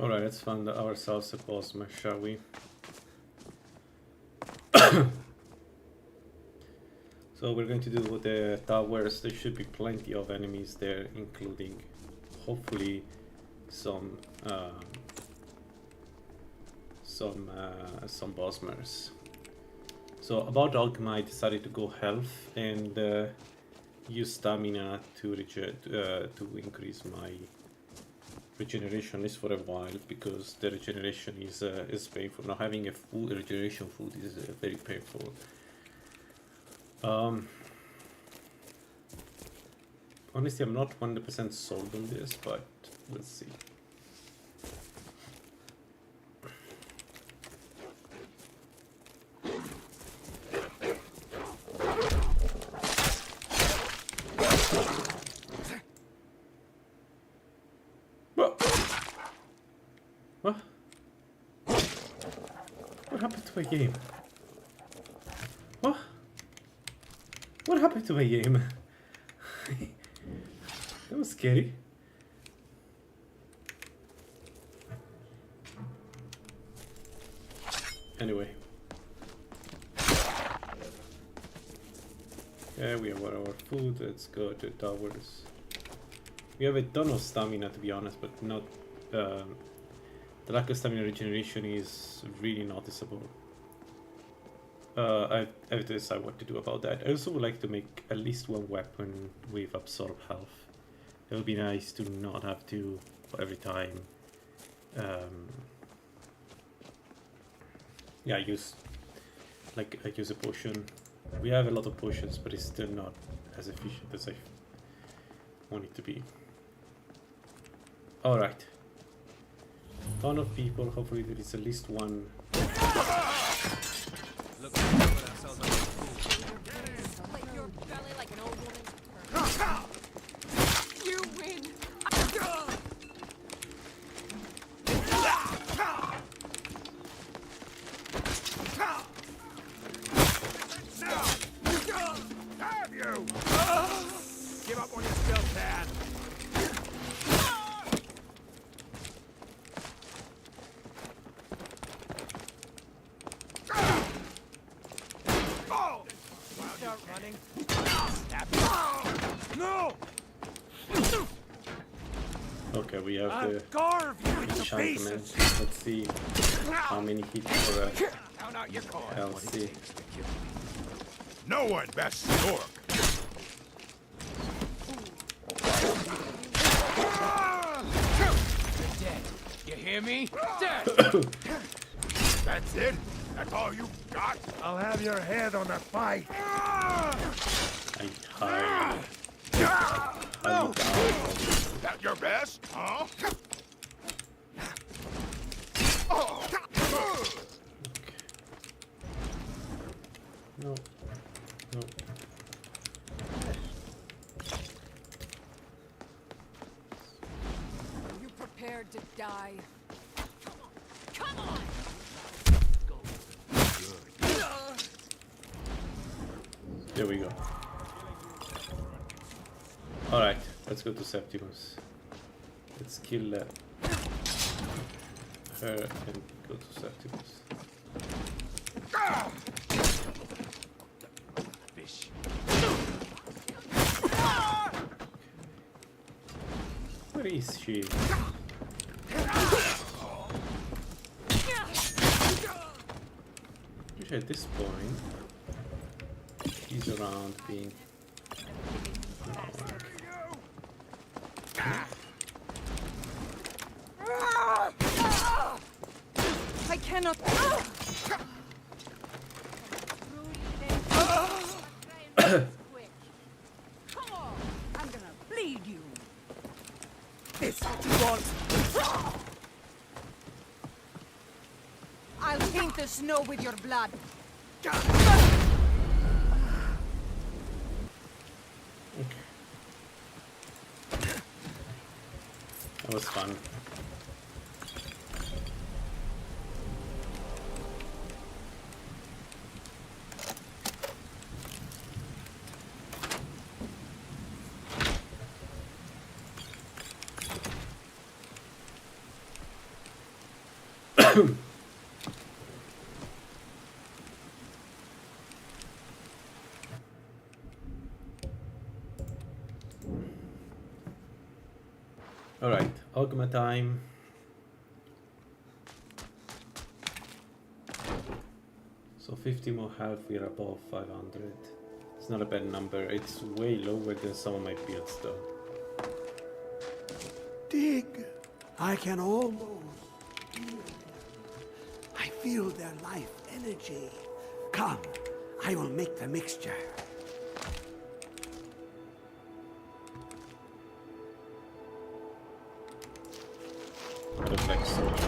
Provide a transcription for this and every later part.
Alright, let's find ourselves a boss match, shall we? So we're going to do the towers. There should be plenty of enemies there, including hopefully some boss mers. So about Alchemy, I decided to go health and use stamina to increase my regeneration, at least for a while, because the regeneration is painful. Now having a full regeneration food is very painful. Honestly, I'm not 100% sold on this, but we'll see. What? What happened to my game? What? What happened to my game? That was scary. Anyway. Yeah, we have our food. Let's go to towers. We have a ton of stamina, to be honest, but not... the lack of stamina regeneration is really noticeable. I have to decide what to do about that. I also would like to make at least one weapon with absorb health. It would be nice to not have to, every time, yeah, use a potion. We have a lot of potions, but it's still not as efficient as I want it to be. Alright. Ton of people, hopefully there is at least one. Look, we put ourselves on the fool. Like your belly like an old woman's. You win. Have you? Give up when you still can. Start running. No! Okay, we have the Carve you into enchantment. pieces. Let's see how many hits for Count out your cards. LC. No one bests the orc. You're dead. You hear me? Dead. That's it? That's all you got? I'll have your head on a pike. I highly doubt That your best? Huh? No. No. Are you prepared to die? Come on! There we go. Alright, let's go to Septimus. Let's kill her and go to Septimus. Fish. Where is she? Which at this point she's around being I cannot. Come on! I'm gonna bleed you. This what you want? I'll paint the snow with your blood. okay. That was fun. Alright, Ogma time. So 50 more health, we're above 500. It's not a bad number, it's way lower than some of my builds though. Dig. I can almost feel them. I feel their life energy. Come, I will make the mixture. Reflex sword.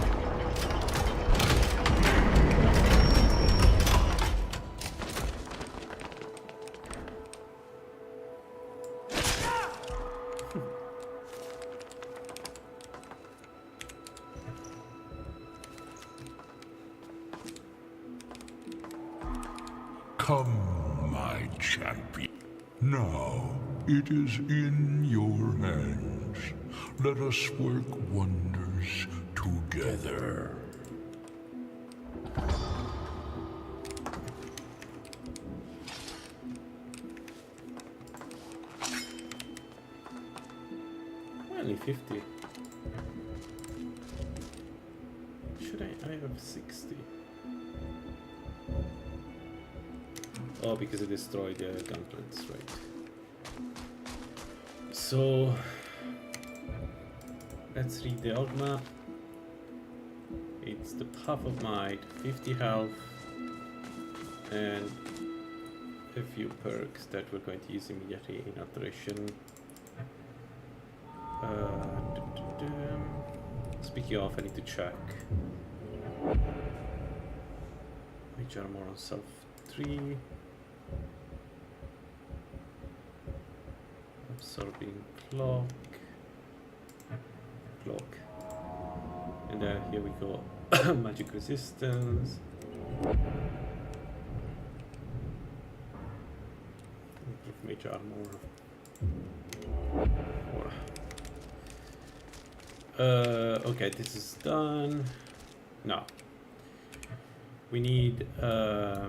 Come, my champion. Now, it is in your hands. Let us work wonders together. Only 50. Should I have 60? Oh, because it destroyed the gauntlets, right. So, let's read the old map. It's the Path of Might, 50 health, and a few perks that we're going to use immediately in alteration. Speaking of, I need to check. Mage armor on self 3. Absorbing cloak. And then here we go. Magic resistance. Improve mage armor. Okay, this is done. Now we need I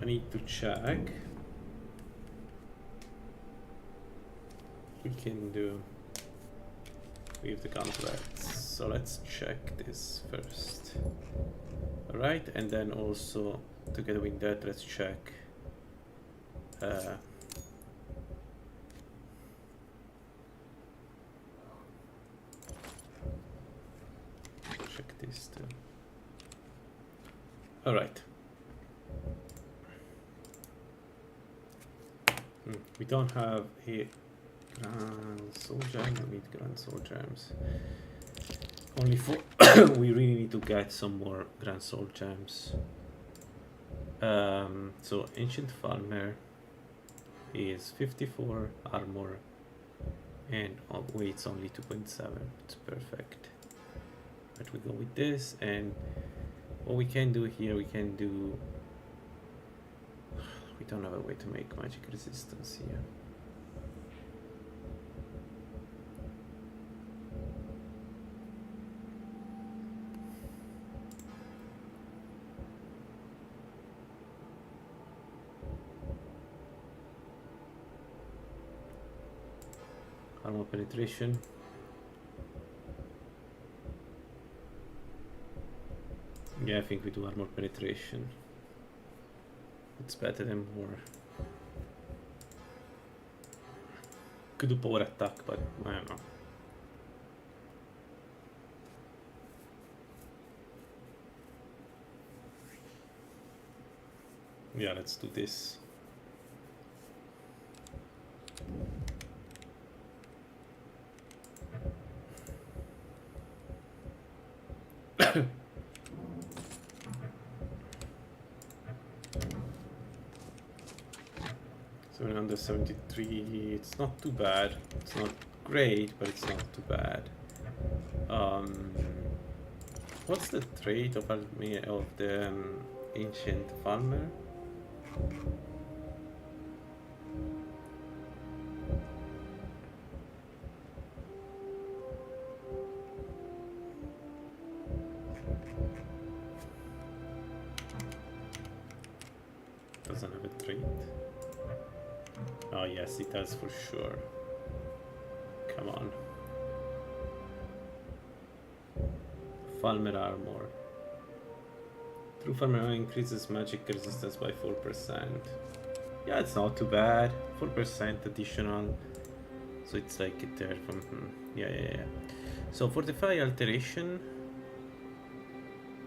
need to check. We can do with the gauntlets. So let's check this first. Alright, and then also together with that, let's check check this too. Alright. We don't have a Grand Soul Gem. We need Grand Soul Gems. Only 4. We really need to get some more Grand Soul Gems. So Ancient Farmer is 54 armor and weight's only 2.7. It's perfect. But we go with this, and what we can do here, we can do. We don't have a way to make magic resistance here. Armor penetration. Yeah, I think we do armor penetration. It's better than more. Could do power attack, but I don't know. Yeah, let's do this. So we're under 73. It's not too bad. It's not great, but it's not too bad. What's the trait of the ancient farmer? doesn't have a trait. Oh yes, it has for sure. Come on. Falmer armor. True Falmer armor increases magic resistance by 4%. Yeah, it's not too bad. 4% additional. So it's like a third from... Yeah. So Fortify alteration.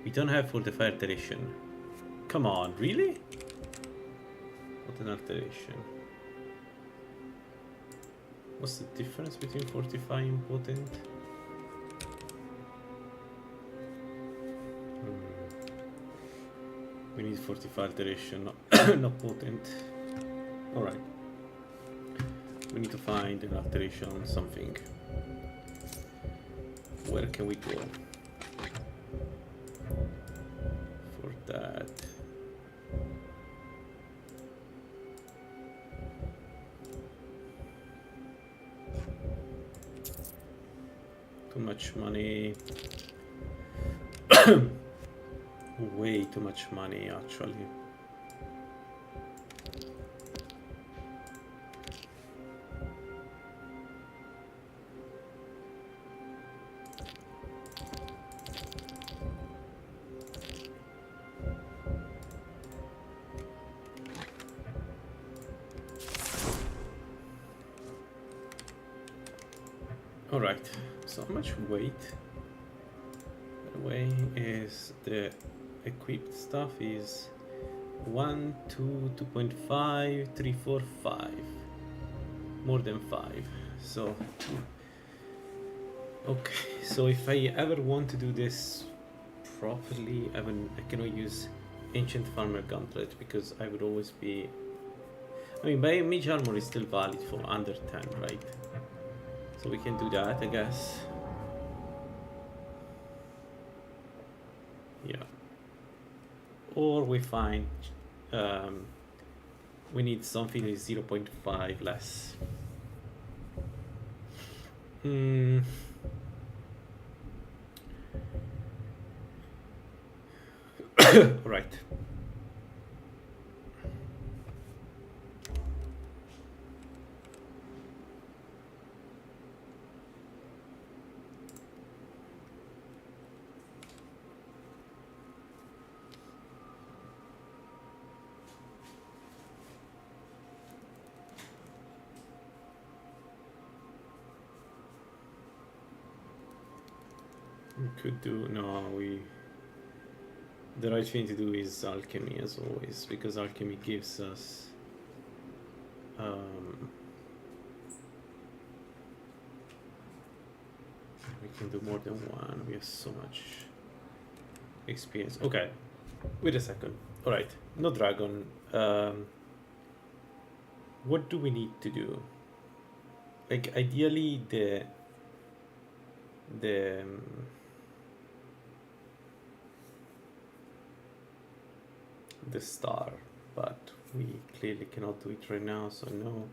We don't have Fortify alteration. Come on, really? What an alteration. What's the difference between Fortify and Potent? We need Fortify alteration, not Potent. Alright. We need to find an alteration on something. Where can we go? For that. Too much money. Way too much money, actually. All right, so how much weight, by the way, is the equipped stuff is 1, 2, 2.5, 3, 4, 5. More than 5. So, okay, so if I ever want to do this properly, I cannot use Ancient Farmer Gauntlet because I would always be... I mean, by Mage Armor is still valid for under 10, right? So we can do that, I guess. Yeah. Or we find we need something that is 0.5 less. Right. We could do, no, the right thing to do is alchemy as always, because alchemy gives us we can do more than one. We have so much experience. Okay, wait a second. All right, no dragon. What do we need to do? Like ideally the star, but we clearly cannot do it right now, so no.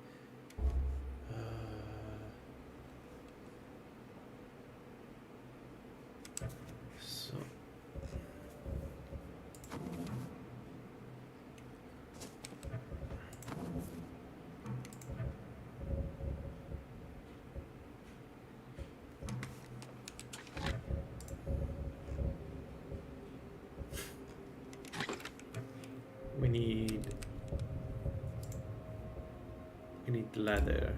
So we need leather.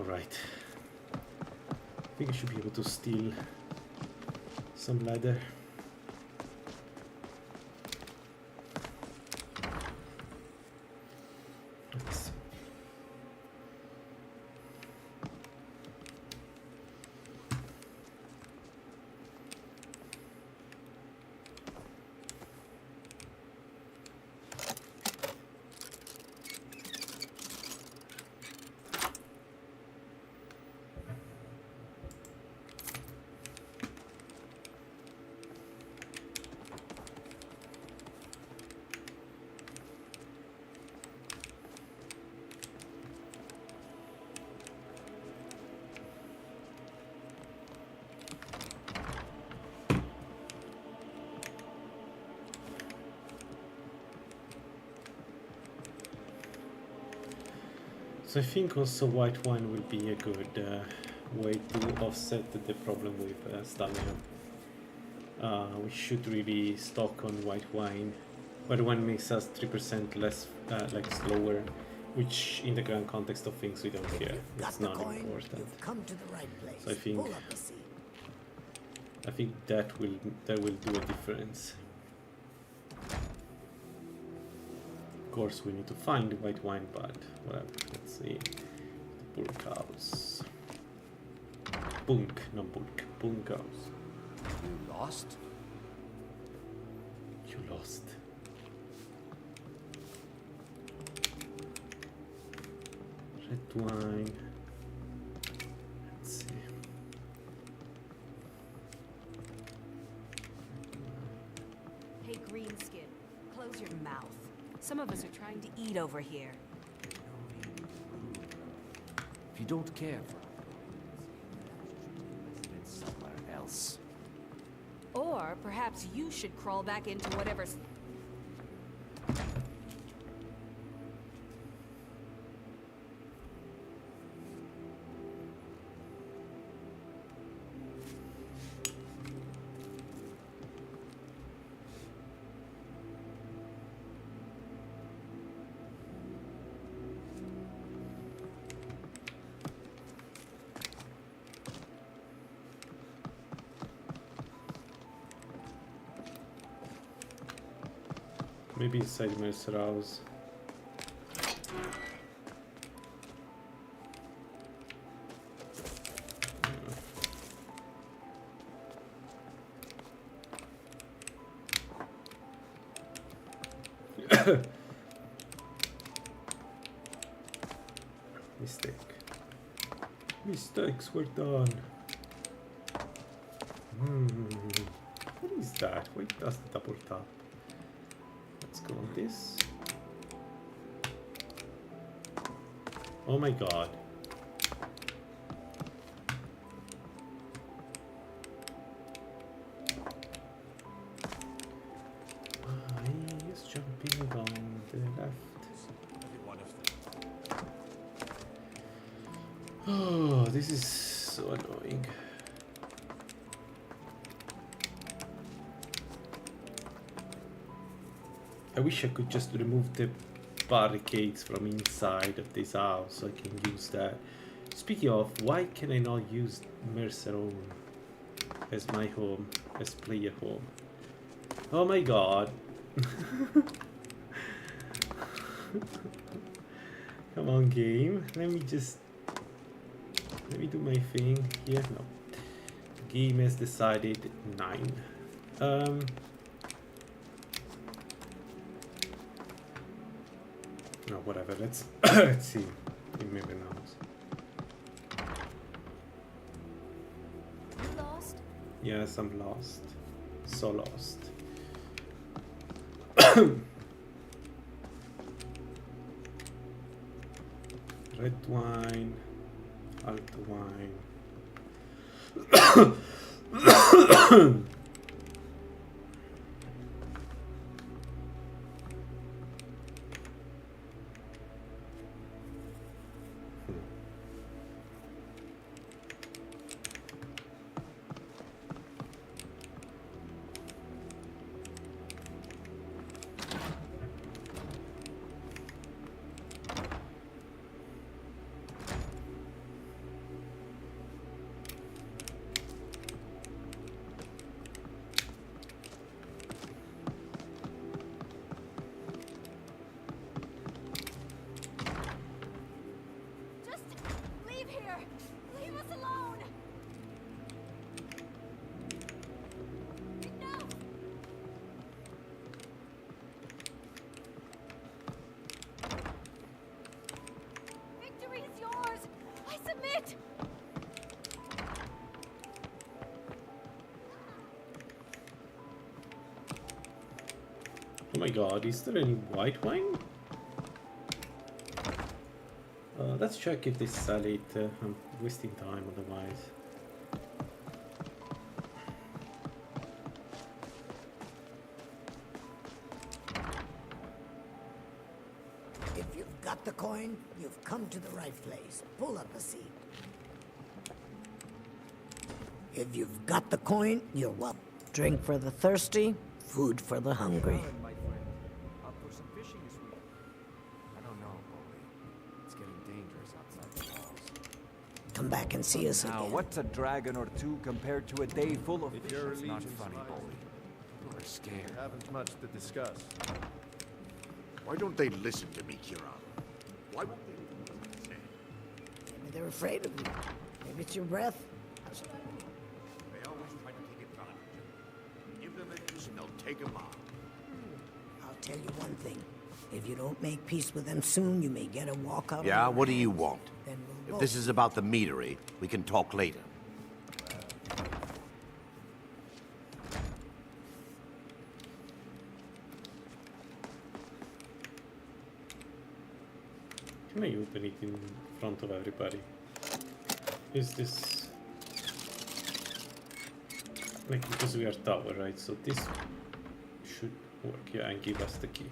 Alright. I think I should be able to steal some leather. Let's see. So I think also white wine will be a good way to offset the problem with stamina. We should really stock on white wine. White wine makes us 3% less like slower, which in the grand context of things we don't care. It's not important. You've come to the right place. So I think Pull up the seat. that will do a difference. Of course, we need to find the white wine, but whatever. Let's see. The bulk house. Bunk, not bulk. Bunk house. You lost? You lost. Red wine. Let's see. Hey, Greenskin, close your mouth. Some of us are trying to eat over here. If you don't care for it, somewhere else. Or perhaps you should crawl back into whatever's... Maybe inside Mercer House. Mistake. Mistakes were done. What is that? Why does the double tap? Let's go on this. Oh my god. He is jumping on the left. Oh, this is so annoying. I wish I could just remove the barricades from inside of this house so I can use that. Speaking of, why can I not use Mercer home as my home, as player home? Oh my god. Come on, game. Let me do my thing here. No. The game has decided 9. No, whatever. Let's let's see. Maybe now. You lost? Yes, I'm lost. So lost. Red wine, alt wine. Oh my god, is there any white wine? Let's check if they sell it. I'm wasting time otherwise. If you've got the coin, you've come to the right place. Pull up a seat. If you've got the coin, you're welcome. Drink for the thirsty, food for the hungry. My friend. Up for some fishing this week. I don't know, Bully. It's getting dangerous outside the walls. Come back and see us Now, again. what's a dragon or two compared to a day full of If fish? your It's not allegiance funny, lies- Bully. People are scared. Haven't much to discuss. Why don't they listen to me, Kieran? Why won't they do what I say? Maybe they're afraid of you. Maybe it's your breath. They always try to take advantage of you. Give them a reason, they'll take them on. I'll tell you one thing. If you don't make peace with them soon, you may get a walkout. Yeah, on your what do you hands. want? Then we'll If this both- is about the meadery, we can talk later. Can I open it in front of everybody? Is this... Like, because we are tower, right? So this should work, yeah, and give us the key.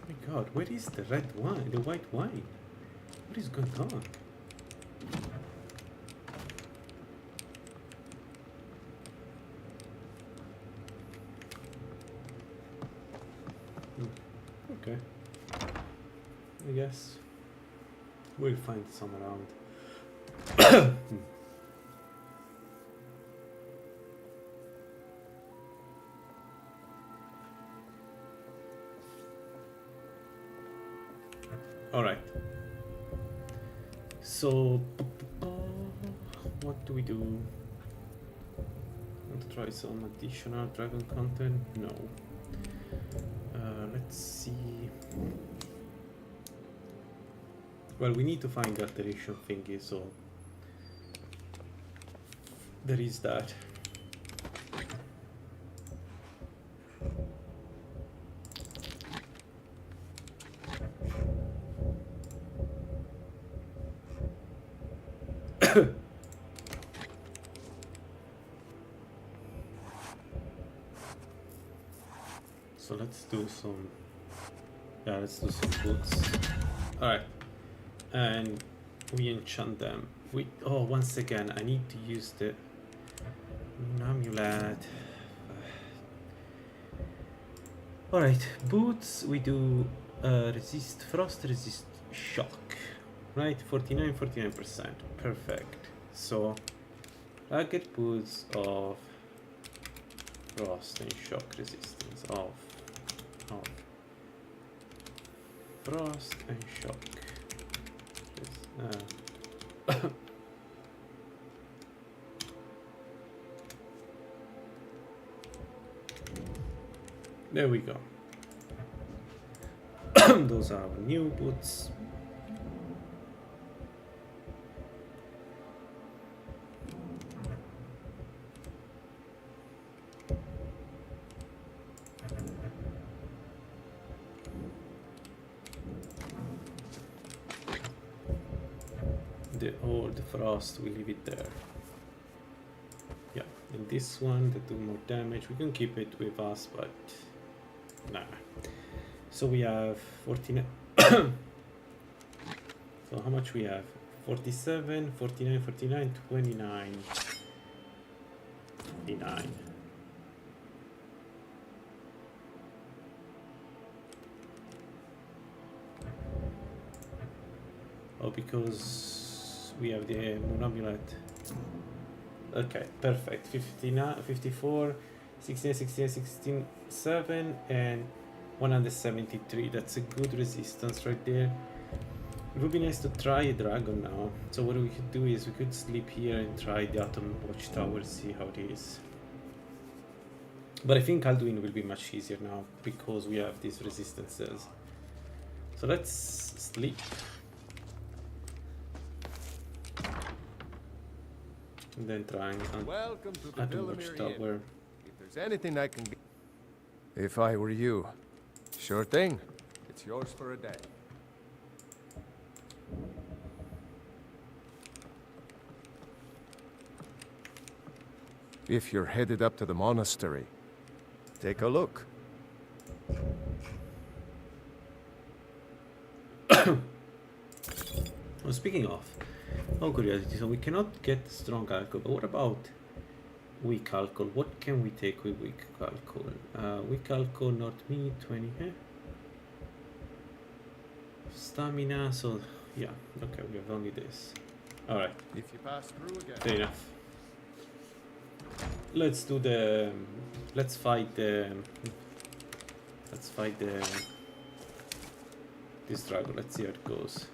Oh my god, where is the red wine, the white wine? What is going on? Okay. I guess we'll find some around. All right. So, what do we do? Want to try some additional dragon content? No. Let's see. Well, we need to find the alteration thingy, so there is that. So let's do some, yeah, let's do some boots. Alright, and we enchant them. Oh, once again, I need to use the amulet. Alright, boots, we do resist frost, resist shock. Right, 49%. Perfect. So, rugged boots of frost and shock resistance of frost and shock. There we go. Those are our new boots. The old frost, we leave it there. Yeah, and this one, they do more damage. We can keep it with us, but nah. So we have 49. So how much we have? 47, 49, 49, 29, 29. Oh, because we have the moon amulet. Okay, perfect. 59, 54, 16, 16, 16, 7, and 173. That's a good resistance right there. It would be nice to try a dragon now. So what we could do is we could sleep here and try the Atom Watchtower, see how it is. But I think Alduin will be much easier now because we have these resistances. So let's sleep. And then try and Welcome to the at the watchtower. If there's anything I can... If I were you, sure thing. It's yours for a day. If you're headed up to the monastery, take a look. Well, speaking of, curiosity, so we cannot get strong alcohol, but what about weak alcohol? What can we take with weak alcohol? Weak alcohol, not me, 20, Stamina, so yeah, okay, we have only this. Alright, If you pass through again. fair enough. Let's do the, let's fight the this dragon, let's see how it goes.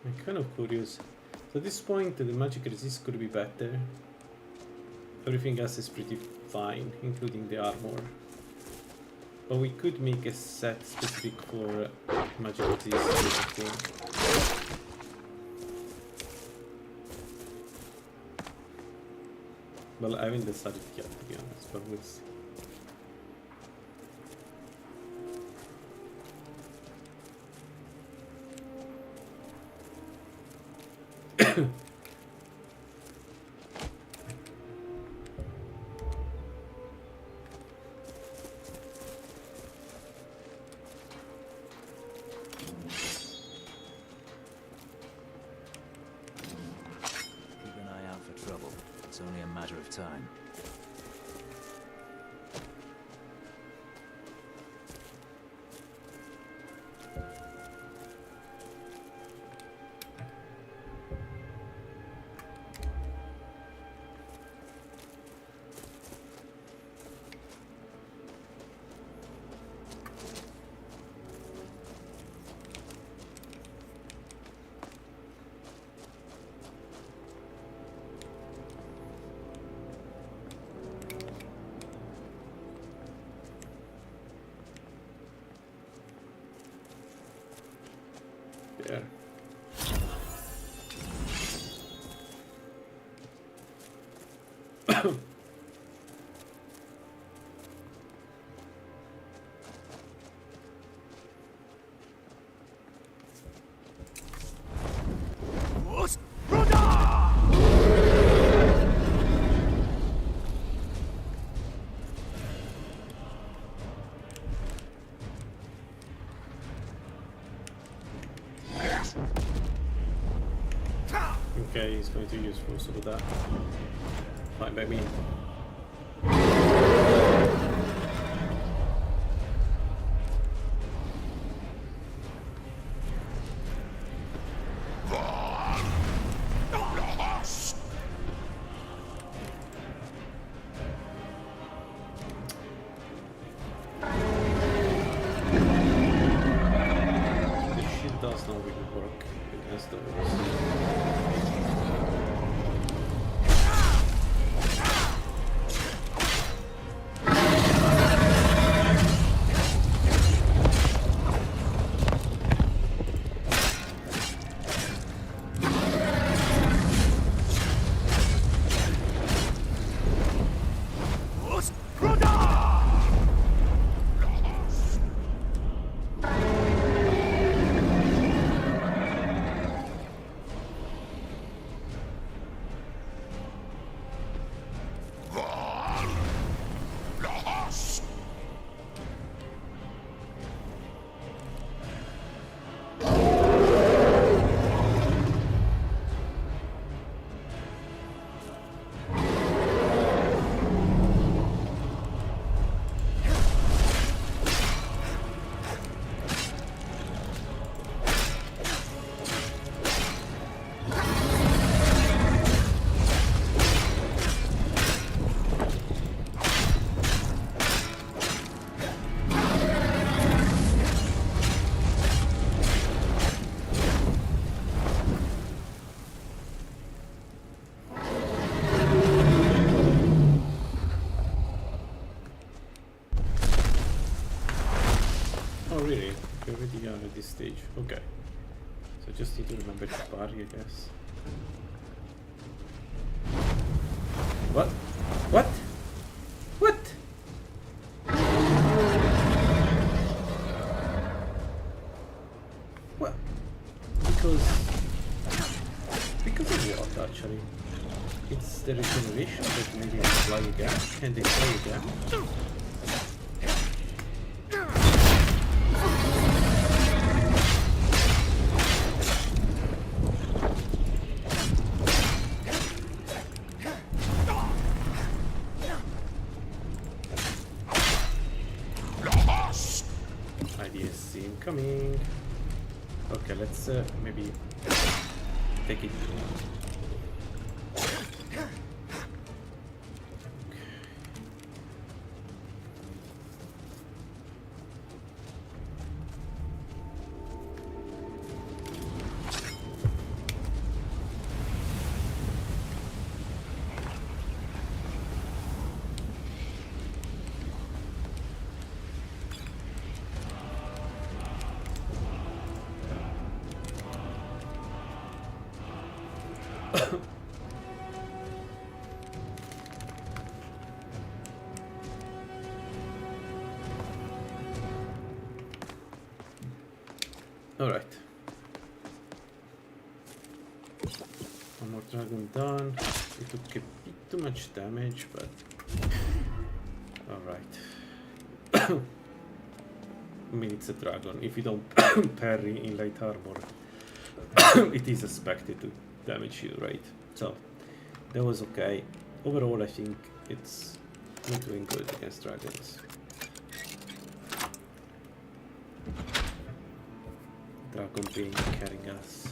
I'm kind of curious. So at this point, the magic resist could be better. Everything else is pretty fine, including the armor. But we could make a set specific for magic resist. Well, I haven't decided yet, to be honest, but we'll see. Keep an eye out for trouble. It's only a matter of time. There. Okay, he's going to use most of that. Fine by me. The shield does not really work against those. done at this stage. Okay. So just need to remember to parry, I guess. What? What? What? What? Because of what, actually? It's the regeneration that made it fly again. Can they fly again? IDSC incoming. Okay, let's maybe take it. Alright. One more dragon done. It took a bit too much damage, but... Alright. I mean, it's a dragon. If you don't parry in light armor, it is expected to damage you, right? So, that was okay. Overall, I think it's not doing good against dragons. Dragon being carrying us.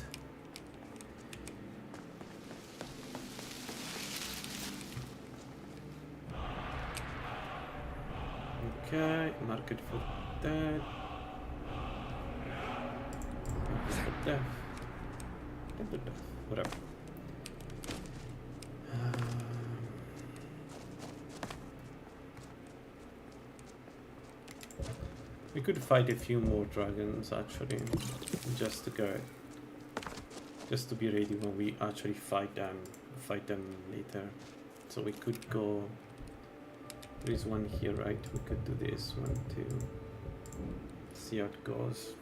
Okay, market for that. Market for death. Death, whatever. We could fight a few more dragons actually, just to go, just to be ready when we actually fight them later. So we could go. There is one here, right? We could do this one too. See how it goes.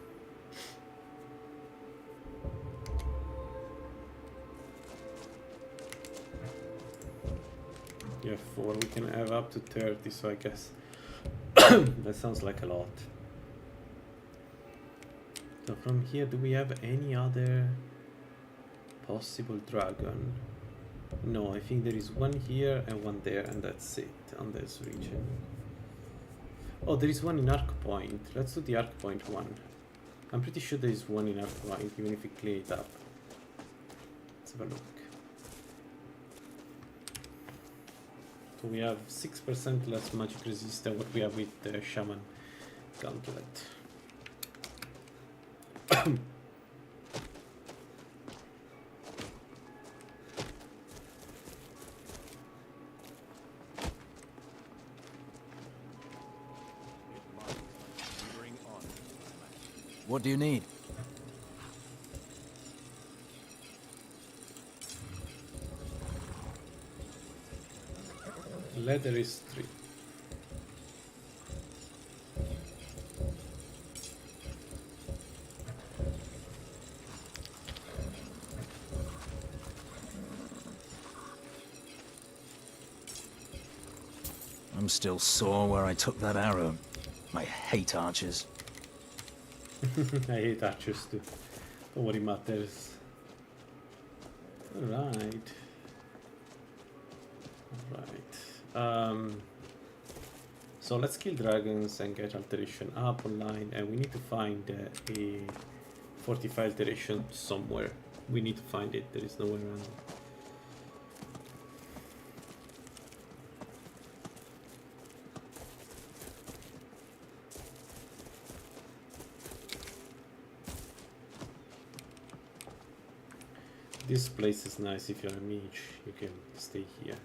Yeah, 4. We can have up to 30, so I guess that sounds like a lot. So from here, do we have any other possible dragon? No, I think there is one here and one there, and that's it on this region. Oh, there is one in Arc Point. Let's do the Arc Point one. I'm pretty sure there is one in Arc Point, even if we clear it up. Let's have a look. So we have 6% less magic resist than what we have with the Shaman Gauntlet. What do you need? Leather is 3. I'm still sore where I took that arrow. I hate archers. I hate archers too. Don't worry, matters. Alright. Alright. So let's kill dragons and get alteration up online, and we need to find a fortify alteration somewhere. We need to find it. There is nowhere around. This place is nice if you're a mage, you can stay here.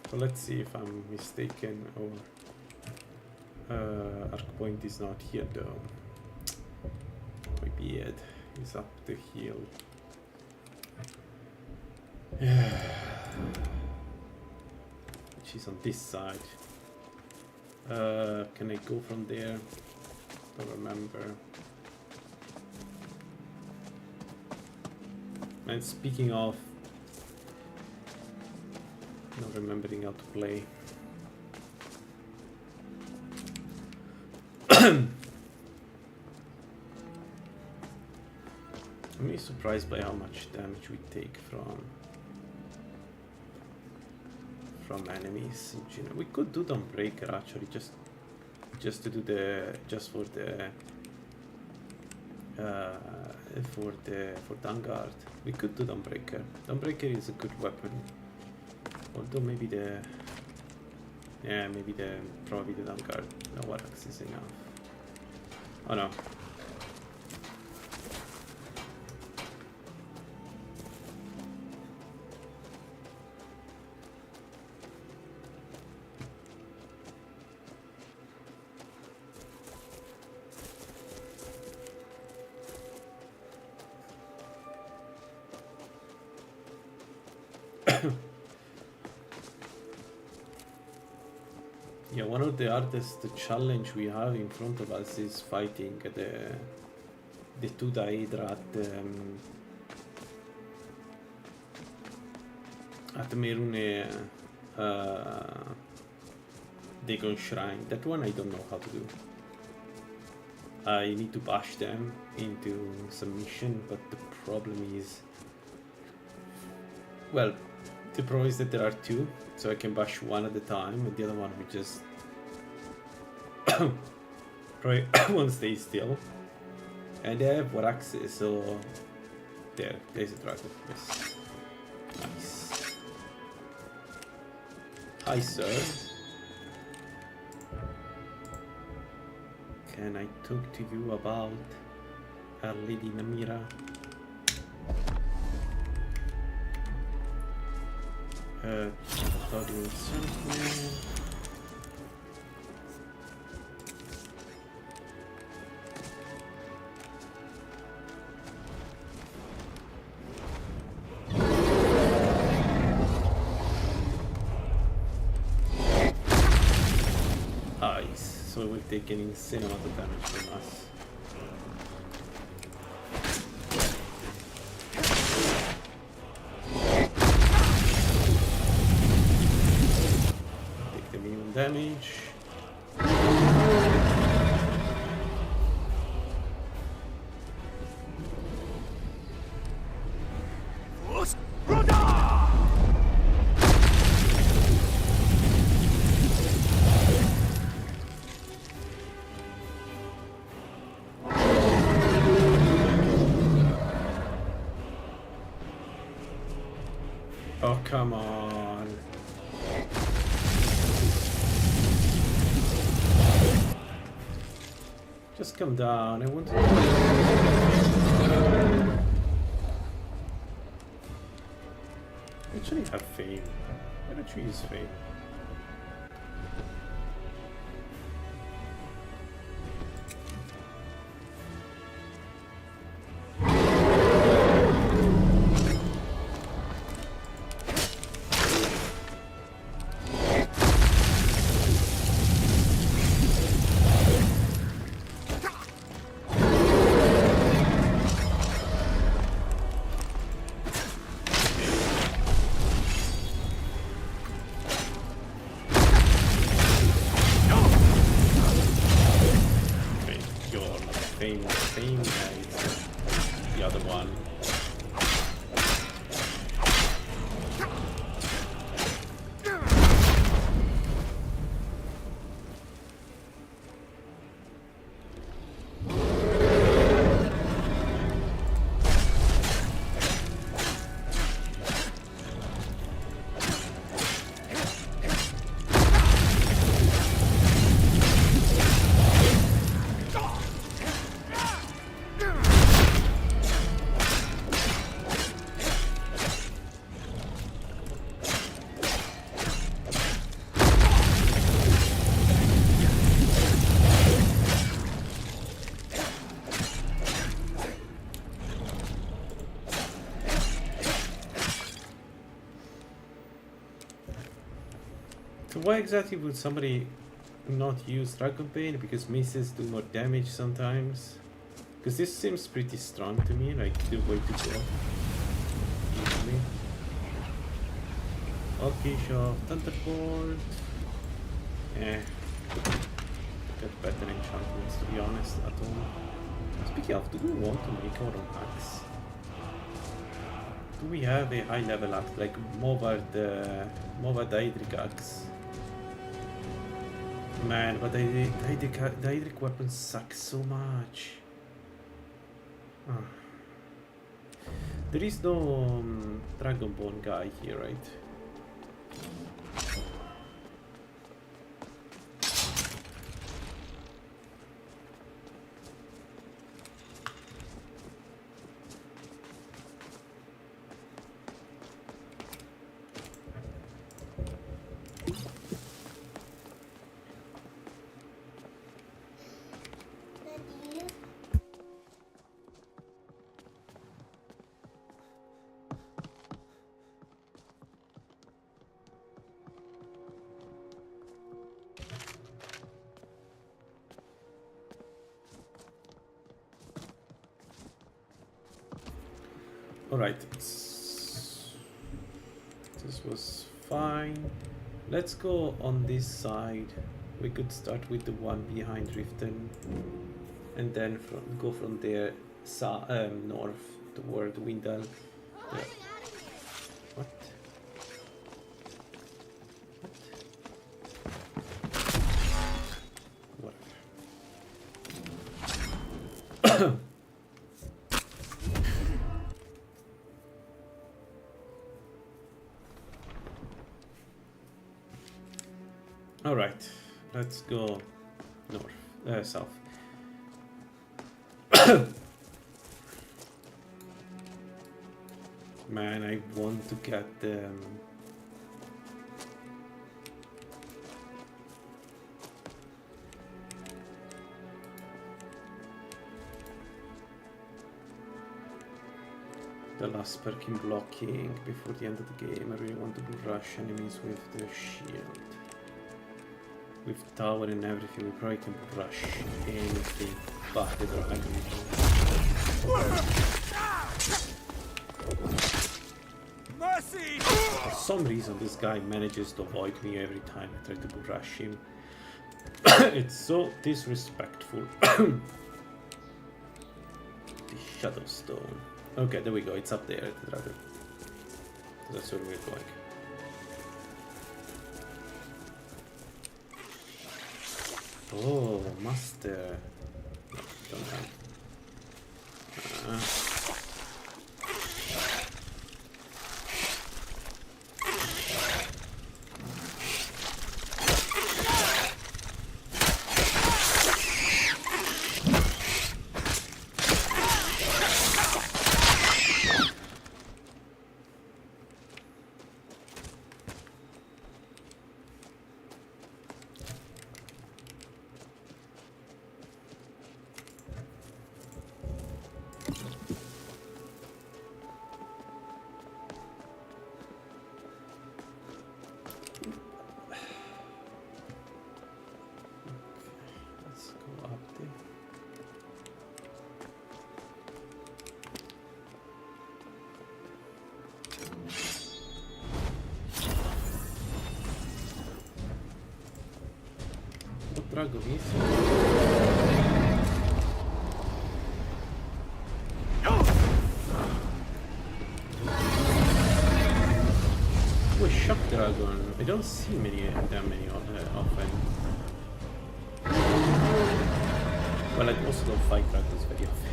So let's see if I'm mistaken or Arc point is not here though. My beard is up the hill. Which is on this side. Can I go from there? Don't remember. And speaking of not remembering how to play. I'm really surprised by how much damage we take from enemies. You know, we could do Dawnbreaker actually, just to do for Vanguard. We could do Dawnbreaker. Dawnbreaker is a good weapon. Although maybe probably the Vanguard. No, Warx is enough. Oh no. Yeah, one of the hardest challenge we have in front of us is fighting the two Daedra at Merune Dagon Shrine. That one I don't know how to do. I need to bash them into submission, but the problem is, well, the problem is that there are two, so I can bash one at a time, and the other one will just probably won't stay still. And they have Waraxes, so there's a dragon. Yes. Nice. Hi, sir. Can I talk to you about Our Lady Namira? Loading something. Nice. So we're taking insane amount of damage from us. Damage. Oh, come on. Just come down. I want to. Actually, have fame. Why don't you use fame? So why exactly would somebody not use Dragon Bane? Because misses do more damage sometimes. Because this seems pretty strong to me, like the way to go. Easily. Okay, sure. Thunderbolt. Got better enchantments, to be honest, at all. Speaking of, do we want to make our own axe? Do we have a high level axe, like Mova Daedric axe? Man, but Daedric weapons suck so much. Ah. There is no Dragonborn guy here, right? Alright, this was fine. Let's go on this side. We could start with the one behind Riften and then go from there north toward Windal. Yeah. What? Whatever. Alright, let's go north, south. Man, I want to get the last perk in blocking before the end of the game. I really want to rush enemies with the shield. With tower and everything, we probably can rush anything but the dragon. Mercy! For some reason, this guy manages to avoid me every time I try to rush him. It's so disrespectful. The Shadowstone. Okay, there we go. It's up there, the dragon. That's where we're going. Oh, master. No, don't have. Dragovissimo. Oh, a shock dragon. I don't see that many often. Well, I also don't fight dragons very often.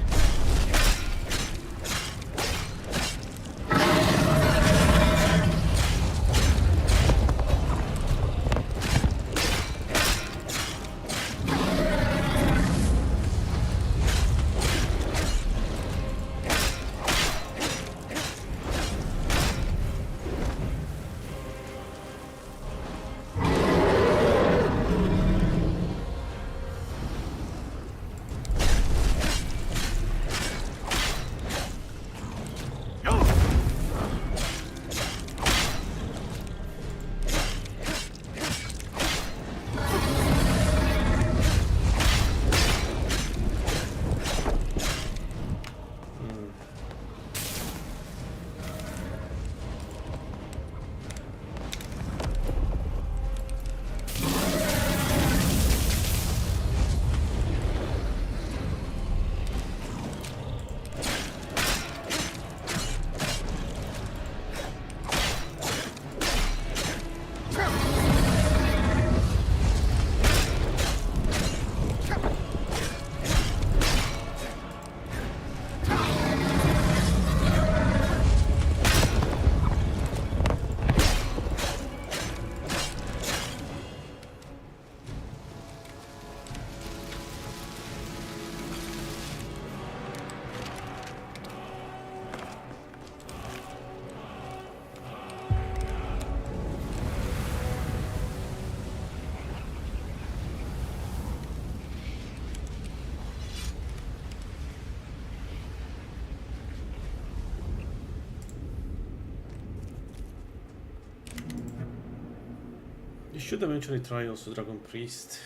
You should eventually try also Dragon Priest.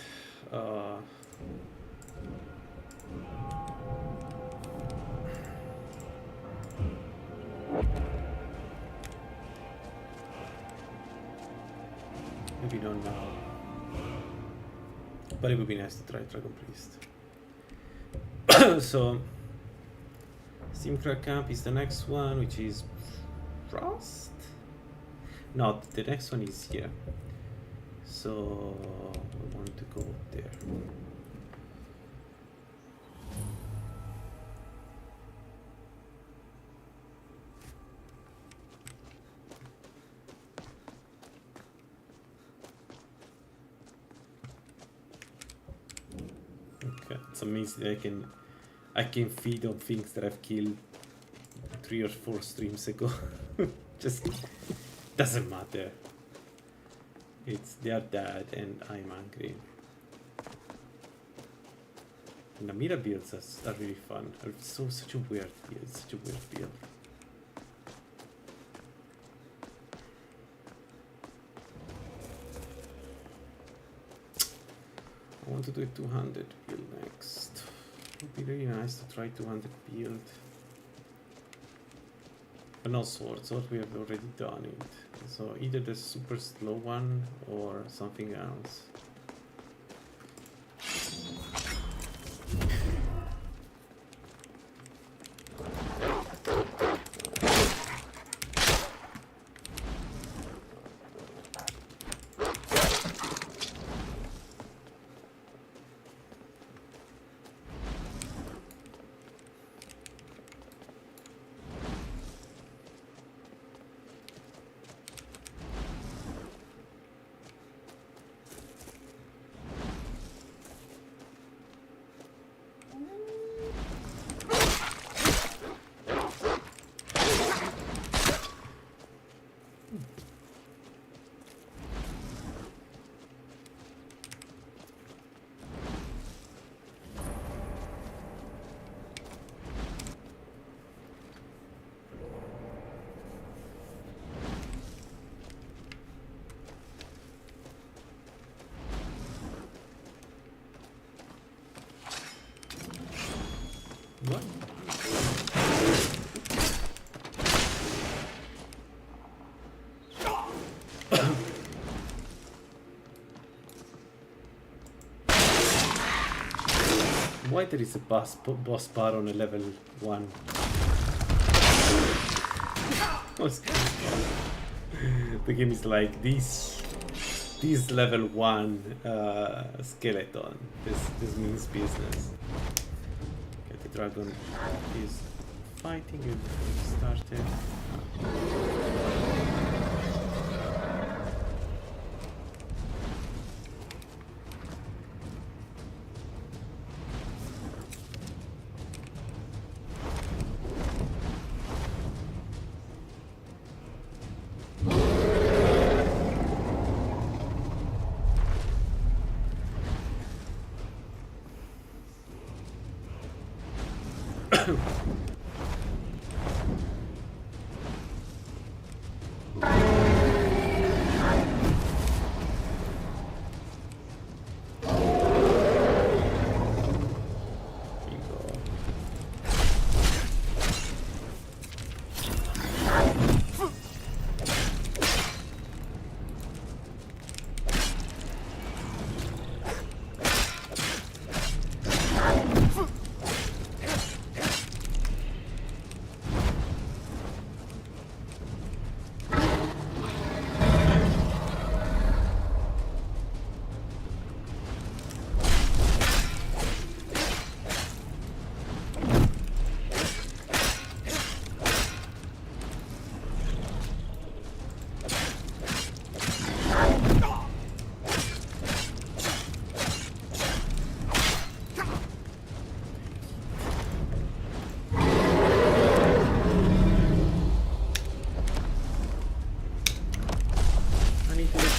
Maybe not now. But it would be nice to try Dragon Priest. So, Steamcraft Camp is the next one, which is Frost? No, the next one is here. So, we want to go there. Okay, it's amazing. I can feed on things that I've killed 3 or 4 streams ago. Just doesn't matter. It's their dad and I'm angry. Namira builds are really fun. It's such a weird build, such a weird build. I want to do a 200 build next. It would be really nice to try 200 build. But no sword, we have already done it. So either the super slow one or something else. What? Why there is a boss bar on a level 1? What's going on? The game is like this level 1 skeleton. This means business. Okay, the dragon is fighting and started.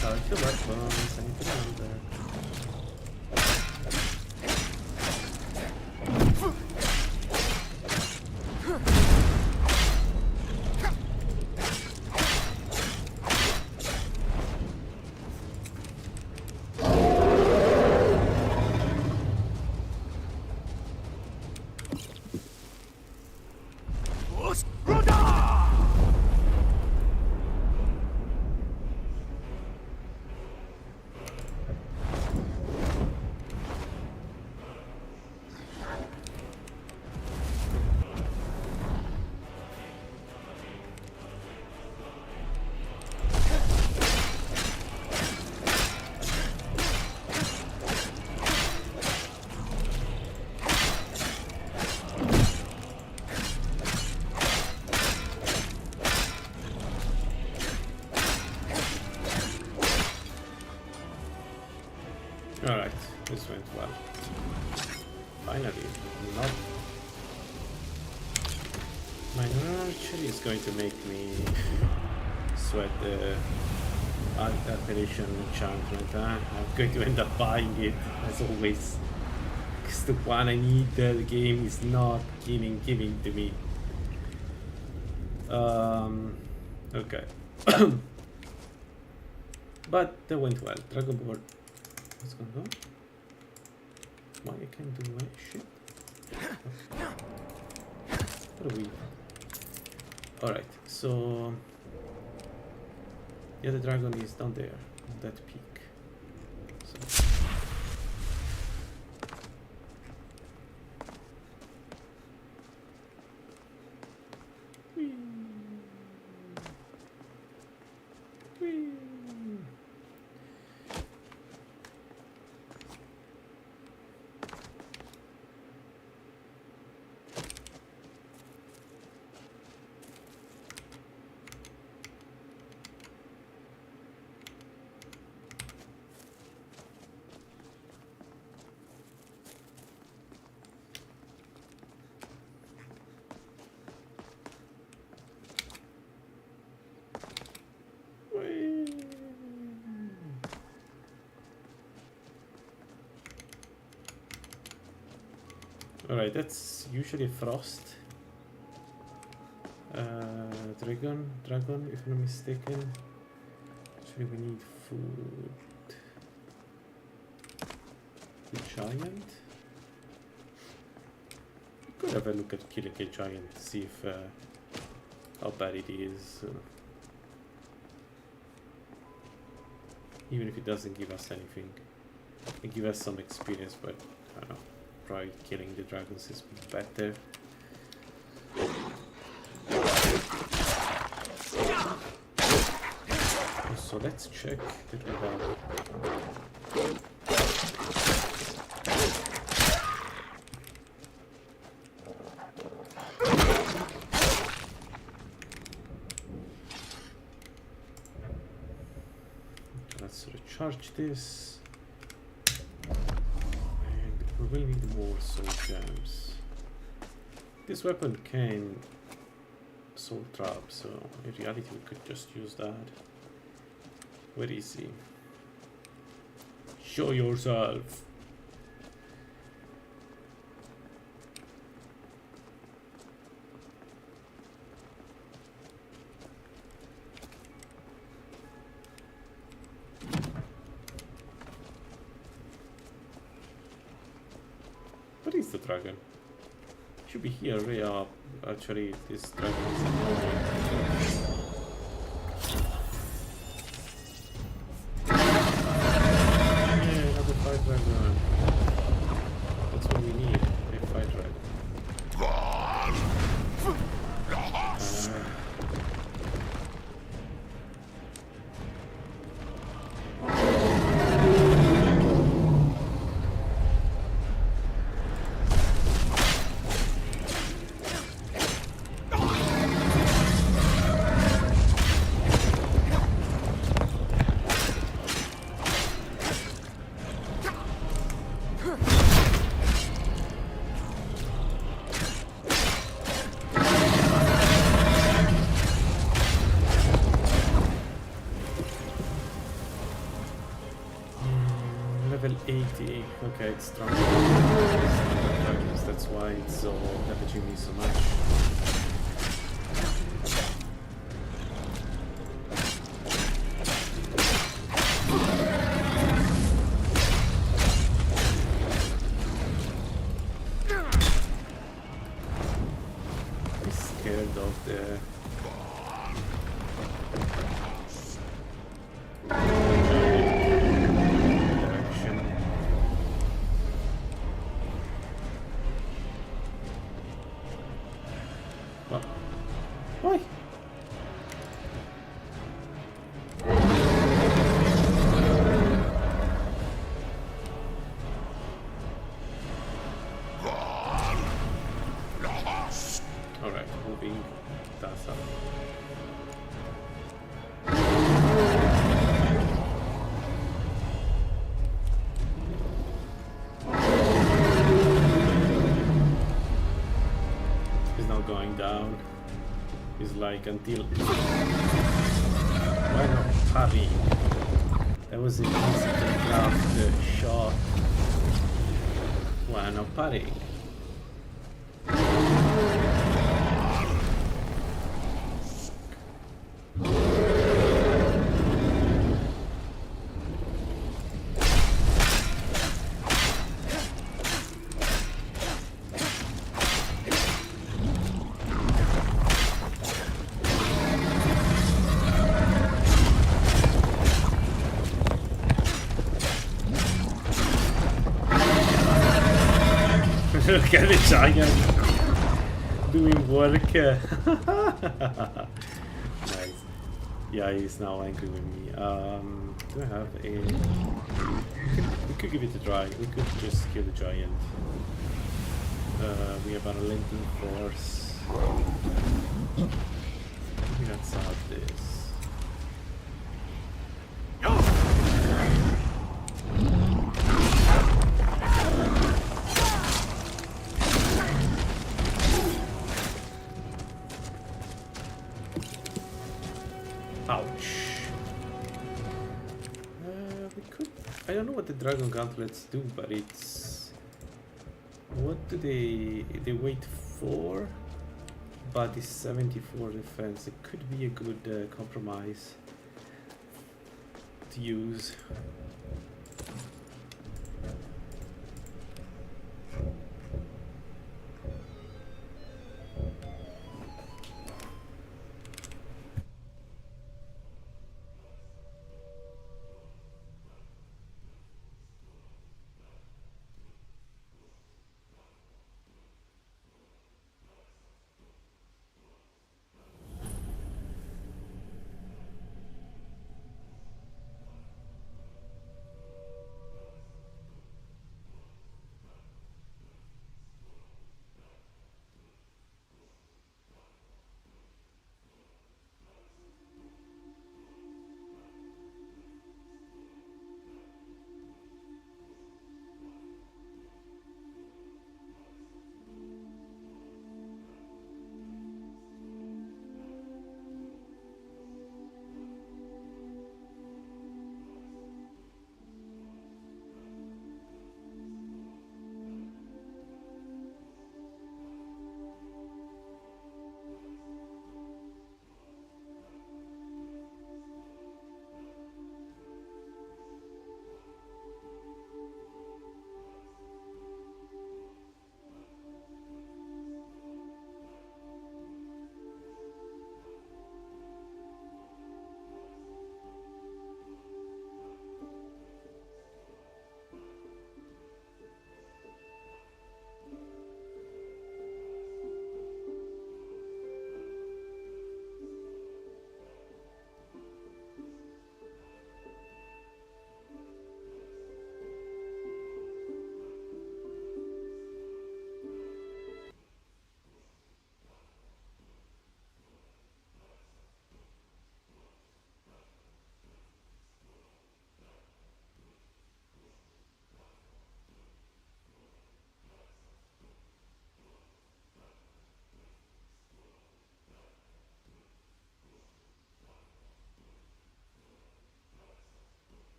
Charge the weapons, anything under. Alright, this went well. Finally, not. My archery is going to make me sweat the apparition enchantment. I'm going to end up buying it, as always. Because the one I need, the game is not giving to me. Okay. But that went well. Dragon Board. What's going on? Why I can't do my shit? What are we? Alright, so yeah, the dragon is down there on that peak. So alright, that's usually frost. Dragon, if I'm not mistaken. Actually, we need food. The giant. Could have a look at killing a giant to see if how bad it is. Even if it doesn't give us anything, it gives us some experience, but I don't know. Probably killing the dragons is better. So let's check that we have. Let's recharge this. We will need more soul gems. This weapon can soul trap, so in reality we could just use that. Where is he? Show yourself! What is the dragon? Should be here, way up. Actually, this dragon is annoying. Yeah, another fight dragon. That's what we need, a fight dragon. Level 80. Okay, it's stronger. That's why it's so damaging me so much. I'm scared of the direction. What? Why? Alright, moving. That's up. He's now going down. He's like until. Why not parrying? That was an easy to craft shot. Why not parrying? Look at the giant doing work. Nice. Yeah, he's now angry with me. Do I have a... We could give it a try. We could just kill the giant. We have our Lincoln force. Maybe that's how this. Ouch. We could... I don't know what the dragon gauntlets do, but it's... What do they... They weight 4, but it's 74 defense. It could be a good compromise to use.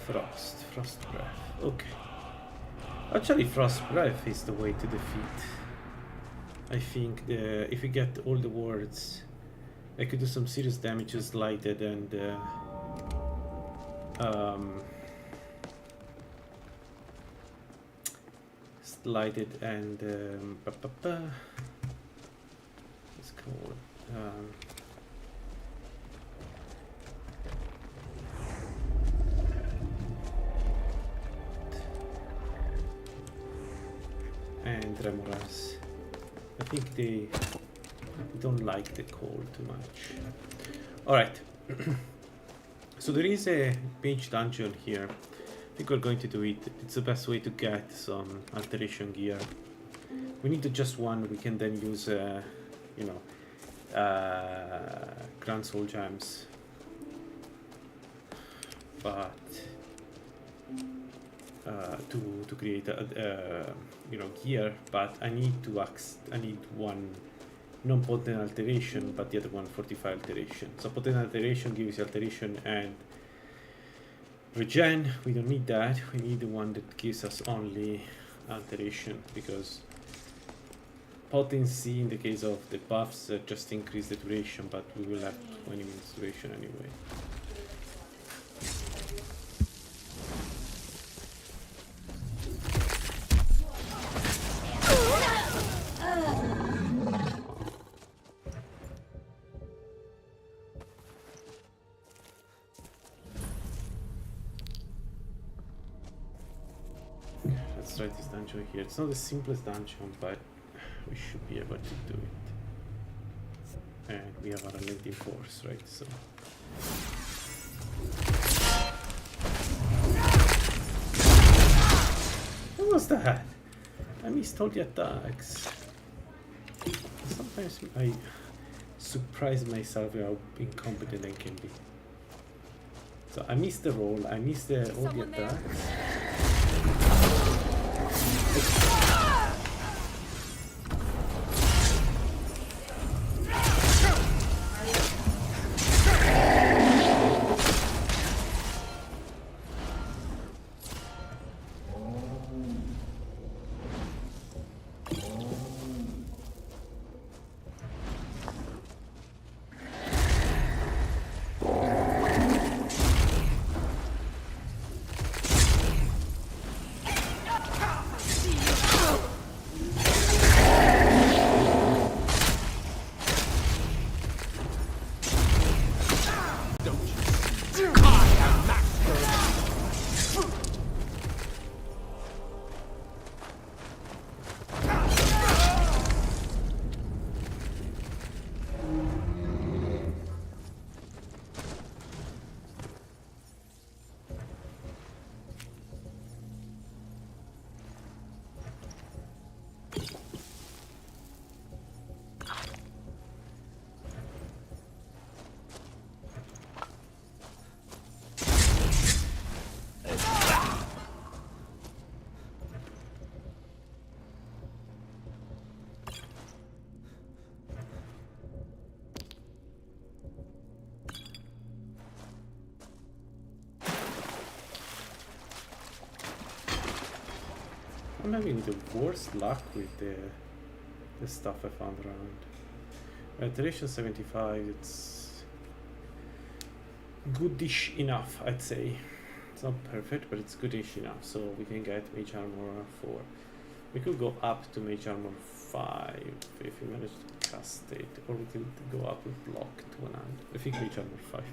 Frost breath. Okay. Actually, frost breath is the way to defeat. I think if we get all the wards, I could do some serious damage to Slighted and it's called and Remoras. I think they don't like the cold too much. Alright. So there is a mage dungeon here. I think we're going to do it. It's the best way to get some alteration gear. We need just one. We can then use, you know, Grand Soul Gems. But to create you know, gear. But I need one non-potent alteration, but the other one fortify alteration. So potent alteration gives you alteration and regen. We don't need that. We need the one that gives us only alteration, because potency in the case of the buffs just increase the duration, but we will have 20 minutes duration anyway. Let's try this dungeon here. It's not the simplest dungeon, but we should be able to do it. And we have our native force, right? So what was that? I missed all the attacks. Sometimes I surprise myself how incompetent I can be. So I missed the roll, I missed all the attacks. I'm having the worst luck with the stuff I found around. Alteration 75, it's goodish enough, I'd say. It's not perfect, but it's goodish enough, so we can get Mage Armor 4. We could go up to Mage Armor 5 if we manage to cast it, or we could go up with Block to 100. I think Mage Armor 5.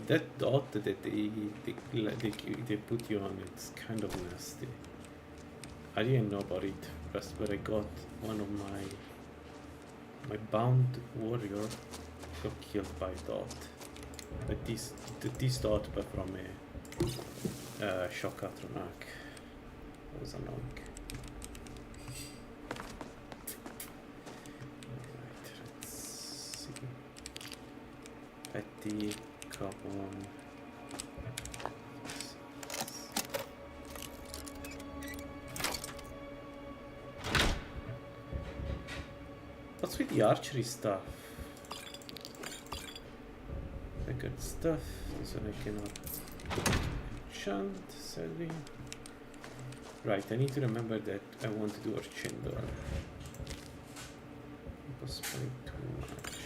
That dot that they put you on, it's kind of nasty. I didn't know about it quest where I got one of my bound warrior got killed by Dot. But this Dot were from a shock atronach. That was annoying. Alright, let's see. Petty, carbon. What's with the archery stuff? I got stuff, this one I cannot enchant, sadly. Right, I need to remember that I want to do Archendor. Possibly too much.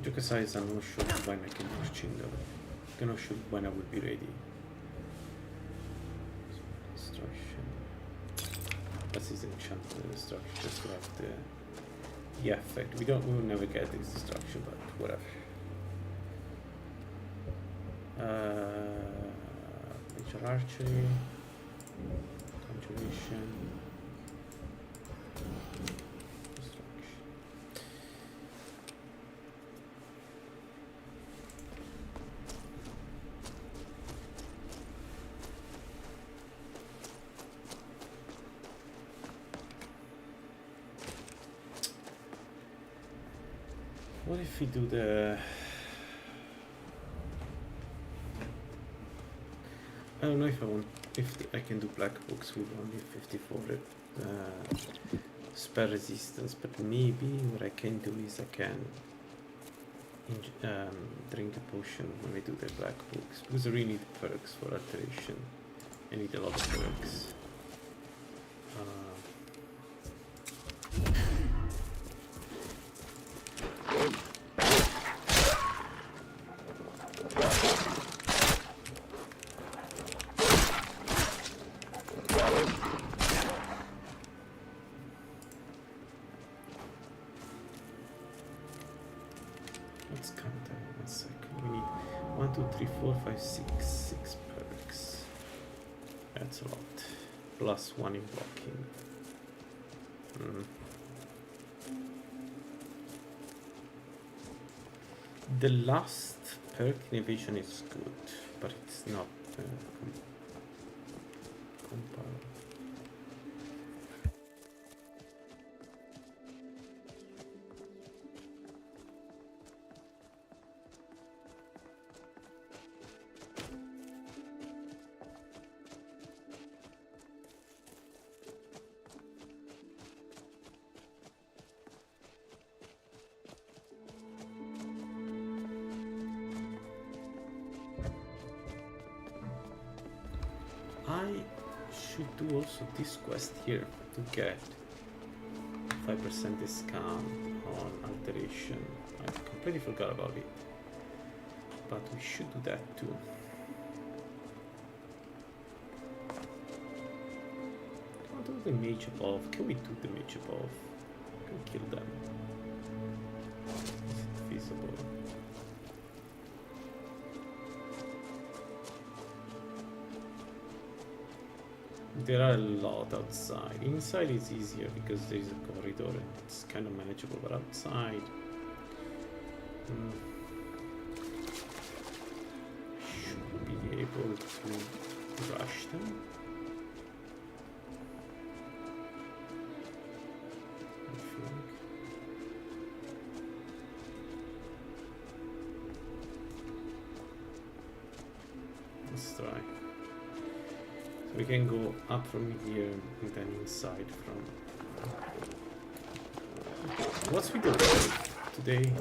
Jokasai are not sure when I can do Archendor. I cannot sure when I will be ready. Destruction. That's his enchantment destruction, just to have the effect. We will never get this destruction, but whatever. Nature archery, conjuration, destruction. What if we do the... I don't know if I can do black books with only 54 spell resistance, but maybe what I can do is I can drink a potion when I do the black books, because I really need perks for alteration. I need a lot of perks. Let's count them 1 second. We need 1, 2, 3, 4, 5, 6 perks. That's a lot. Plus 1 in blocking. The last perk in evasion is good, but it's not comparable. I should do also this quest here to get 5% discount on alteration. I completely forgot about it, but we should do that too. I'll do the mage above. Can we do the mage above? Can we kill them? Is it feasible? There are a lot outside. Inside is easier because there is a corridor and it's kind of manageable, but outside should be able to rush them. I think. Let's try. We can go up from here and then inside from... What's with the road today?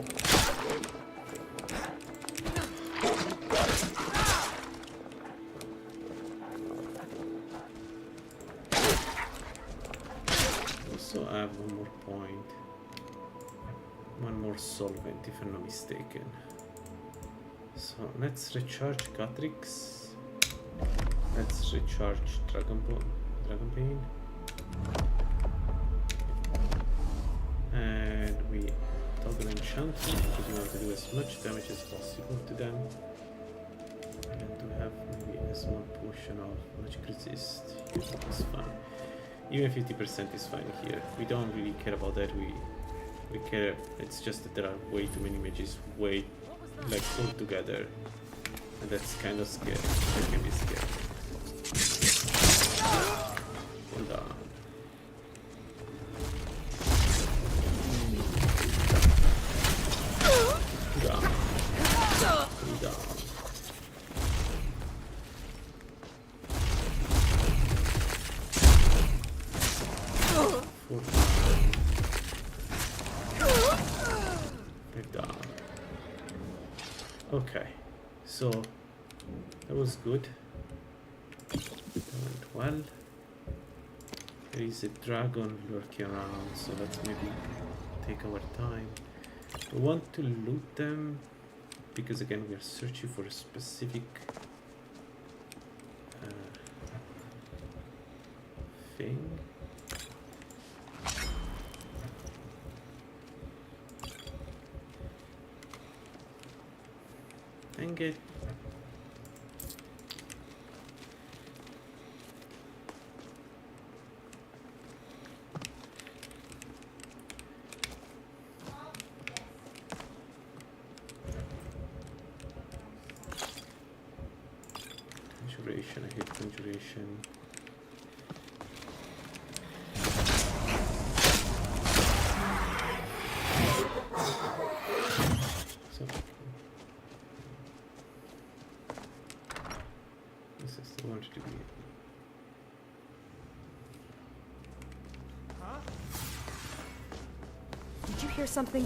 Also I have one more point. One more solvent if I'm not mistaken. So let's recharge Gatrix. Let's recharge Dragon Pain. And we toggle enchantment because we want to do as much damage as possible to them. And to have maybe as one push reduction of magic resist. It's fine. Even 50% is fine here. We don't really care about that. We care. It's just that there are way too many mages, way like all together, and that's kind of scary. That can be scary. Hold on. Down. Down. Down. Okay, so that was good. That went well. There is a dragon lurking around, so let's maybe take our time. We want to loot them because again we are searching for a specific thing. Dang it. Conjuration, I hate conjuration. So this is the one to be. Did you hear something?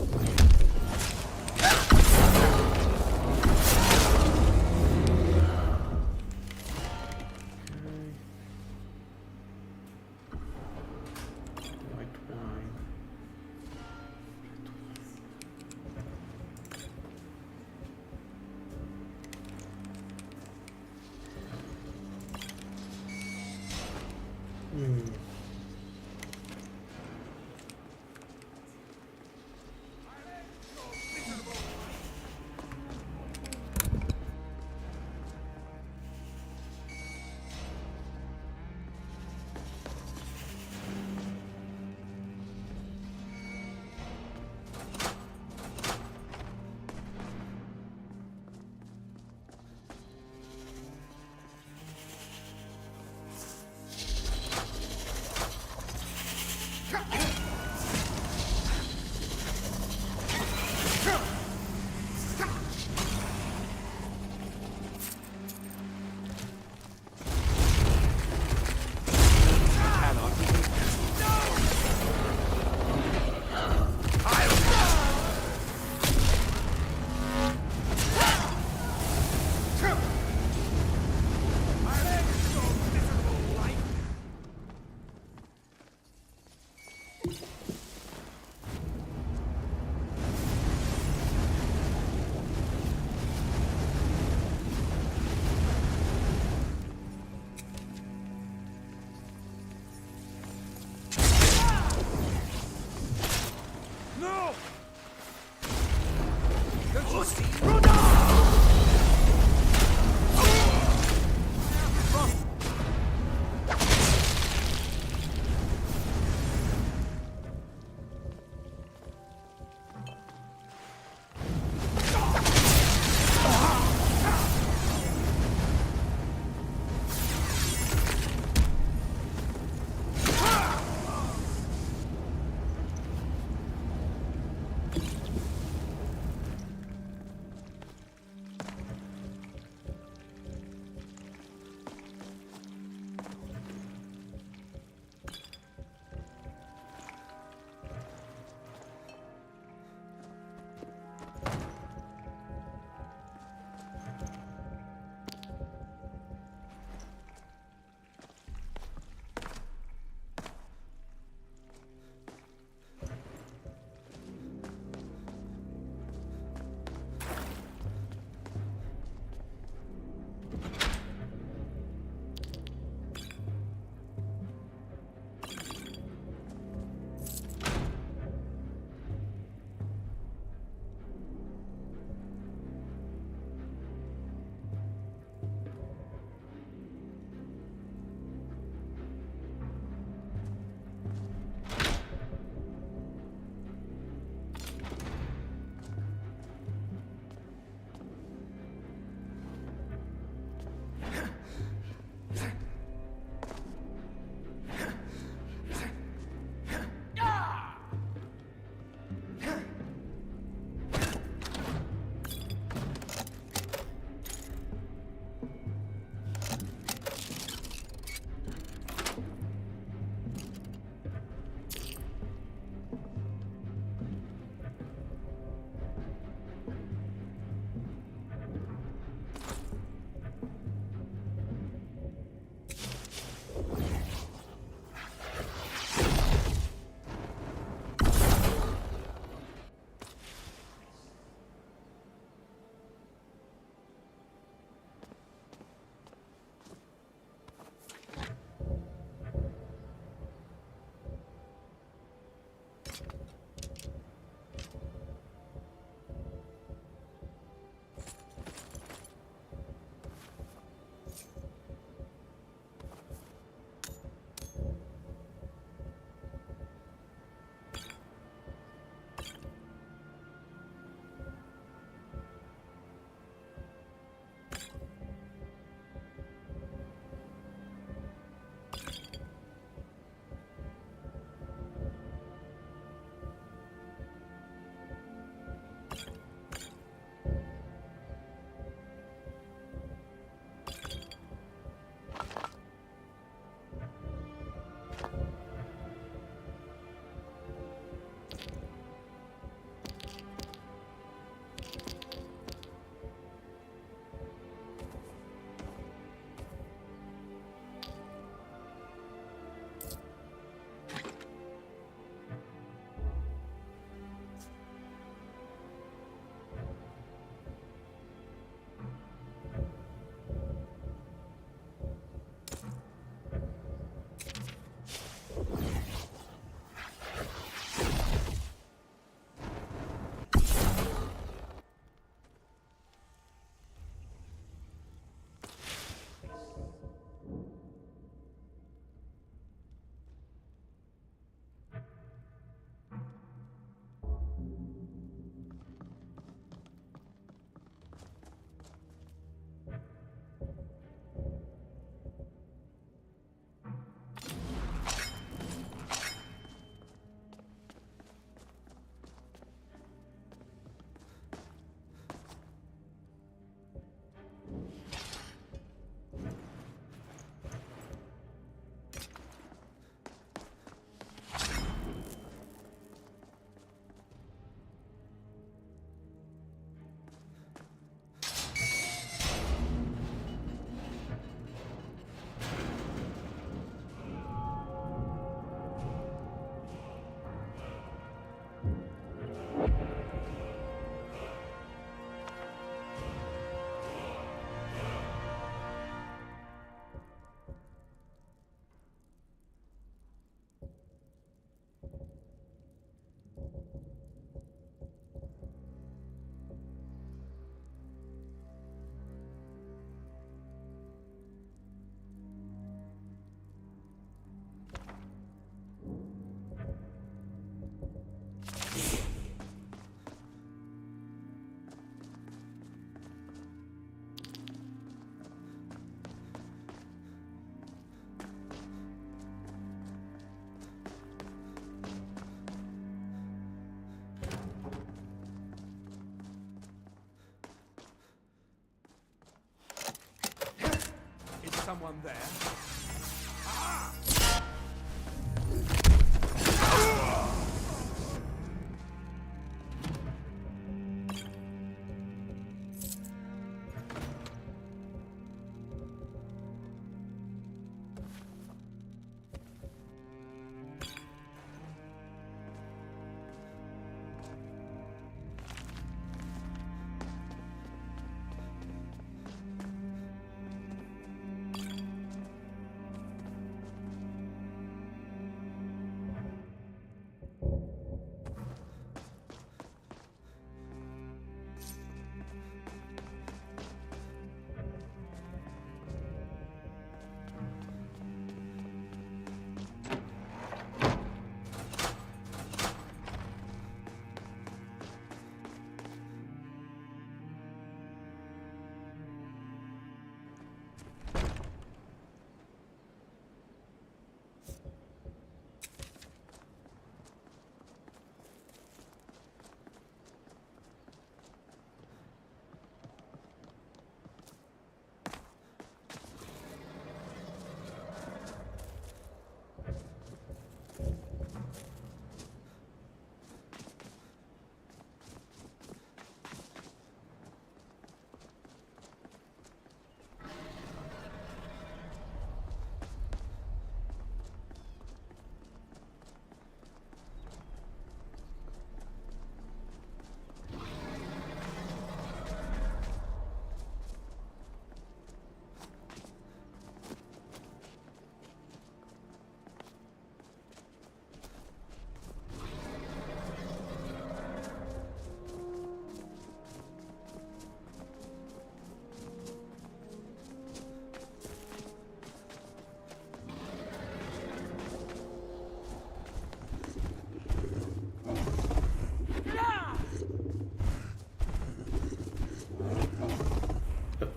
someone there.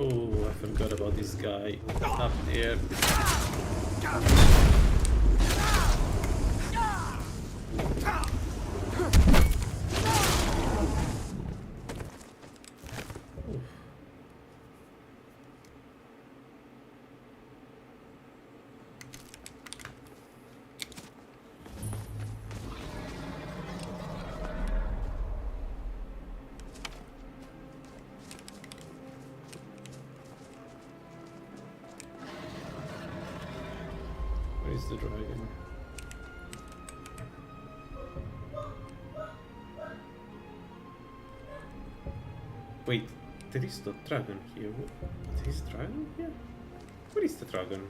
Oh, I forgot about this guy up there. Where's the dragon? Wait, there is no dragon here. There is dragon here? Where is the dragon?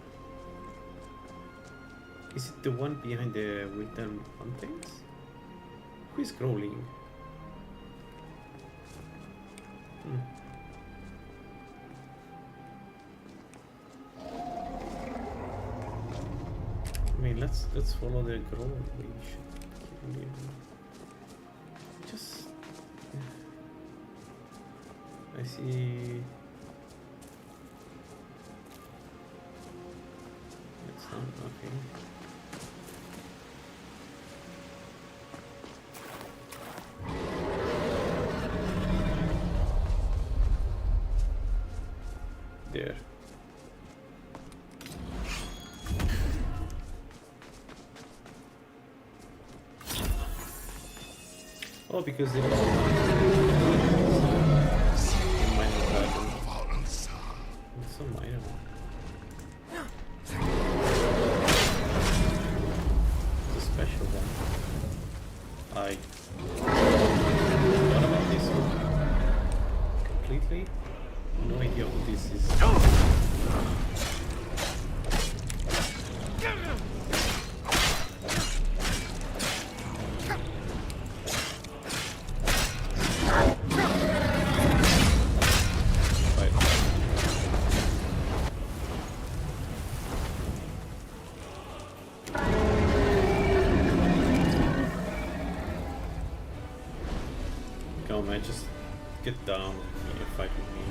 Is it the one behind the Wilton Mountains? Who is crawling? I mean, let's follow the grow. We should just. I see. It's not okay. There. Oh, because they minor dragon. It's so minor. It's a special one. I forgot about this one completely. No idea what this is. Go man, just get down and fight with me.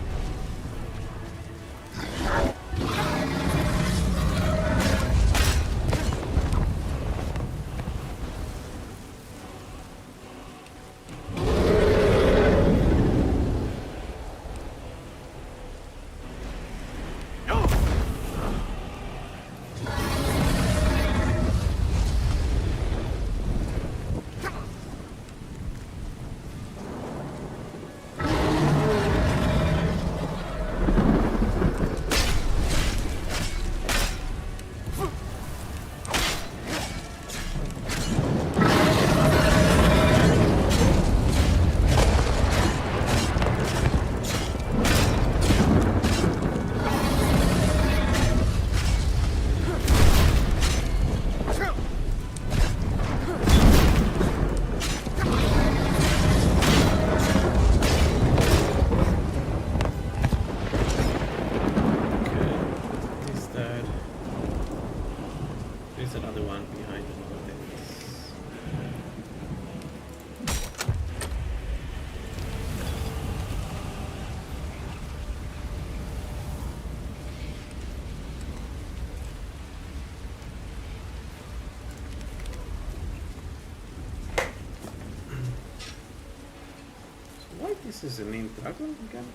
This is a named dragon again?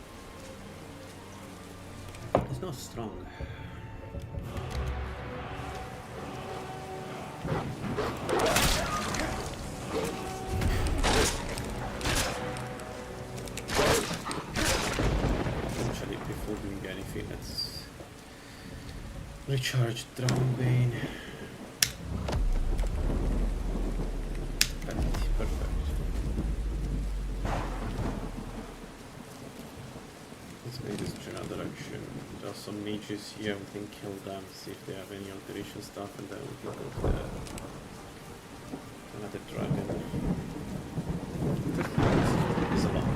It's not strong. Actually, before doing anything, let's recharge Dragon Bane. Perfect. Let's make this general direction. There are some mages here, we can kill them, see if they have any alteration stuff, and then we can go to another dragon. There's a lot.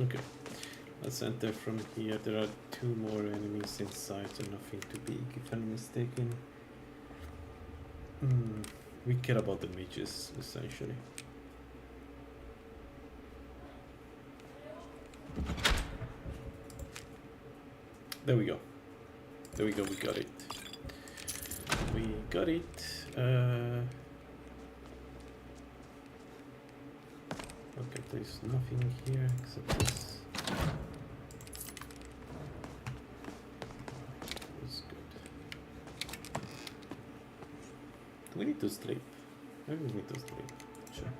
Okay, let's enter from here. There are 2 more enemies inside, so nothing too big, if I'm mistaken. We care about the mages, essentially. There we go. There we go, we got it. We got it. Okay, there's nothing here except this. That's good. Do we need to sleep? Maybe we need to sleep. Check.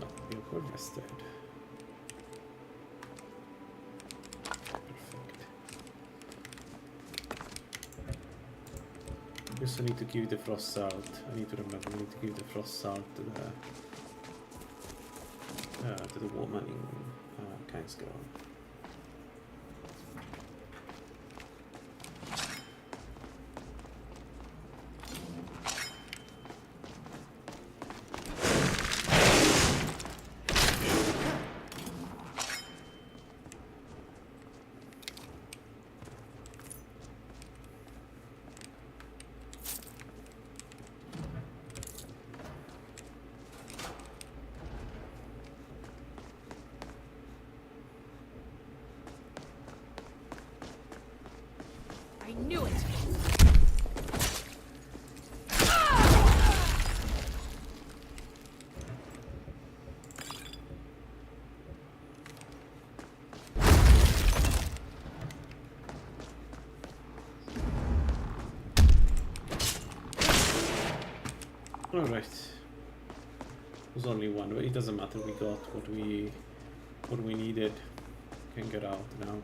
No, we're rested. Perfect. We also need to give the frost salt. I need to remember, we need to give the frost salt to the woman in Kingsgrove. I knew it! Alright. There's only one, but it doesn't matter, we got what we needed. Can get out now.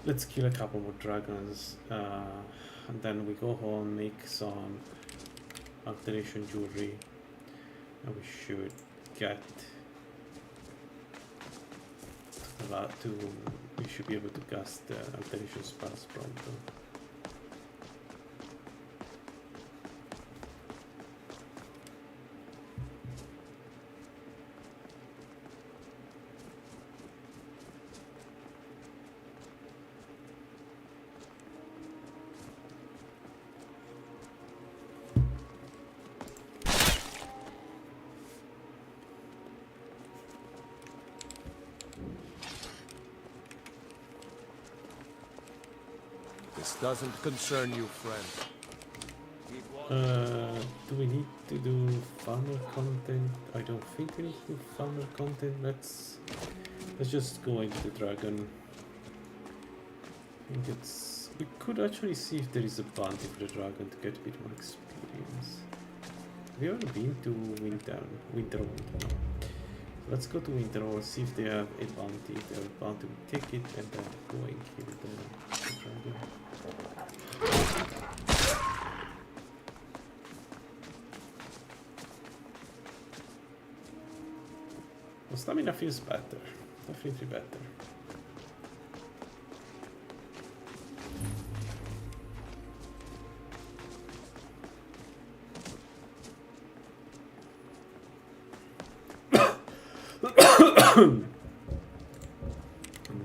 Let's kill a couple more dragons, and then we go home, make some alteration jewelry, and we should get we should be able to cast the alteration spells pronto. This doesn't concern you, friend. Do we need to do farmer content? I don't think we need to do farmer content. Let's just go into the dragon. I think it's... We could actually see if there is a bounty for the dragon to get a bit more experience. Have you ever been to Winterhold? No. So let's go to Winterhold, see if they have a bounty. If they have a bounty, we take it and then go and kill the dragon. Well, stamina feels better. Definitely better.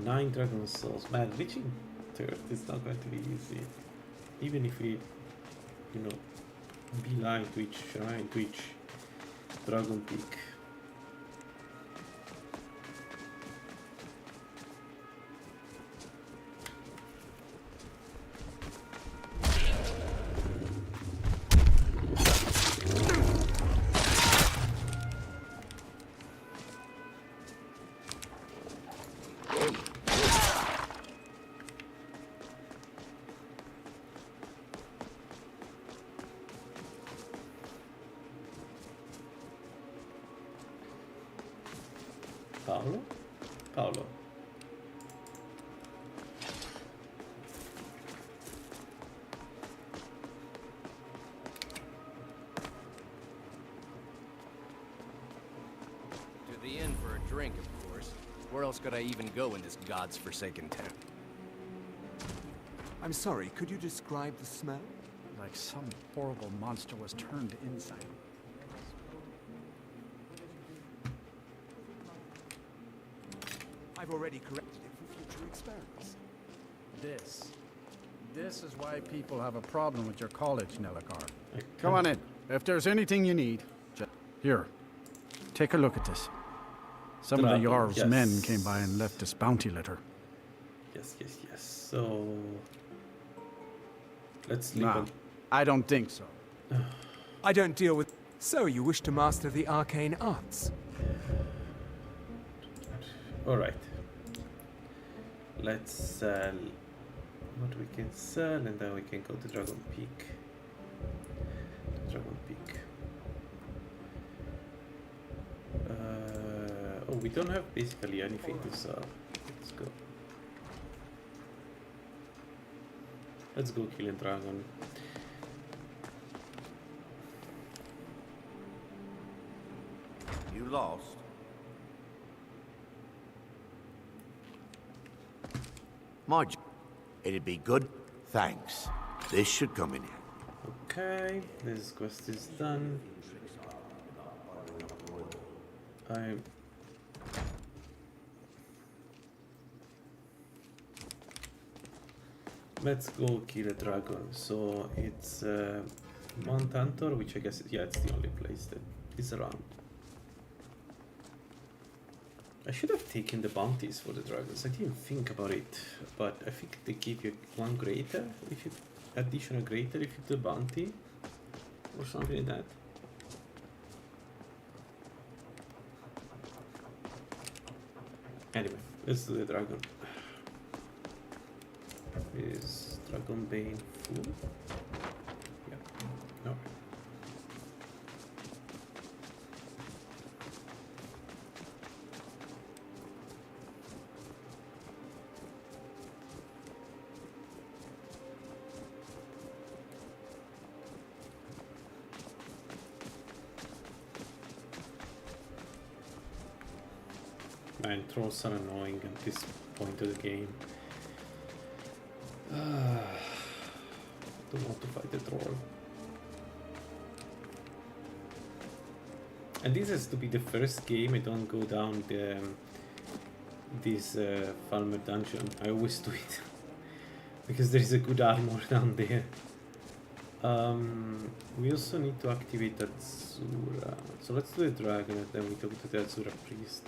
Nine dragon souls. Man, reaching third is not going to be easy. Even if we, you know, beeline to each shrine, to each dragon peak. Paolo. To the inn for a drink, of course. Where else could I even go in this god's forsaken town? I'm sorry, could you describe the smell? Like some horrible monster was turned inside. I've already corrected it for future experiments. This is why people have a problem with your college, Nelligar. Come on in. If there's anything you need, just... Here, take a look at this. Some of the Jarl's men came by and left this bounty letter. Yes. So... Let's leave Nah, I don't think so. I don't deal with... So, you wish to master the arcane arts? Alright. Let's sell what we can sell and then we can go to Dragon Peak. Oh, we don't have basically anything to sell. Let's go. Let's go kill a dragon. You lost. Marge, it'd be good. Thanks. This should come in here. Okay, this quest is done. Let's go kill a dragon. So it's Mount Antor, which I guess, yeah, it's the only place that is around. I should have taken the bounties for the dragons. I didn't think about it, but I think they give you one greater if you additional greater if you do bounty or something like that. Anyway, let's do the dragon. Is Dragon Bane full? Yeah. No. Man, trolls are annoying at this point of the game. Don't want to fight the troll. And this has to be the first game I don't go down the this farmer dungeon. I always do it because there is a good armor down there. We also need to activate Azura. So let's do the dragon and then we talk to the Azura priest.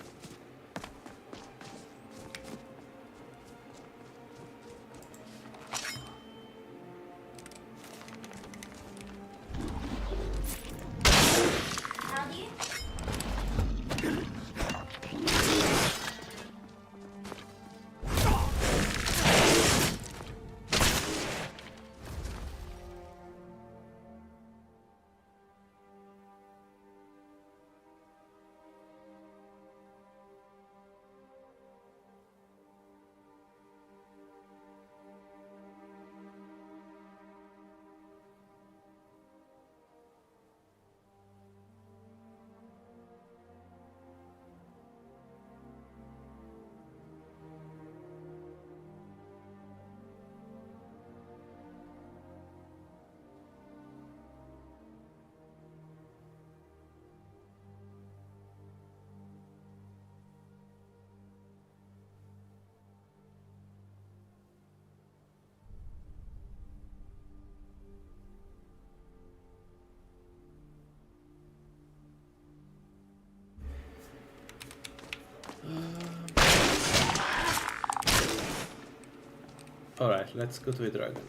Alright, let's go to a dragon.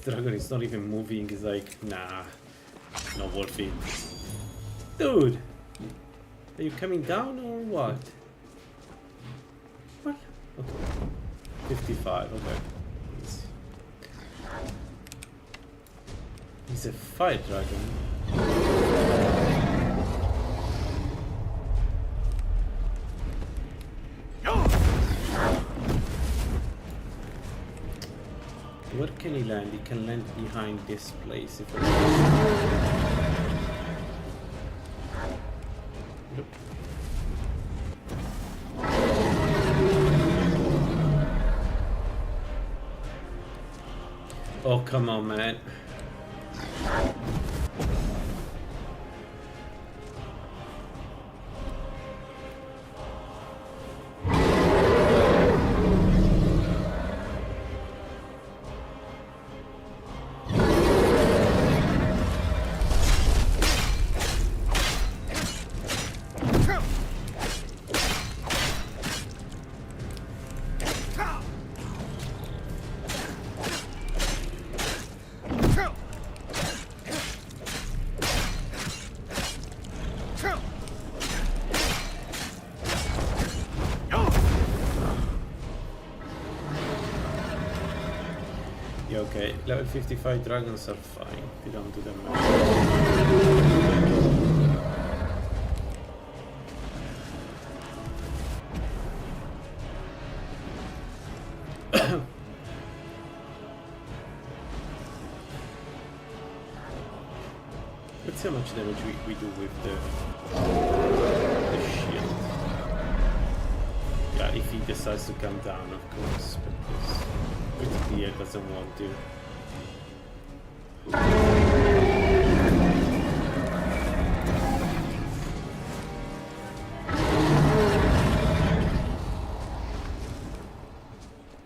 The dragon is not even moving, it's like, nah, not worth it. Dude! Are you coming down or what? What? Okay. 55, okay. He's a fire dragon. Where can he land? He can land behind this place if Nope. Oh, come on, man. Okay, level 55 dragons are fine, they don't do them much. Let's see how much damage we do with the shield. Yeah, if he decides to come down, of course, because pretty clear doesn't want to.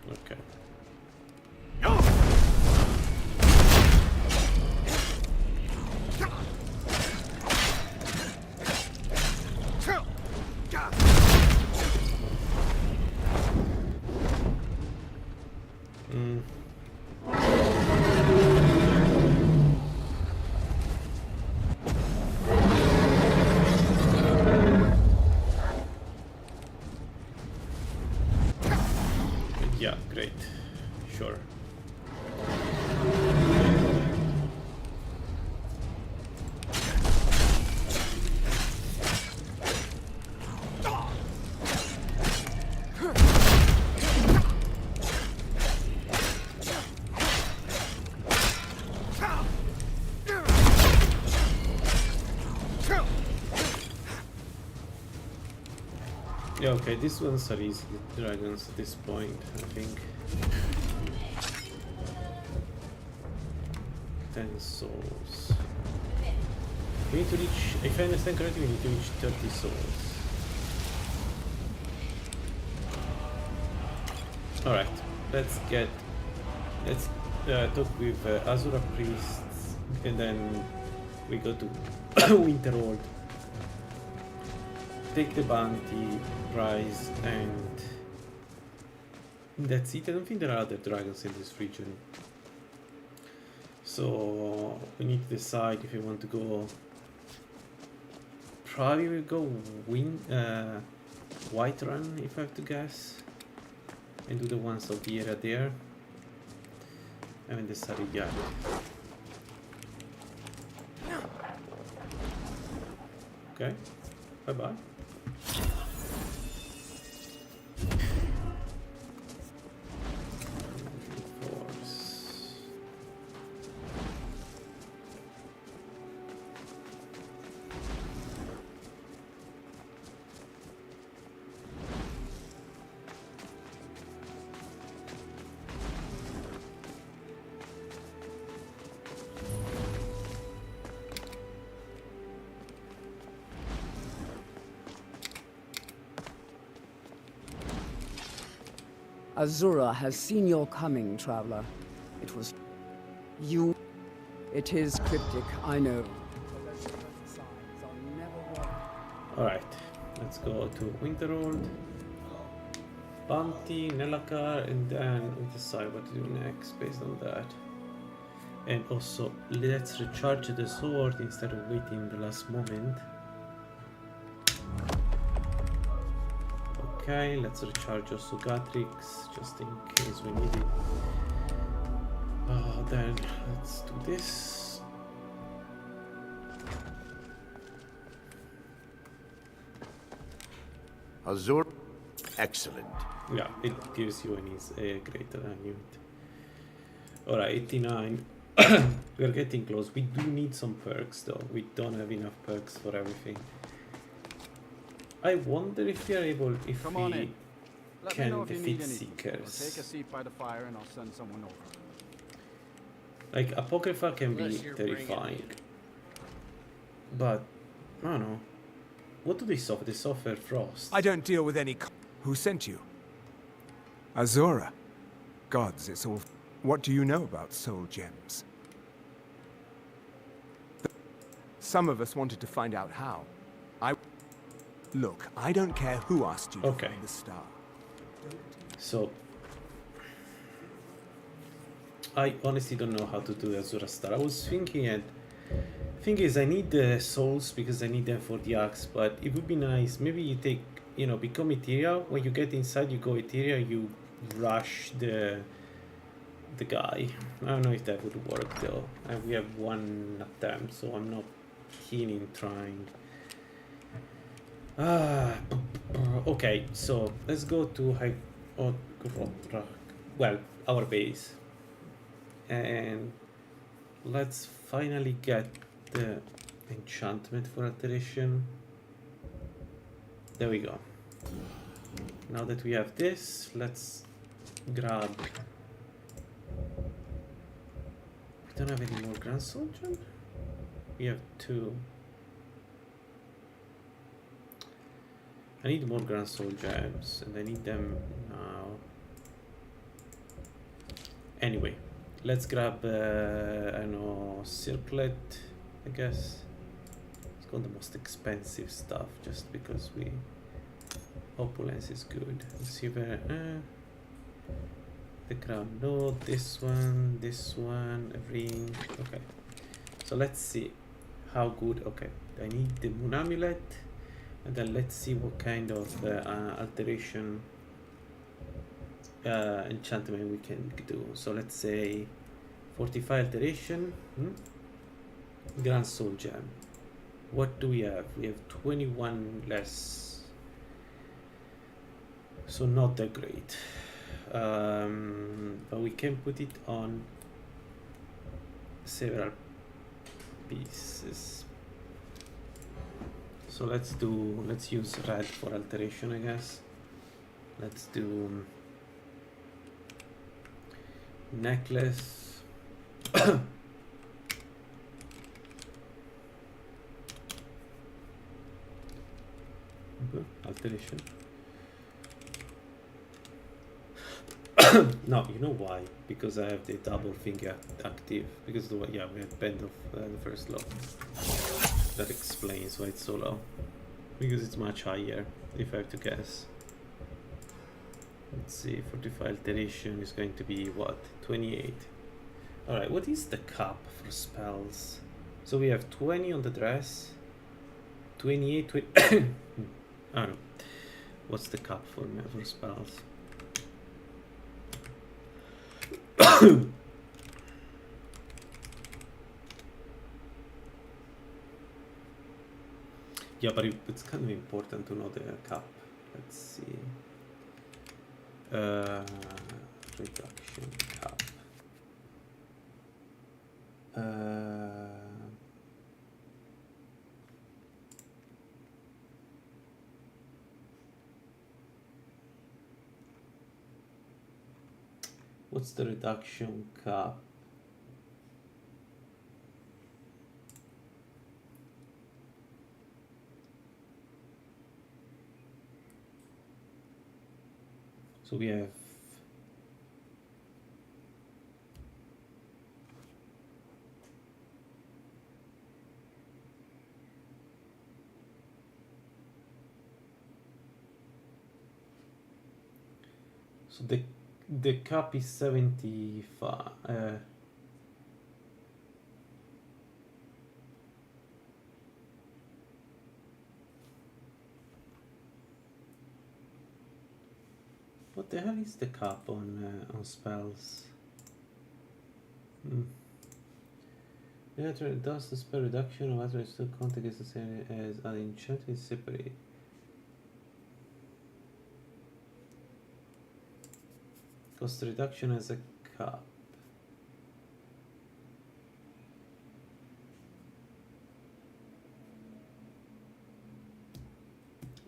Okay. Yeah, great. Sure. Yeah, okay, these ones are easy dragons at this point, I think. 10 souls. We need to reach, if I understand correctly, we need to reach 30 souls. Alright, let's talk with Azura priests, and then we go to Winterhold. Take the bounty, rise, and that's it. I don't think there are other dragons in this region. So we need to decide if we want to go. Probably we'll go White Run, if I have to guess, and do the ones of the area there. I haven't decided yet. Okay, bye bye. Azura has seen your coming, traveler. It was you. It is cryptic, I know. Alright, let's go to Winterhold, Bounty, Nelakar, and then we'll decide what to do next based on that. And also, let's recharge the sword instead of waiting the last moment. Okay, let's recharge also Gatrix, just in case we need it. Then let's do this. Azur, excellent. Yeah, it gives you a greater unit. Alright, 89. We're getting close. We do need some perks though. We don't have enough perks for everything. I wonder if we are able, if Come on we in. Let me know can if you need defeat anything. Seekers. Take a seat by the fire and I'll send someone over. Like, Apocrypha can be Unless you're terrifying. But, I don't know. What do they suffer? They suffer frost. I don't deal with any... Who sent you? Azura. Gods, it's all... What do you know about soul gems? Some of us wanted to find out how. Look, I don't care who asked you to find the star. So, I honestly don't know how to do Azura Star. I was thinking, and thing is, I need the souls because I need them for the axe. But it would be nice. Maybe you take, become Ethereal. When you get inside, you go Ethereal. You rush the guy. I don't know if that would work though. We have one attempt, so I'm not keen in trying. Okay, so let's go to our base, and let's finally get the enchantment for alteration. There we go. Now that we have this, let's grab. We don't have any more Grand Soul Gem? We have 2. I need more Grand Soul Gems, and I need them now. Anyway, let's grab, I don't know, Circlet, I guess. Let's go the most expensive stuff, just because opulence is good. Let's see where, the crown, no, this one, a ring, okay. So let's see how good, okay. I need the Moon Amulet. And then let's see what kind of alteration enchantment we can do. So let's say 45 alteration, Grand Soul Gem. What do we have? We have 21 less. So not that great. But we can put it on several pieces. So let's use red for alteration, I guess. Let's do necklace. Alteration. No, you know why? Because I have the double finger active. Because we have bend of the first low. That explains why it's so low. Because it's much higher, if I have to guess. Let's see, 45 alteration is going to be what? 28. Alright, what is the cap for spells? So we have 20 on the dress, 28, 20. I don't know. What's the cap for spells? Yeah, but it's kind of important to know the cap. Let's see. Reduction cap. What's the reduction cap? So we have So the cap is 75. What the hell is the cap on spells? Yeah, it does the spell reduction of other still contact is the same as an enchant is separate. Cost reduction as a cap.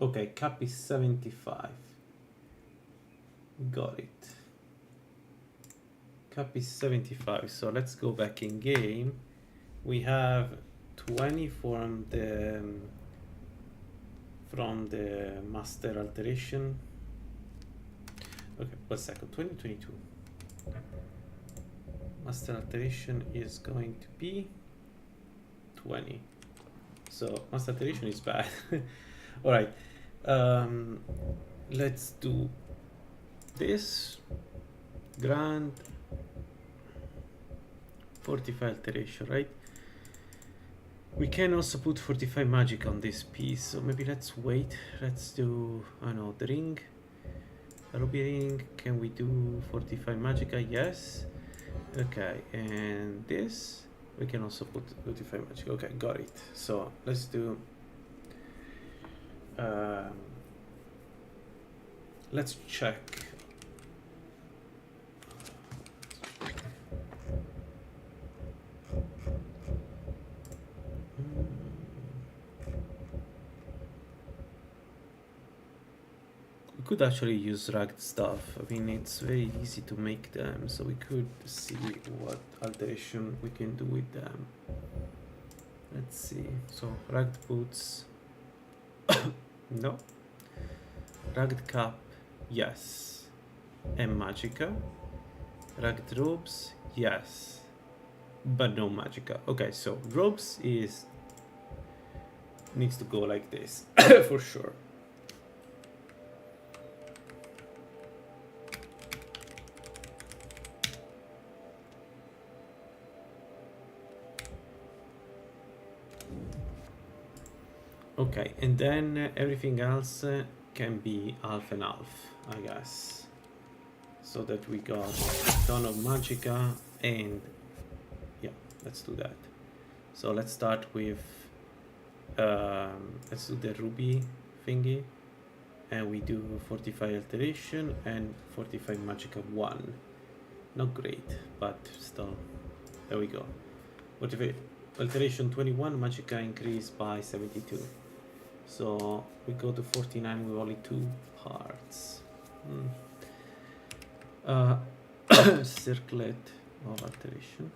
Okay, cap is 75. Got it. Cap is 75, so let's go back in game. We have 20 from the master alteration. Okay, 1 second. 2022. Master alteration is going to be 20. So master alteration is bad. All right. Let's do this. Grand 45 alteration, right? We can also put 45 magic on this piece, so maybe let's wait. Let's do, I don't know, the ring. Ruby ring, can we do 45 magica? Yes. Okay, and this, we can also put 45 magic. Okay, got it. So let's do, let's check. We could actually use rugged stuff. I mean, it's very easy to make them, so we could see what alteration we can do with them. Let's see. So rugged boots. No. Rugged cap, yes. And magica. Rugged robes, yes. But no magica. Okay, so robes is needs to go like this for sure. Okay, and then everything else can be half and half, I guess. So that we got a ton of magica, and yeah, let's do that. So let's start with, let's do the ruby thingy, and we do 45 alteration and 45 magica 1. Not great, but still, there we go. What if it, alteration 21, magica increased by 72. So we go to 49 with only 2 parts. Circlet of alteration.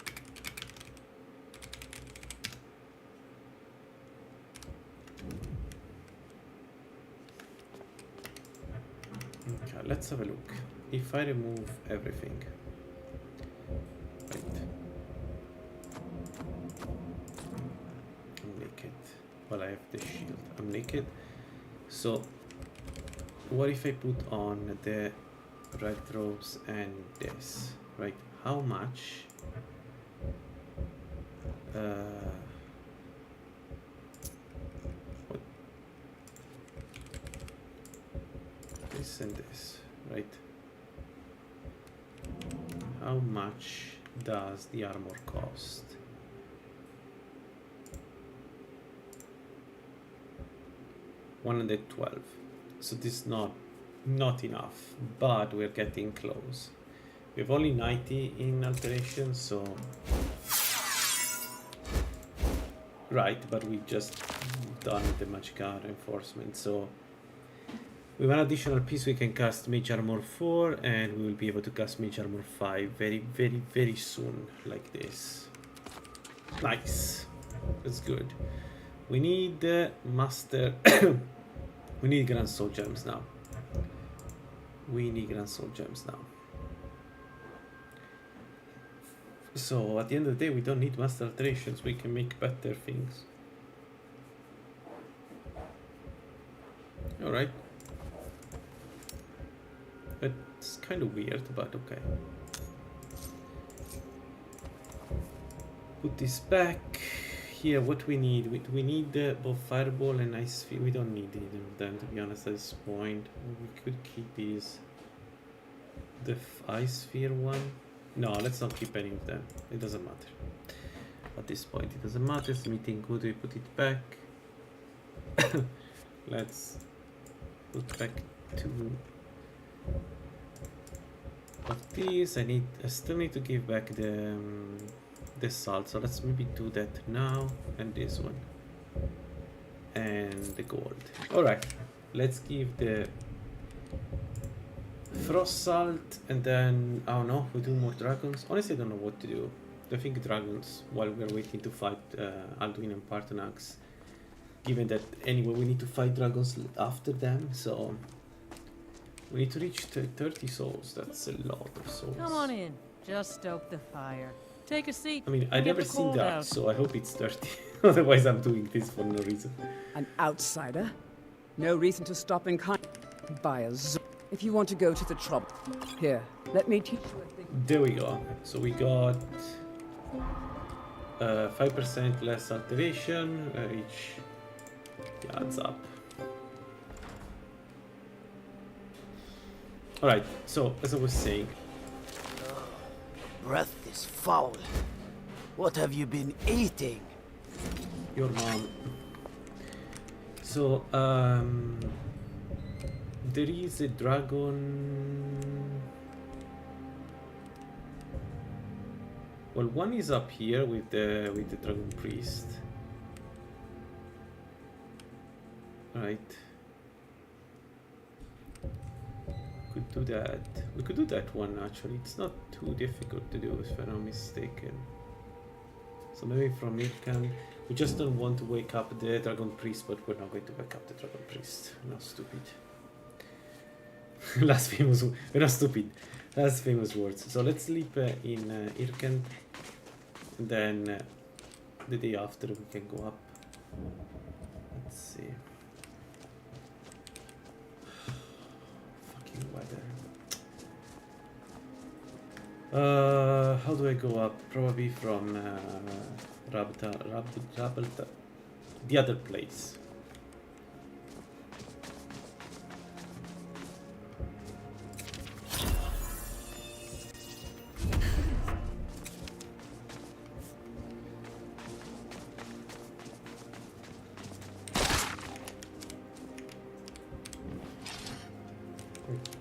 Okay, let's have a look. If I remove everything, right? I'm naked. Well, I have the shield. I'm naked. So, what if I put on the red robes and this, right? How much? What? This and this, right? How much does the armor cost? $112. So this is not enough, but we're getting close. We have only 90 in alteration, so right, but we just done the magica reinforcement. So with an additional piece we can cast Mage Armor 4, and we will be able to cast Mage Armor 5 very soon, like this. Nice. That's good. We need Master we need Grand Soul Gems now. We need Grand Soul Gems now. So at the end of the day, we don't need Master Alterations. We can make better things. Alright. It's kind of weird, but okay. Put this back. Here, what we need? We need both fireball and ice sphere. We don't need either of them, to be honest, at this point. We could keep these. The ice sphere one? No, let's not keep any of them. It doesn't matter. At this point, it doesn't matter. It's meeting good. We put it back. Let's put back 2 of these. I still need to give back the salt, so let's maybe do that now, and this one and the gold. All right, let's give the frost salt, and then I don't know, we do more dragons. Honestly, I don't know what to do. I think dragons while we're waiting to fight Alduin and Parthenax, given that anyway we need to fight dragons after them, so we need to reach 30 souls. That's a lot of souls. Come on in, just stoke the fire. Take a seat. I mean, I've Get never the seen cold that, out. so I hope it's 30. Otherwise, I'm doing this for no reason. An outsider? No reason to stop in by a if you want to go to the trouble. Here, let me teach you a thing. There we go. So we got 5% less alteration, which adds up. Alright, so as I was saying, Breath is foul. What have you been eating? your mom. So, there is a dragon. Well, one is up here with the dragon priest. Right. Could do that. We could do that one actually. It's not too difficult to do if I'm not mistaken. So maybe from Irkan. We just don't want to wake up the dragon priest, but we're not going to wake up the dragon priest. We're not stupid. We're not stupid. Last famous words. So let's sleep in Irkan. And then the day after we can go up. Let's see. Fucking weather. How do I go up? Probably from Rabta, the other place.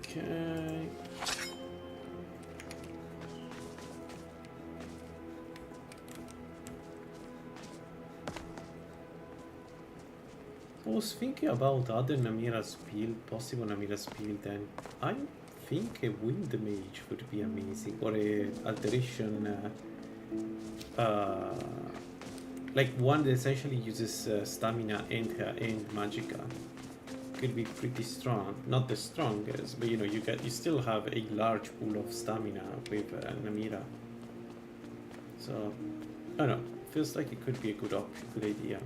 Okay. I was thinking about other Namira's build, possible Namira's build, and I think a wind mage would be amazing, or a alteration, like one that essentially uses stamina and magicka. Could be pretty strong, not the strongest, but you know, you still have a large pool of stamina with Namira. So I don't know, feels like it could be a good option, good idea.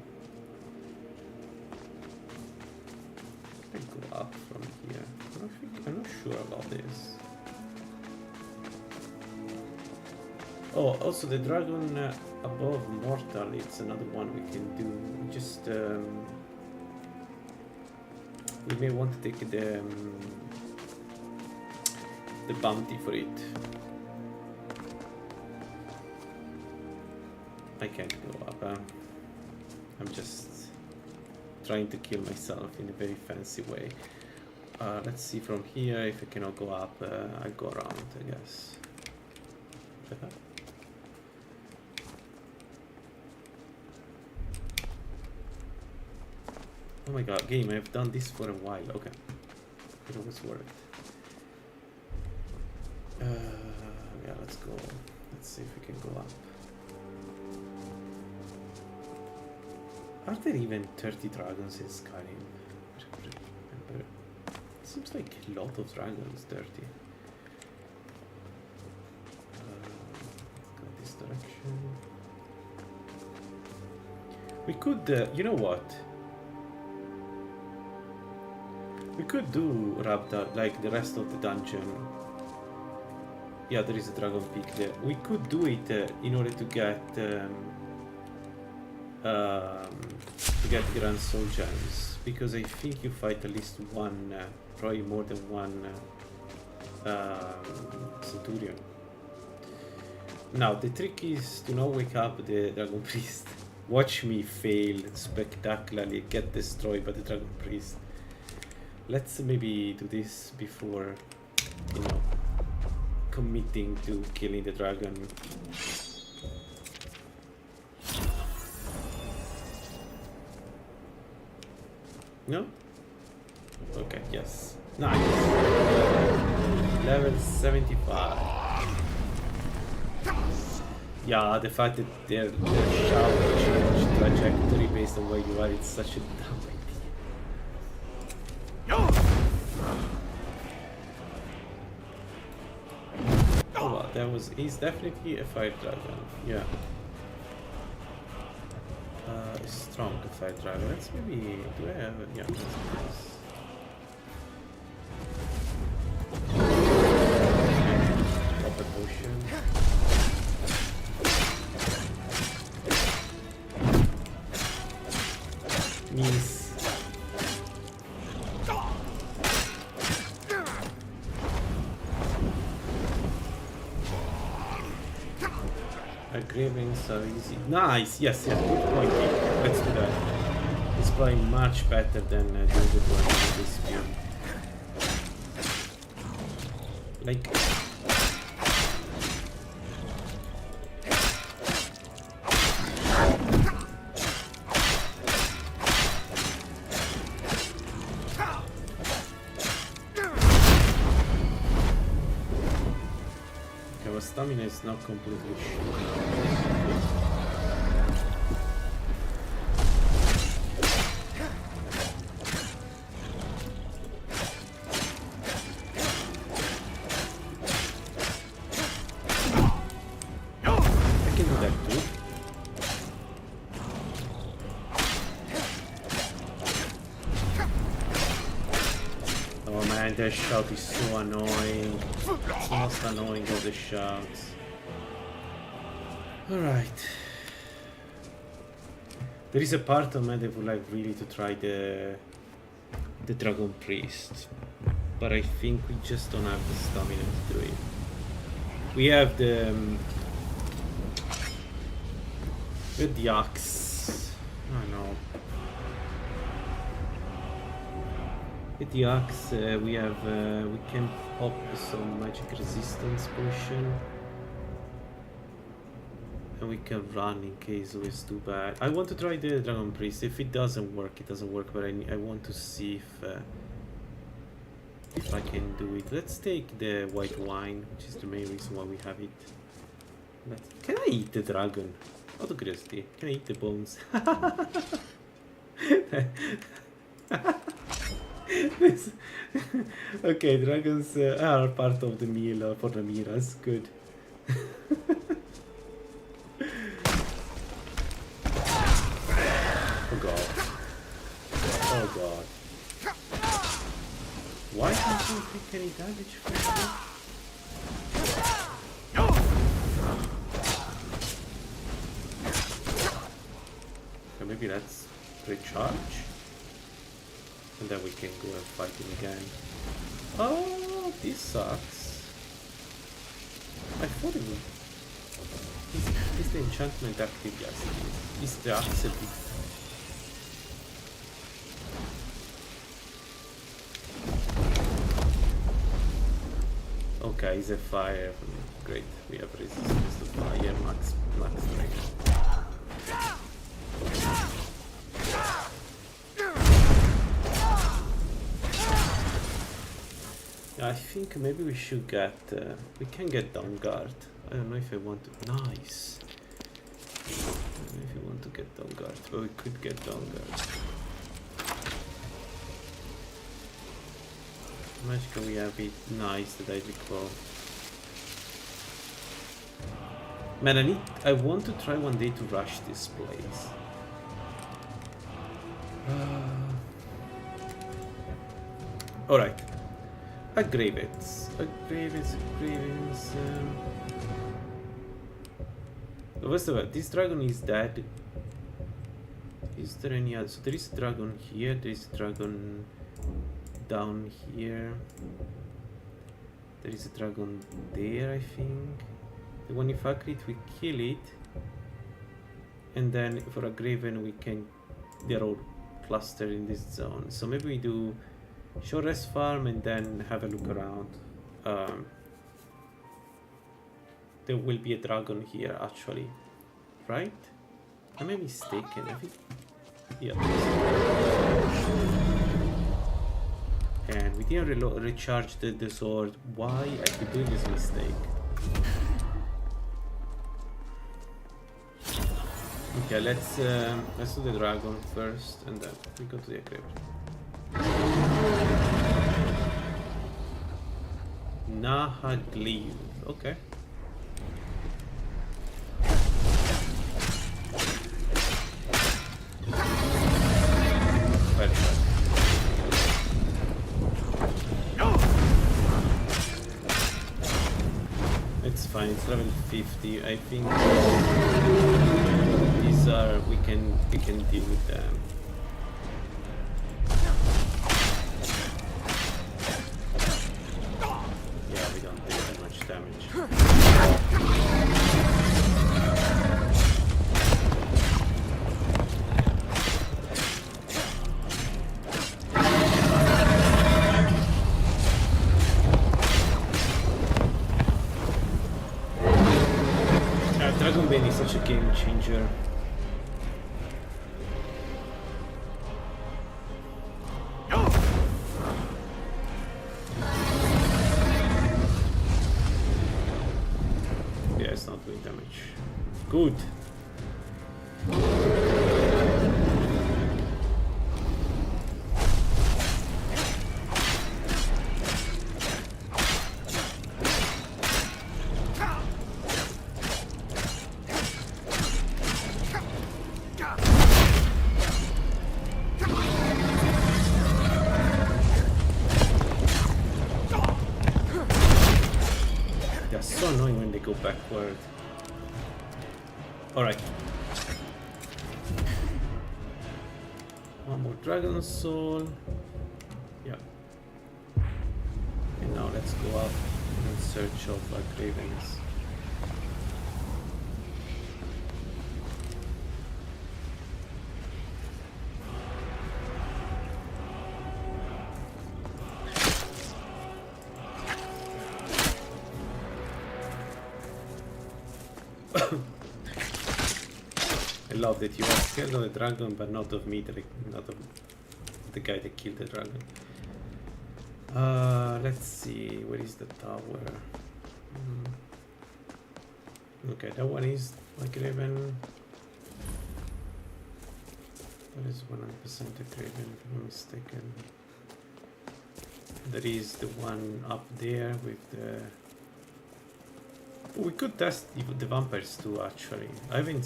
I go up from here. I'm not sure about this. Oh, also the dragon above mortal. It's another one we can do. We just we may want to take the bounty for it. I can't go up. I'm just trying to kill myself in a very fancy way. Let's see from here if I cannot go up. I'll go around, I guess. Oh my god, game, I've done this for a while. Okay. It was worth it. Yeah, let's go. Let's see if we can go up. Are there even 30 dragons in Skyrim? Remember? It seems like a lot of dragons, 30. Let's go this direction. We could, you know what? We could do Raptor, like the rest of the dungeon. Yeah, there is a dragon peak there. We could do it in order to get Grand Soul Gems, because I think you fight at least one, probably more than one Centurion. Now the trick is to not wake up the Dragon Priest. Watch me fail spectacularly, get destroyed by the Dragon Priest. Let's maybe do this before, you know, committing to killing the dragon. No? Okay, yes. Nice. Level 75. Yeah, the fact that their shout change trajectory based on where you are, it's such a dumb idea. Oh wow, he's definitely a fire dragon, yeah. Strong fire dragon. Let's maybe, do I have it? Yeah, let's do this. Pop a potion. Miss. Cravings are easy. Nice! Yes, good point. Let's do that. It's probably much better than doing it with this view. Like... Stamina is not completely sure. I can do that too. Oh man, that shout is so annoying. It's most annoying of the shouts. Alright. There is a part of me that would like really to try the Dragon Priest. But I think we just don't have the stamina to do it. We have the axe. I don't know. With the axe, we can pop some magic resistance potion, and we can run in case it was too bad. I want to try the Dragon Priest. If it doesn't work, it doesn't work. But I want to see if I can do it. Let's take the white wine, which is the main reason why we have it. Can I eat the dragon? Out of curiosity, can I eat the bones? Okay, dragons are part of the meal for Namira. It's good. Oh god. Oh god. Why don't you take any damage from that? So maybe that's recharge? And then we can go and fight him again. Oh, this sucks. I thought it would. Is the enchantment active? Yes, it is. Is the axe a bit? Okay, it's a fire. Great, we have resistance to fire, max strength. I think maybe we should get, we can get down guard. I don't know if I want to, nice. I don't know if you want to get down guard, but we could get down guard. Magical we have it, nice, the deadly claw. Man, I want to try one day to rush this place. Alright. Aggravets. Aggravets. First of all, this dragon is dead. Is there any other? So there is a dragon here. There is a dragon down here. There is a dragon there, I think. The one if accurate, we kill it. And then for a Graven, we can... They're all clustered in this zone. So maybe we do short rest farm and then have a look around. There will be a dragon here, actually. Right? Am I mistaken? I think... Yeah. And we didn't recharge the sword. Why I keep doing this mistake? Okay, let's do the dragon first, and then we go to the agreement. Nahagliv. Okay. Perfect. It's fine, it's level 50. I think these are we can deal with them. Yeah, we don't take that much damage. Dragon Bane is such a game changer. Yeah, it's not doing damage. Good. Backward. Alright. One more dragon soul. Yeah. And now let's go up in search of Gravens. I love that you are scared of the dragon, but not of me, not of the guy that killed the dragon. Let's see, where is the tower? Okay, that one is like Graven. That is 100% a Graven, if I'm not mistaken. There is the one up there with the... We could test the vampires too, actually. I haven't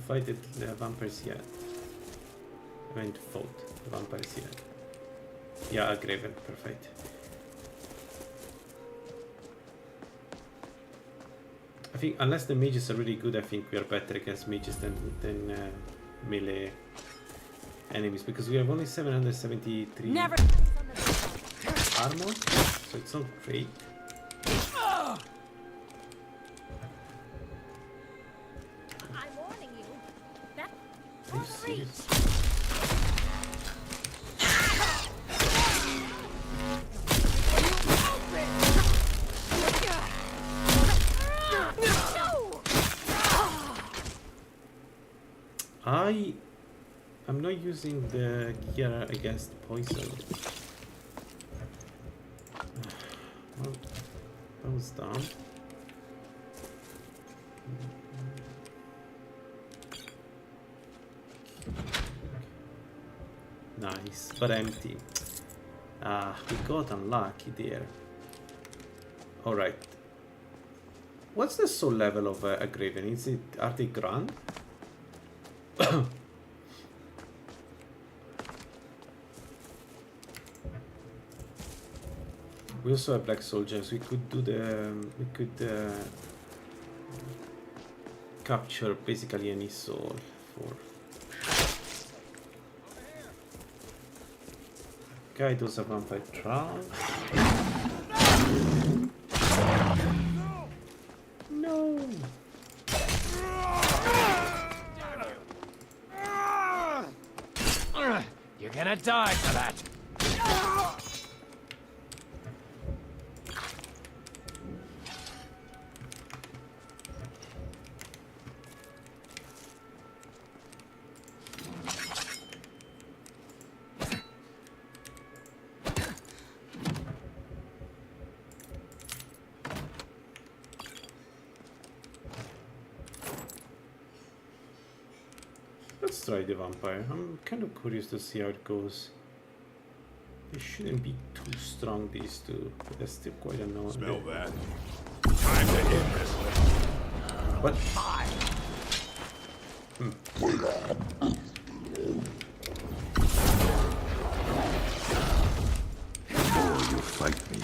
fighted the vampires yet. I haven't fought the vampires yet. Yeah, a Graven, perfect. I think unless the mages are really good, I think we are better against mages than melee enemies, because we have only 773 armor, so it's not great. I'm not using the gear against poison. Well, that was dumb. Nice, but empty. We got unlucky there. Alright. What's the soul level of a Graven? Is it, are they grand? We also have black soul gems. We could do the capture basically any soul for. Okay, those are vampire trunks. No. You're gonna die for that. Let's try the vampire. I'm kind of curious to see how it goes. They shouldn't be too strong, these two, but they're still quite annoying. Smell that? Time to hit this. What? You fight me.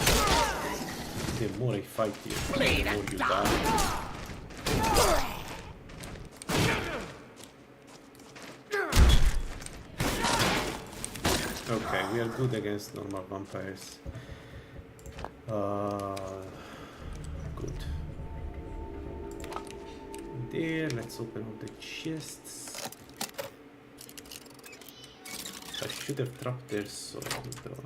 The more I fight you, the more you die. Okay, we are good against normal vampires. Good. There, let's open all the chests. I should have dropped their sword though.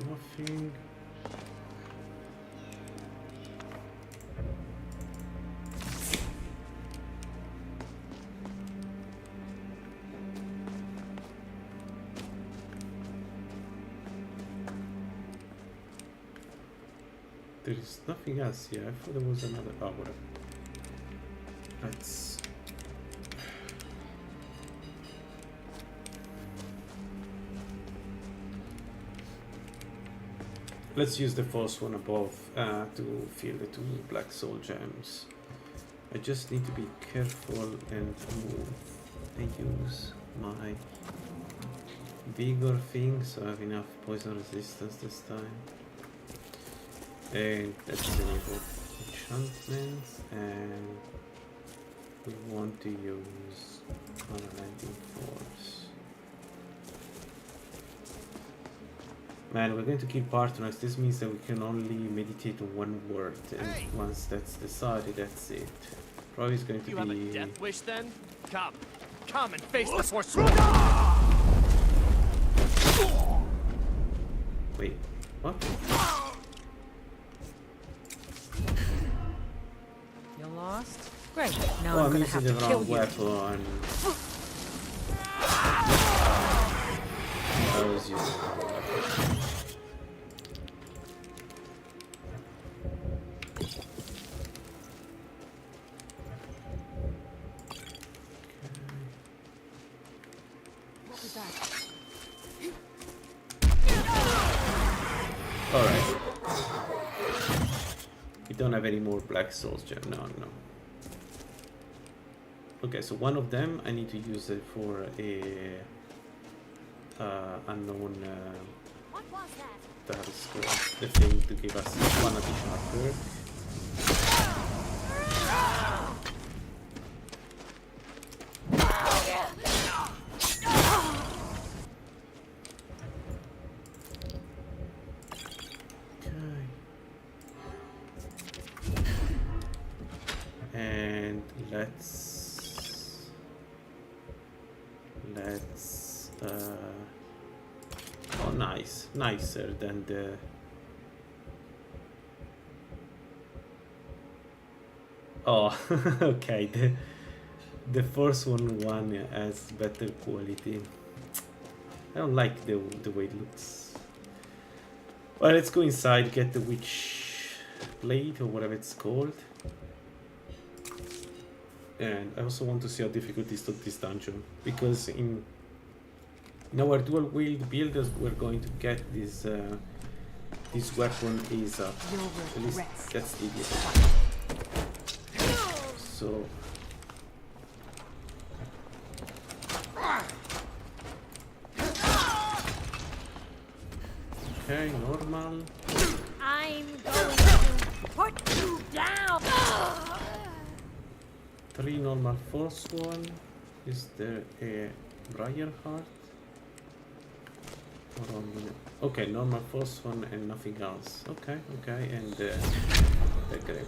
Nothing. There is nothing else here. I thought there was another. Oh, whatever. Let's use the first one above to fill the 2 black soul gems. I just need to be careful and move. I use my vigor thing so I have enough poison resistance this time. And let's enable enchantments, and we want to use unrelenting force. Man, we're going to kill partners. This means that we can only meditate on one word, and once that's decided, that's it. Probably is going to You be. have a death wish then? Come and face the force. Wait, what? You lost? Great. Now Oh, I'm I'm gonna using have the to kill wrong you. weapon. I was using the wrong weapon. What was that? Alright. We don't have any more black souls gem. No. Okay, so one of them I need to use it for a unknown What was that? that is called the thing to give us one additional perk. And let's oh, nicer than the oh okay, the first one has better quality. I don't like the way it looks. Well, let's go inside, get the witch blade or whatever it's called. And I also want to see how difficult is this dungeon, because in our dual wield builders we're going to get this this weapon is at least that's the idea. So Okay, normal. I'm going to put you down. 3 normal force one. Is there a briar heart? Hold on a minute. Okay, normal force one and nothing else. Okay, okay, and the graven.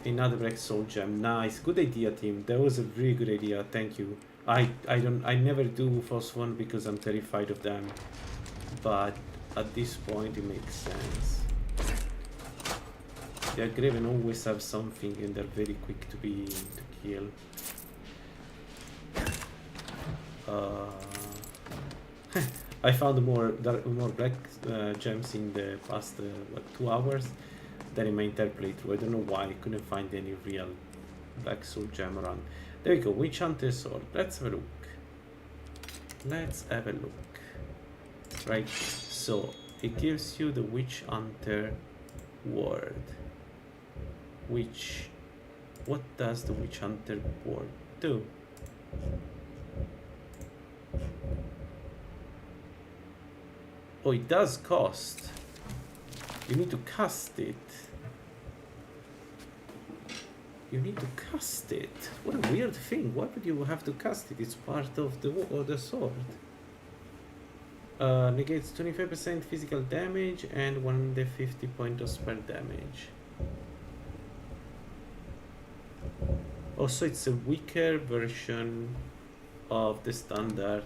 Another black soul gem. Nice, good idea, team. That was a really good idea. Thank you. I never do force one because I'm terrified of them, but at this point it makes sense. The graven always have something and they're very quick to kill. I found more black gems in the past 2 hours than in my entire playthrough. I don't know why I couldn't find any real black soul gem around. There we go, Witch Hunter sword. Let's have a look. Let's have a look. Right, so it gives you the Witch Hunter word. What does the Witch Hunter word do? Oh, it does cost. You need to cast it. You need to cast it. What a weird thing. Why would you have to cast it? It's part of the sword. Negates 25% physical damage and 150 points of spell damage. Also, it's a weaker version of the standard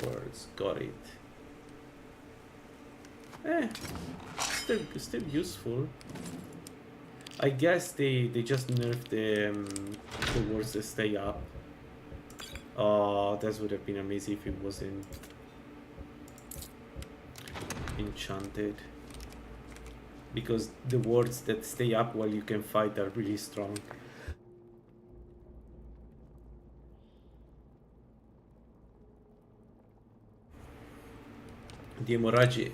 words. Got it. Still useful. I guess they just nerfed the words that stay up. Oh, that would have been amazing if it wasn't enchanted. Because the words that stay up while you can fight are really strong. The hemorrhaging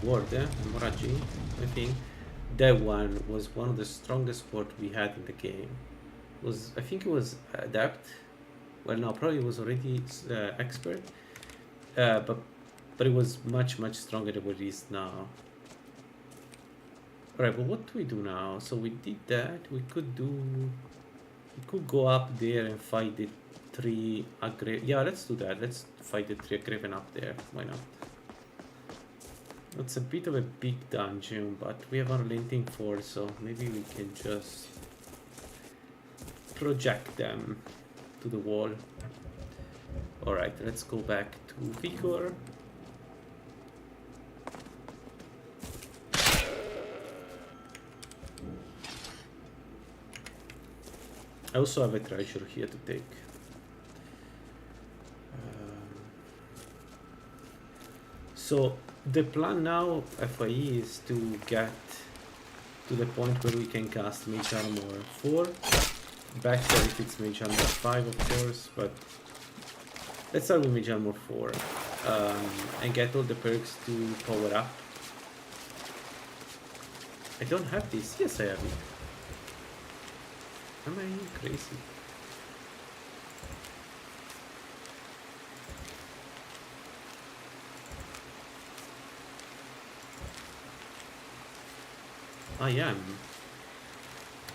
word, hemorrhaging, I think. That one was one of the strongest words we had in the game. I think it was adept. Well, no, probably it was already expert. But it was much stronger than what it is now. Alright, but what do we do now? So we did that. We could go up there and fight the 3 Aggravin. Yeah, let's do that. Let's fight the 3 Aggravin up there. Why not? It's a bit of a big dungeon, but we have Unrelenting Force, so maybe we can just project them to the wall. Alright, let's go back to Vigor. I also have a treasure here to take. So the plan now, FYE, is to get to the point where we can cast Mage Armor 4. Better if it's Mage Armor 5, of course, but let's start with Mage Armor 4 and get all the perks to power up. I don't have this. Yes, I have it. Am I crazy? I am.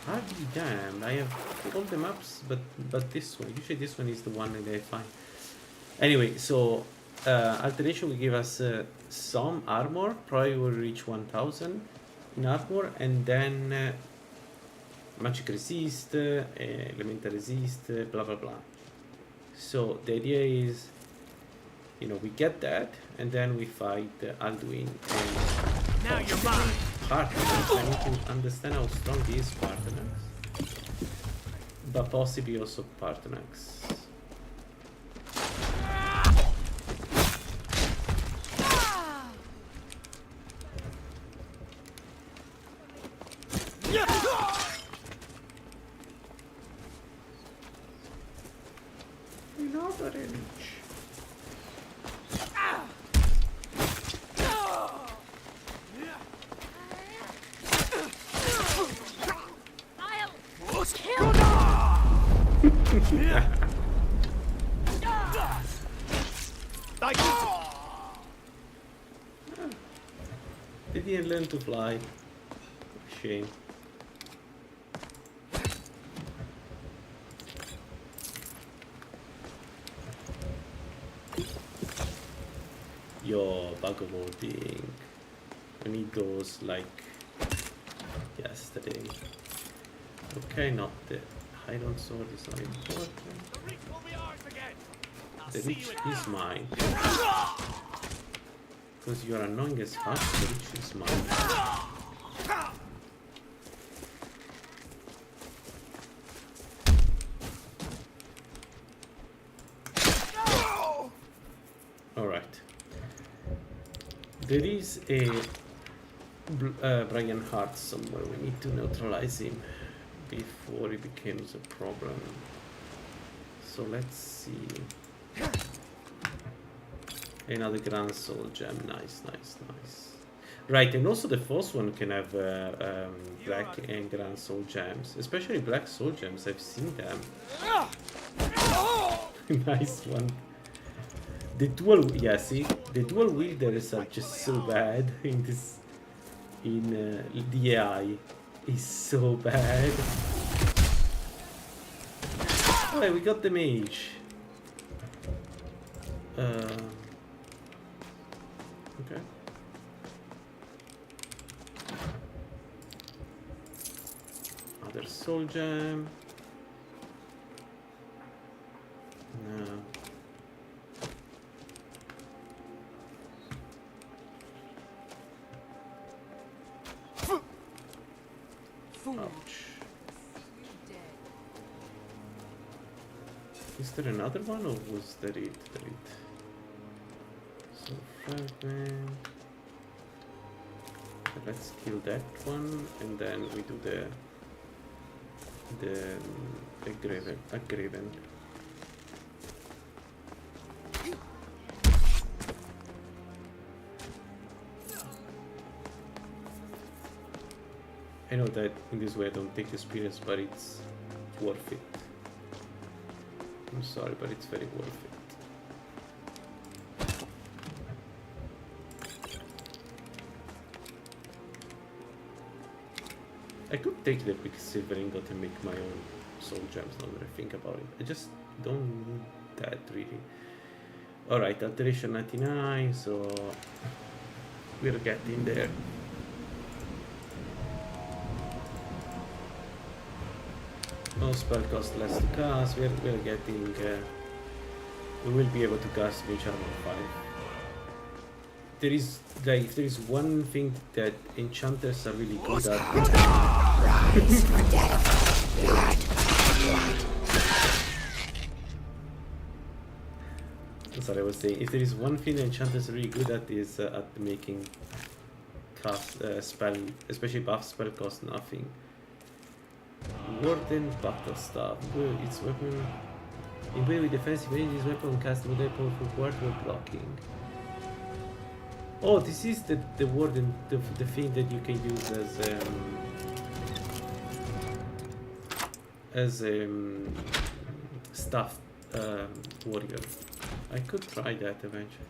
I'll be damned. I have all the maps, but this one. Usually this one is the one that I find. Anyway, so Alteration will give us some armor. Probably will reach 1000 in armor, and then magic resist, elemental resist, blah blah blah. So the idea is, you know, we get that, and then we fight Alduin. And now you're mine. Parthenax. I need to understand how strong he is, Parthenax. But possibly also Parthenax. Another image. They didn't learn to fly. Shame. Yo, bug molding. I need those like yesterday. Okay, not the hide-on sword is not important. The reach is mine. Because you are annoying as fuck, the reach is mine. Alright. There is a Brian Hart somewhere. We need to neutralize him before it becomes a problem. So let's see. Another Grand Soul Gem. Nice, nice, nice. Right, and also the first one can have Black and Grand Soul Gems. Especially Black Soul Gems. I've seen them. Nice one. The dual, yeah, see, the dual wielders are just so bad in this. In the AI is so bad. Alright, we got the mage. Okay. Other soul gem. No. Ouch. Is there another one or was that it? So fragment. Let's kill that one and then we do the aggraven. I know that in this way I don't take experience, but it's worth it. I'm sorry, but it's very worth it. I could take the big silver ingot and make my own soul gems now that I think about it. I just don't need that really. Alright, alteration 99, so we're getting there. No spell cost less to cast. We're getting. We will be able to cast Mage Armor 5. There is like if there is one thing that enchanters are really good at. Rise for death, blood. Sorry, I was saying if there is one thing that enchanters are really good at is at making cast spell, especially buff spell cost nothing. Warden Battle Staff. Its weapon. Imbued with defensive range, this weapon casts multiple powerful ward while blocking. Oh, this is the Warden, the thing that you can use as staff warrior. I could try that eventually.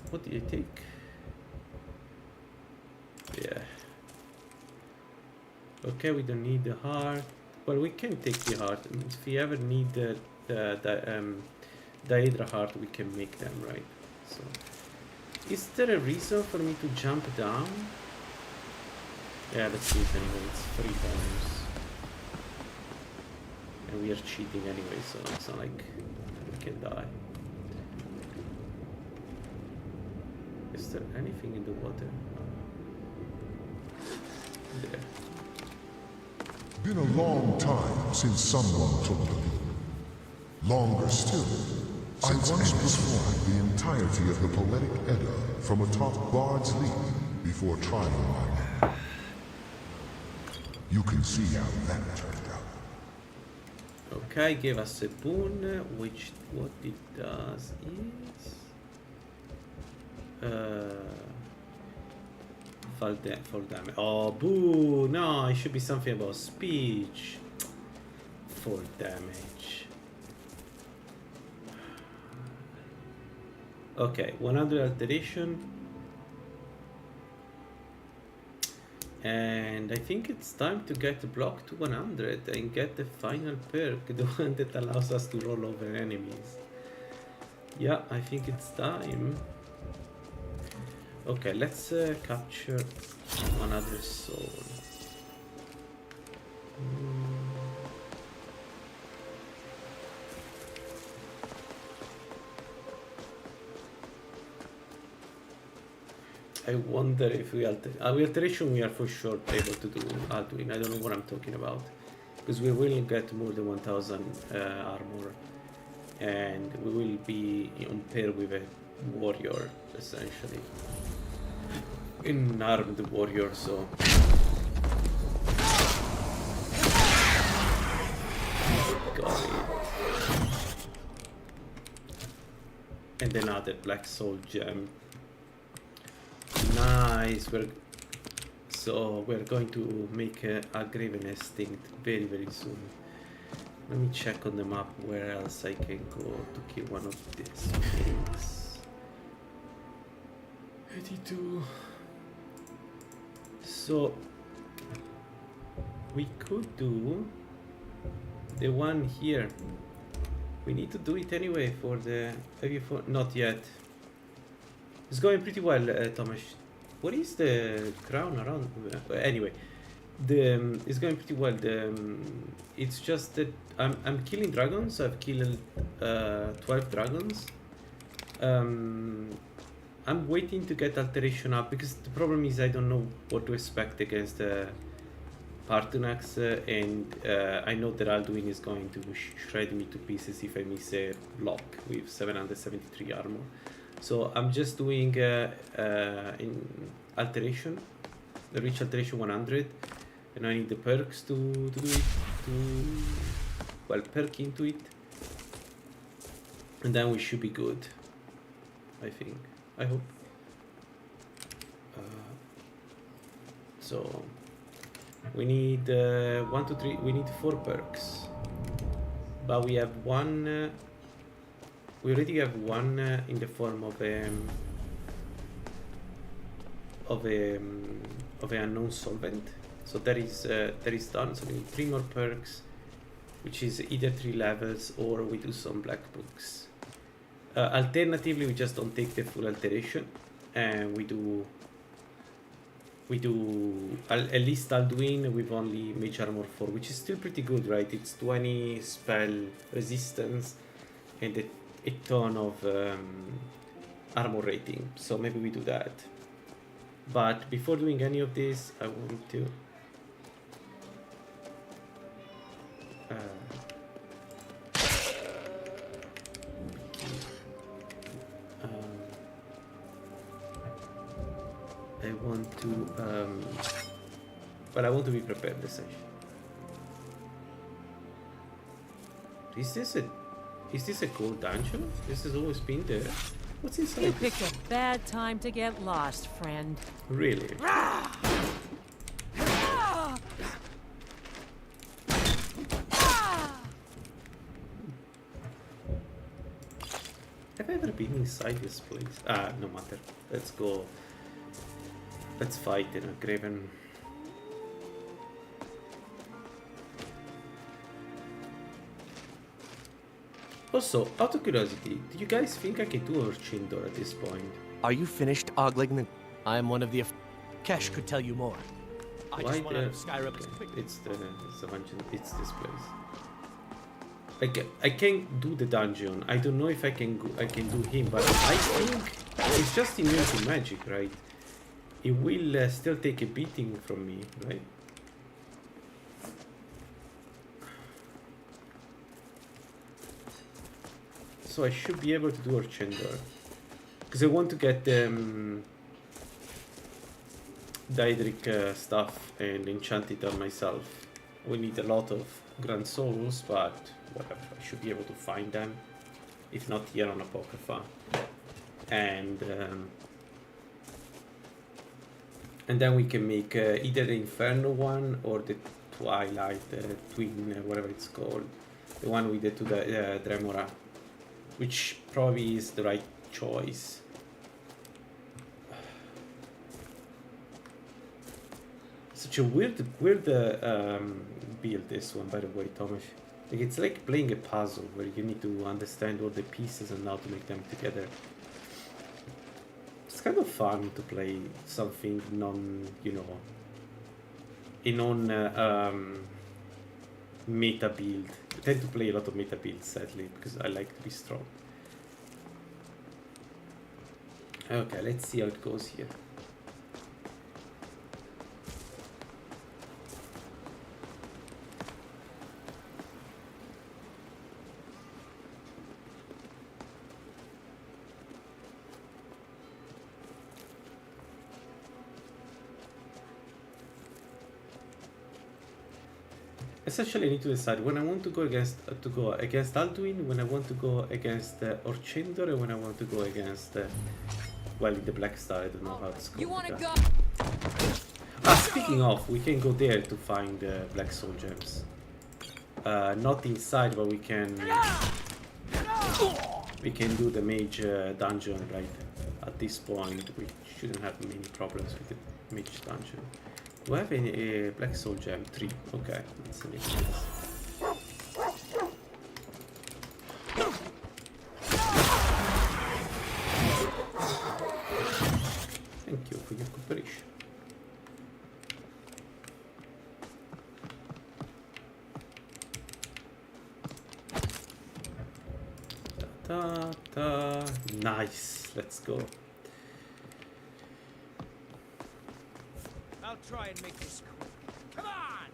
What do you take? Yeah. Okay, we don't need the heart. Well, we can take the heart. If we ever need the Hydra heart, we can make them, right? So, is there a reason for me to jump down? Yeah, let's do it anyway. It's 3 bonus. And we are cheating anyway, so it's not like we can die. Is there anything in the water? There. Been a long time since someone took the lead. Longer still, I once performed the entirety of the Poetic Edda from atop Bard's Leap before trying my luck. You can see how that turned out. Okay, give us a boon, which what it does is fall damage. Oh, boo! No, it should be something about speech. 4 damage. Okay, 100 alteration. And I think it's time to get the block to 100 and get the final perk, the one that allows us to roll over enemies. Yeah, I think it's time. Okay, let's capture another soul. I wonder if we alteration we are for sure able to do altering. I don't know what I'm talking about, because we will get more than 1000 armor, and we will be on pair with a warrior essentially, an armed warrior. So got it. And another black soul gem. Nice. We're going to make a Graven Instinct very soon. Let me check on the map where else I can go to kill one of these things. 82. So we could do the one here. We need to do it anyway for the not yet. It's going pretty well, Thomas. What is the crown around? Anyway, it's going pretty well. It's just that I'm killing dragons. I've killed 12 dragons. I'm waiting to get alteration up because the problem is I don't know what to expect against the Partunax, and I know that Alduin is going to shred me to pieces if I miss a block with 773 armor. So I'm just doing in alteration, the reach alteration 100, and I need the perks to do it, perk into it, and then we should be good, I think, I hope. So we need 1, 2, 3, we need 4 perks, but we have one. We already have one in the form of an unknown solvent, so that is done. So we need 3 more perks, which is either 3 levels or we do some black books. Alternatively, we just don't take the full alteration, and we do at least Alduin with only mage armor 4, which is still pretty good, right? It's 20 spell resistance and a ton of armor rating, so maybe we do that. But before doing any of this, I want to but I want to be prepared essentially. Is this a gold dungeon? This has always been there. What's inside? You picked a bad time to get lost, friend. Really? Have I ever been inside this place? No matter. Let's go. Let's fight in a Graven. Also, out of curiosity, do you guys think I can do Urchin Door at this point? Are you finished ogling? I'm one of the... Kesh could tell you more. I just want out of Skyrim as quickly. It's the dungeon. It's this place. I can do the dungeon. I don't know if I can do him, but I think it's just immune to magic, right? It will still take a beating from me, right? So I should be able to do Orchendor. Because I want to get Daedric stuff and enchant it on myself. We need a lot of Grand Souls, but whatever. I should be able to find them. If not here on Apocrypha. And then we can make either the Inferno one or the Twilight Twin, whatever it's called, the one with the two Dremora, which probably is the right choice. Such a weird build, this one, by the way, Thomas. Like, it's like playing a puzzle where you need to understand all the pieces and how to make them together. It's kind of fun to play something meta build. I tend to play a lot of meta builds, sadly, because I like to be strong. Okay, let's see how it goes here. Essentially, I need to decide when I want to go against Alduin, when I want to go against Orchendor, and when I want to go against well, in the Black Star. I don't know how it's called. You want to go? Speaking of, we can go there to find Black Soul Gems. Not inside, but we can do the mage dungeon right at this point. We shouldn't have many problems with the mage dungeon. Do I have a Black Soul Gem? 3. Okay, that's an issue. Thank you for your cooperation. Nice, let's go. I'll try and make this quick. Come on!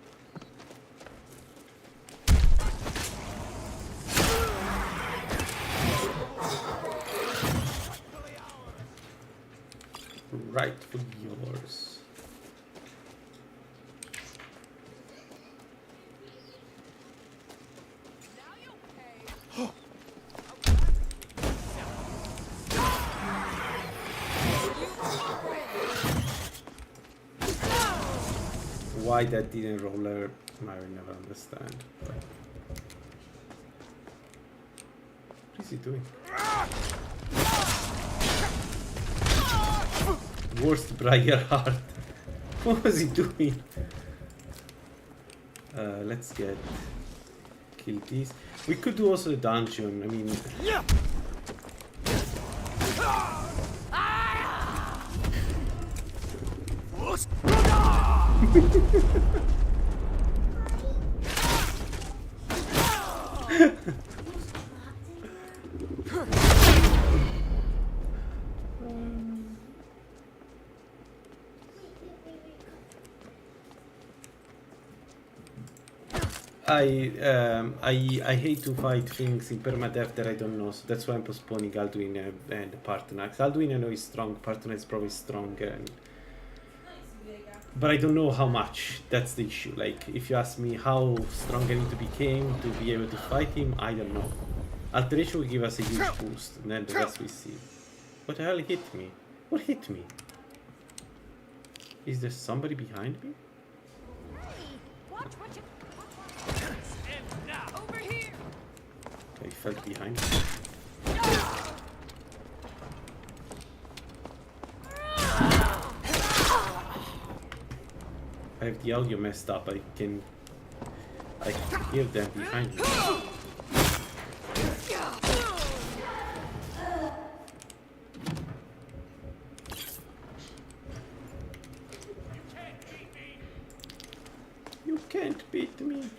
Rightfully yours. Why that didn't roll her, I will never understand. But what is he doing? Worst Briar Heart. What was he doing? Let's kill these. We could do also the dungeon. I mean. I hate to fight things in permadeath that I don't know, so that's why I'm postponing Alduin and Parthenax. Alduin I know is strong, Parthenax is probably stronger, but I don't know how much. That's the issue. Like, if you ask me how strong I need to become to be able to fight him, I don't know. Alteration will give us a huge boost, and then the rest we see. What the hell hit me? What hit me? Is there somebody behind me? I felt behind me. I have the audio messed up. I can hear them behind me. You can't beat me.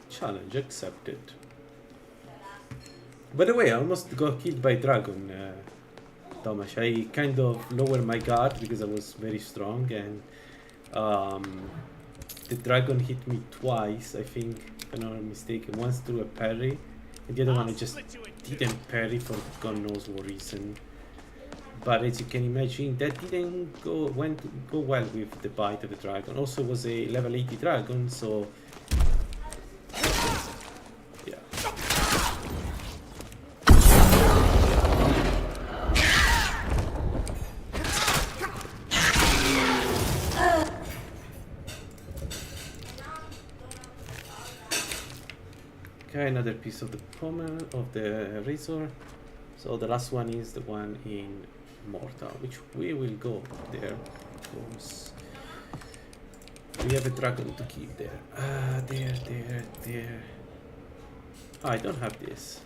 Challenge accepted. By the way, I almost got killed by dragon, Thomas. I kind of lowered my guard because I was very strong, and the dragon hit me twice, I think, if I'm not mistaken. Once through a parry, and the other one I just didn't parry for God knows what reason. But as you can imagine, that didn't go well with the bite of the dragon. Also, it was a level 80 dragon, so yeah. Okay, another piece of the pommel of the razor. So the last one is the one in mortar, which we will go there because we have a dragon to keep there. There. Oh, I don't have this.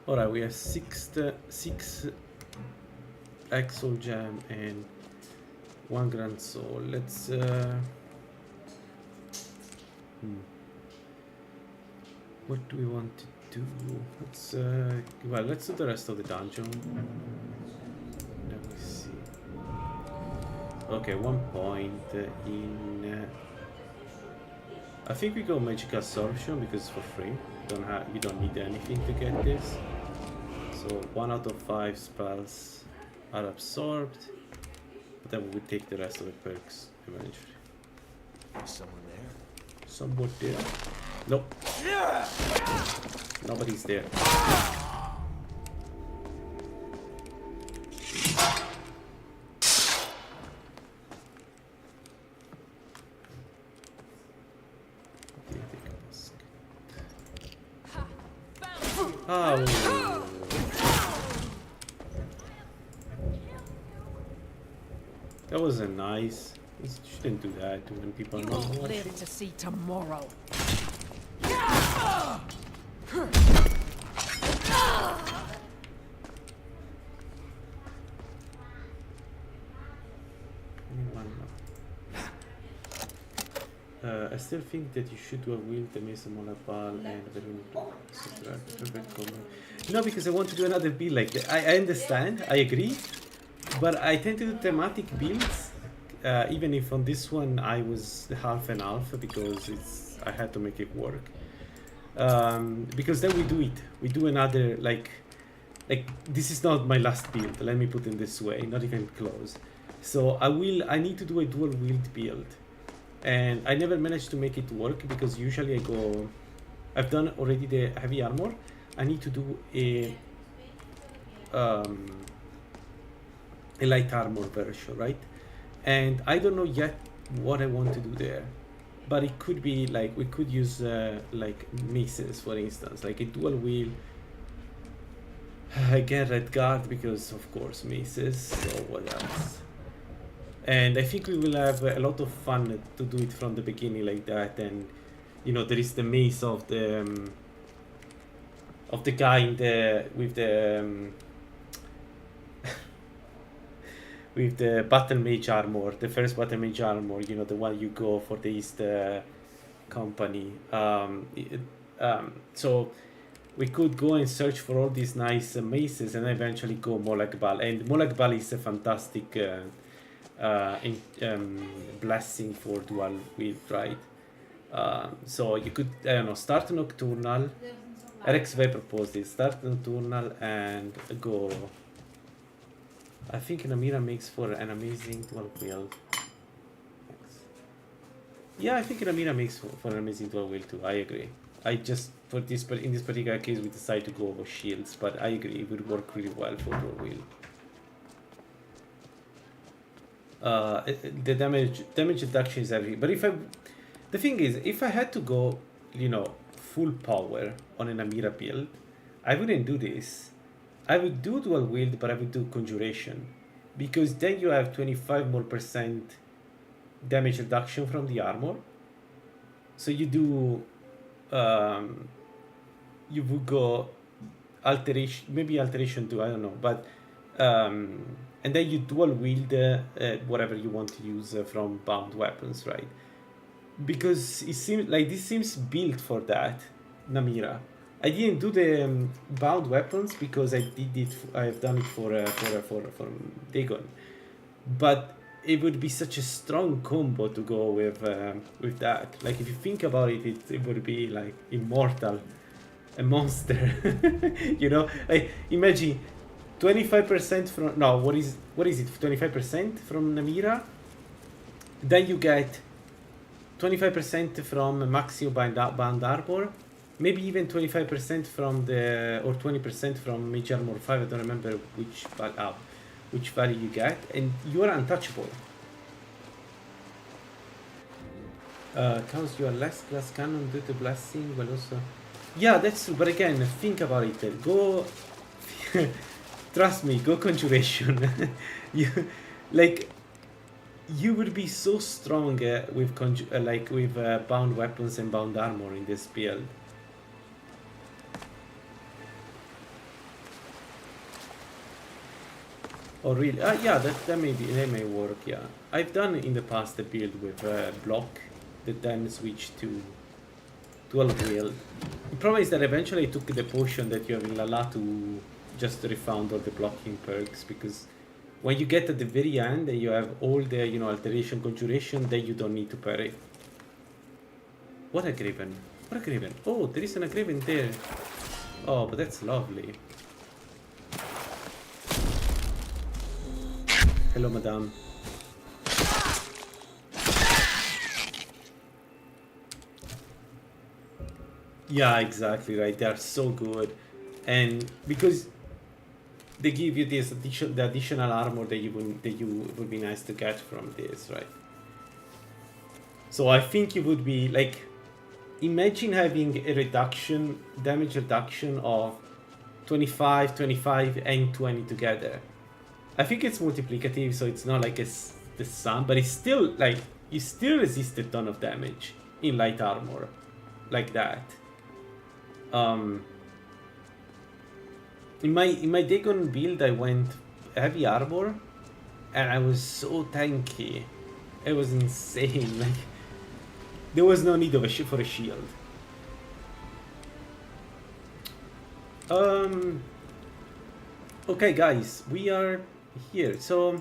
Alright, we have six Axol Gem and 1 Grand Soul. Let's what do we want to do? Let's well, let's do the rest of the dungeon. Let me see. Okay, 1 point in I think we go magic absorption because it's for free. You don't need anything to get this. So 1 out of 5 spells are absorbed, but then we will take the rest of the perks eventually. Is someone there? Someone there? Nope. Nobody's there. Oh. That wasn't nice. You shouldn't do that to when people are not watching. Live to see tomorrow. I still think that you should do a wield the Mason Monapal and the no, because I want to do another build. Like I understand, I agree, but I tend to do thematic builds. Even if on this one I was half and half because I had to make it work. Because then we do it. We do another like this is not my last build. Let me put it this way, not even close. So I need to do a dual wield build. And I never managed to make it work because usually I've done already the heavy armor. I need to do a light armor version, right? And I don't know yet what I want to do there, but it could be like we could use like maces, for instance, like a dual wheel. Again, red guard because of course maces. So what else? And I think we will have a lot of fun to do it from the beginning like that. And you know, there is the mace of the guy in with the battle mage armor, the first battle mage armor. You know, the one you go for the East company. So we could go and search for all these nice maces and eventually go Molag Bal. And Molag Bal is a fantastic blessing for dual wield, right? So you could, I don't know, start Nocturnal. RXV proposed it. Start Nocturnal and go. I think Namira makes for an amazing dual wield. Yeah, I think Namira makes for an amazing dual wield too. I agree. I just in this particular case we decided to go over shields, but I agree it would work really well for dual wield. the damage reduction is everything. But the thing is, if I had to go, you know, full power on a Namira build, I wouldn't do this. I would do dual wield, but I would do conjuration, because then you have 25% more damage reduction from the armor. So you do, you would go alteration, maybe alteration too, I don't know, but and then you dual wield whatever you want to use from bound weapons, right? Because it seems like this seems built for that, Namira. I didn't do the bound weapons because I have done it for Dagon, but it would be such a strong combo to go with that. Like if you think about it, it would be like immortal, a monster. You know, like imagine 25% from what is it? 25% from Namira. Then you get 25% from Maxio Bound Arbor. Maybe even 25% from or 20% from Mage Armor 5, I don't remember which value you get, and you are untouchable. Cause you are less glass cannon due to blessing, but also... Yeah, that's true, but again, think about it. Go... Trust me, go conjuration. You would be so strong with bound weapons and bound armor in this build. Oh really? Yeah, that may work. Yeah, I've done in the past a build with block that then switched to dual wield. The problem is that eventually I took the potion that you have in Lala to just refound all the blocking perks, because when you get at the very end and you have all the, you know, alteration, conjuration, then you don't need to parry. What a graven! What a graven! Oh, there is an graven there. Oh, but that's lovely. Hello, madame. Yeah, exactly right. They are so good, and because they give you this the additional armor that you would be nice to get from this, right? So I think it would be like, imagine having a damage reduction of 25, 25, and 20 together. I think it's multiplicative, so it's not like the sum, but it's still like you still resist a ton of damage in light armor, like that. In my Dagon build, I went heavy armor, and I was so tanky. It was insane. Like there was no need of for a shield. Okay, guys, we are here. So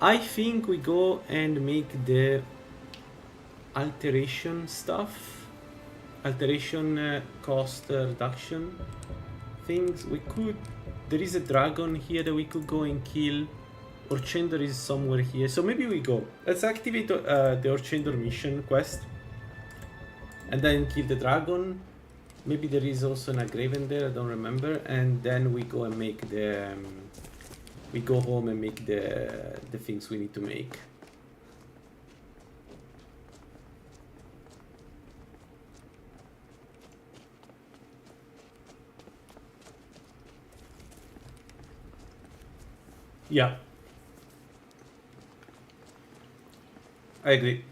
I think we go and make the alteration stuff, alteration cost reduction things. There is a dragon here that we could go and kill. Orchendor is somewhere here, so maybe we go. Let's activate the Orchendor mission quest and then kill the dragon. Maybe there is also an Agraven there, I don't remember, and then we go and make the we go home and make the things we need to make. Yeah, I agree.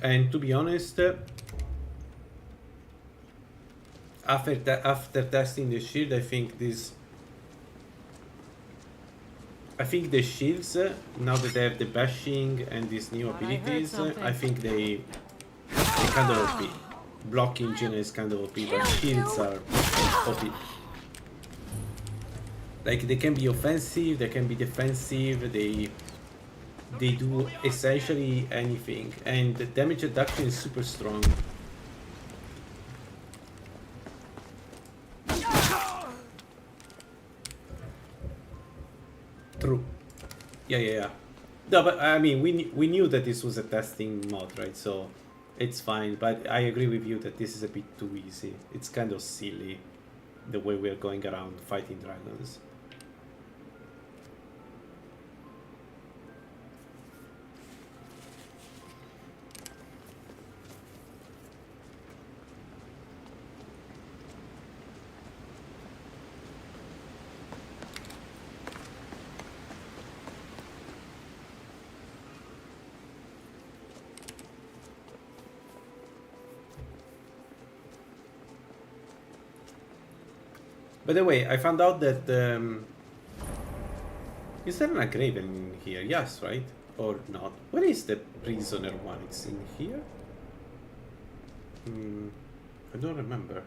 And to be honest, after testing the shield, I think the shields, now that they have the bashing and these new abilities, I think they kind of OP. Block engine is kind of OP, but shields are OP. Like they can be offensive, they can be defensive, they do essentially anything, and the damage reduction is super strong. True. Yeah. No, but I mean, we knew that this was a testing mod, right? So it's fine, but I agree with you that this is a bit too easy. It's kind of silly, the way we're going around fighting dragons. By the way, I found out that is there a grave in here? Yes, right? Or not? Where is the prisoner one? It's in here? I don't remember.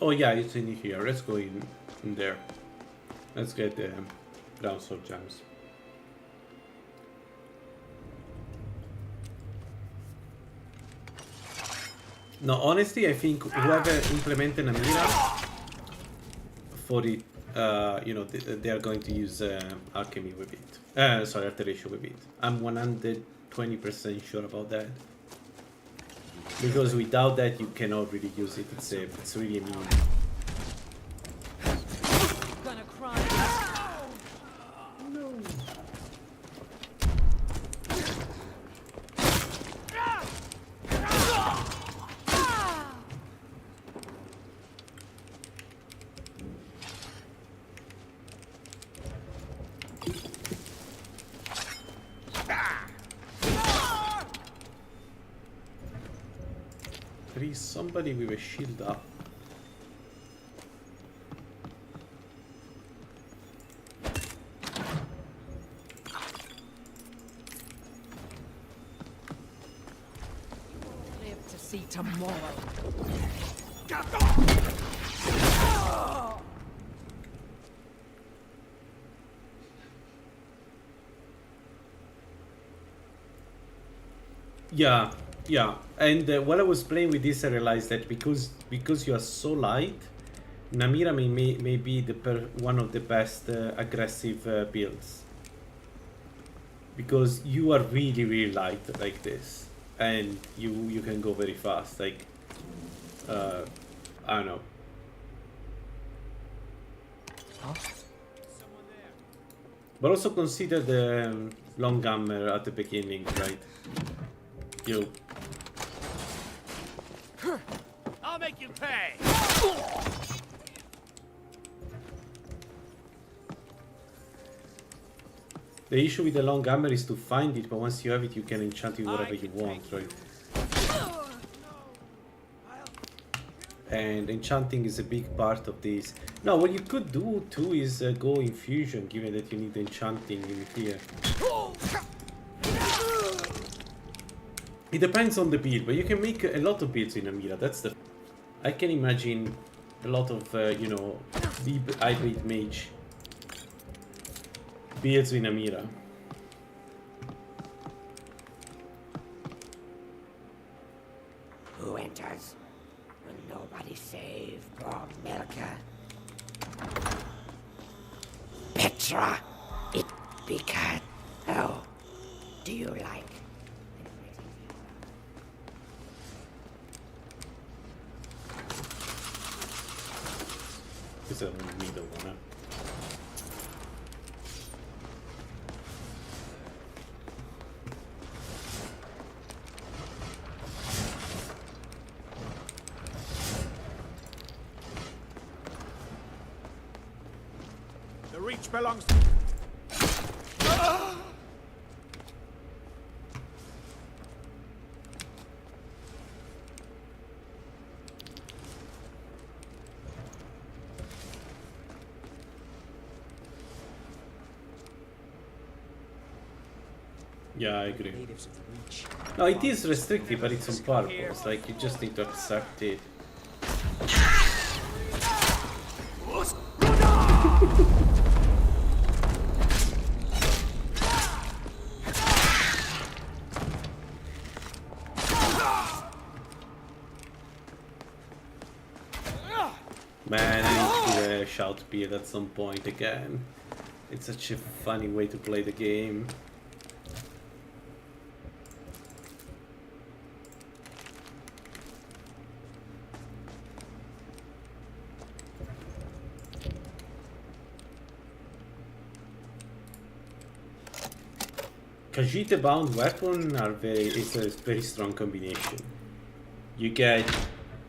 Oh yeah, it's in here. Let's go in there. Let's get the ground sword gems. No, honestly, I think whoever implemented Namira for it, you know, they are going to use alchemy with it. Sorry, alteration with it. I'm 120% sure about that. Because without that, you cannot really use it. It's really mean. Gonna cry. No. There is somebody with a shield up. Live to see tomorrow. Yeah, yeah. And while I was playing with this, I realized that because you are so light, Namira may be one of the best aggressive builds. Because you are really, really light like this, and you can go very fast. Like, I don't know. Huh? But also consider the long hammer at the beginning, right? You. I'll make you pay. The issue with the long hammer is to find it, but once you have it, you can enchant it whatever you want, right? And enchanting is a big part of this. Now, what you could do too is go infusion, given that you need enchanting in here. It depends on the build, but you can make a lot of builds in Namira. That's the. I can imagine a lot of you know, deep hybrid mage builds in Namira. Who enters? Will nobody save poor Milka? Petra, it began. Oh, do you like? Is that me the one? The reach belongs to... Yeah, I agree. No, it is restricted, but it's on purpose. Like, you just need to accept it. build at some point again. It's such a funny way to play the game. Khajiit bound weapon is a very strong combination. You get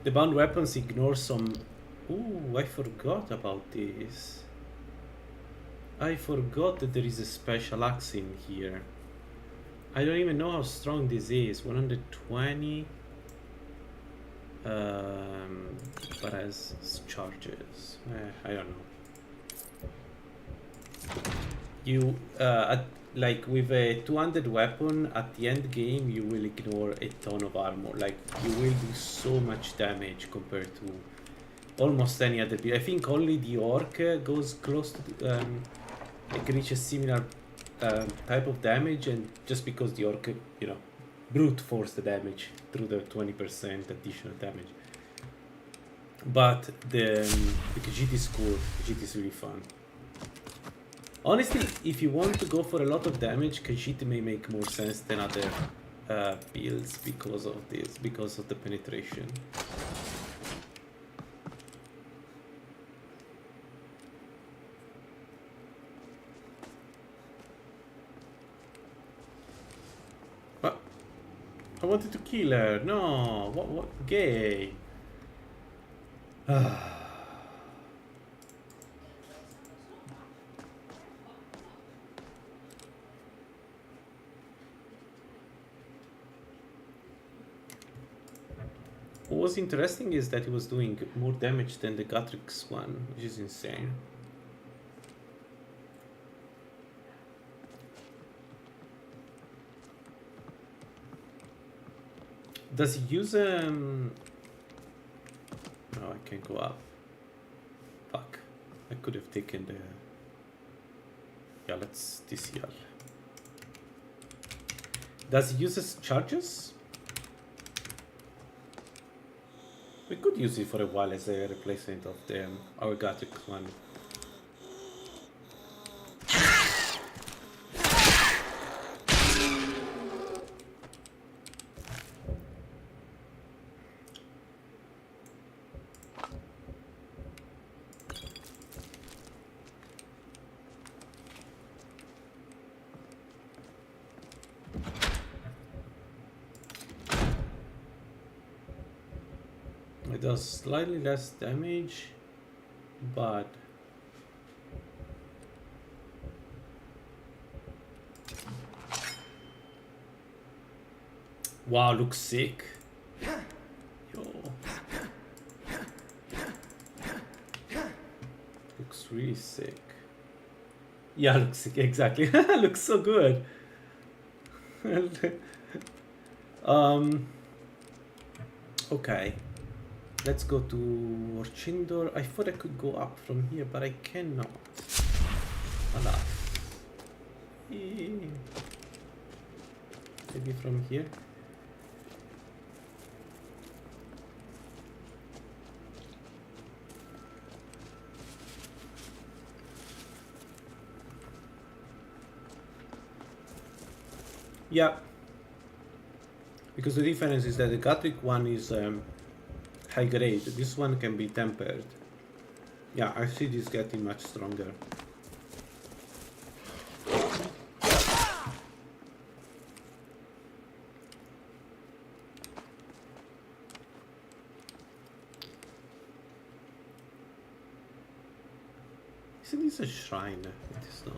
the bound weapons ignore some. Ooh, I forgot about this. I forgot that there is a special axe in here. I don't even know how strong this is. 120. But as charges, I don't know. You like with a 200 weapon at the end game, you will ignore a ton of armor. Like you will do so much damage compared to almost any other build. I think only the orc goes close to like reaches similar type of damage, and just because the orc, you know, brute force the damage through the 20% additional damage. But the Khajiit is cool. Khajiit is really fun. Honestly, if you want to go for a lot of damage, Khajiit may make more sense than other builds because of this, because of the penetration. What? I wanted to kill her. No, what? Gay. What was interesting is that he was doing more damage than the Gatrix one, which is insane. Does he use No, I can't go up. Fuck. I could have taken the... Yeah, let's DCL. Does he use charges? We could use it for a while as a replacement of the our Gatrix one. It does slightly less damage, but wow, looks sick. Yo. Looks really sick. Yeah, looks sick, exactly. Looks so good. Okay. Let's go to Orchindor. I thought I could go up from here, but I cannot. Alas. Maybe from here. Yeah. Because the difference is that the Gatrix one is high grade. This one can be tempered. Yeah, I see this getting much stronger. Isn't this a shrine? It is not.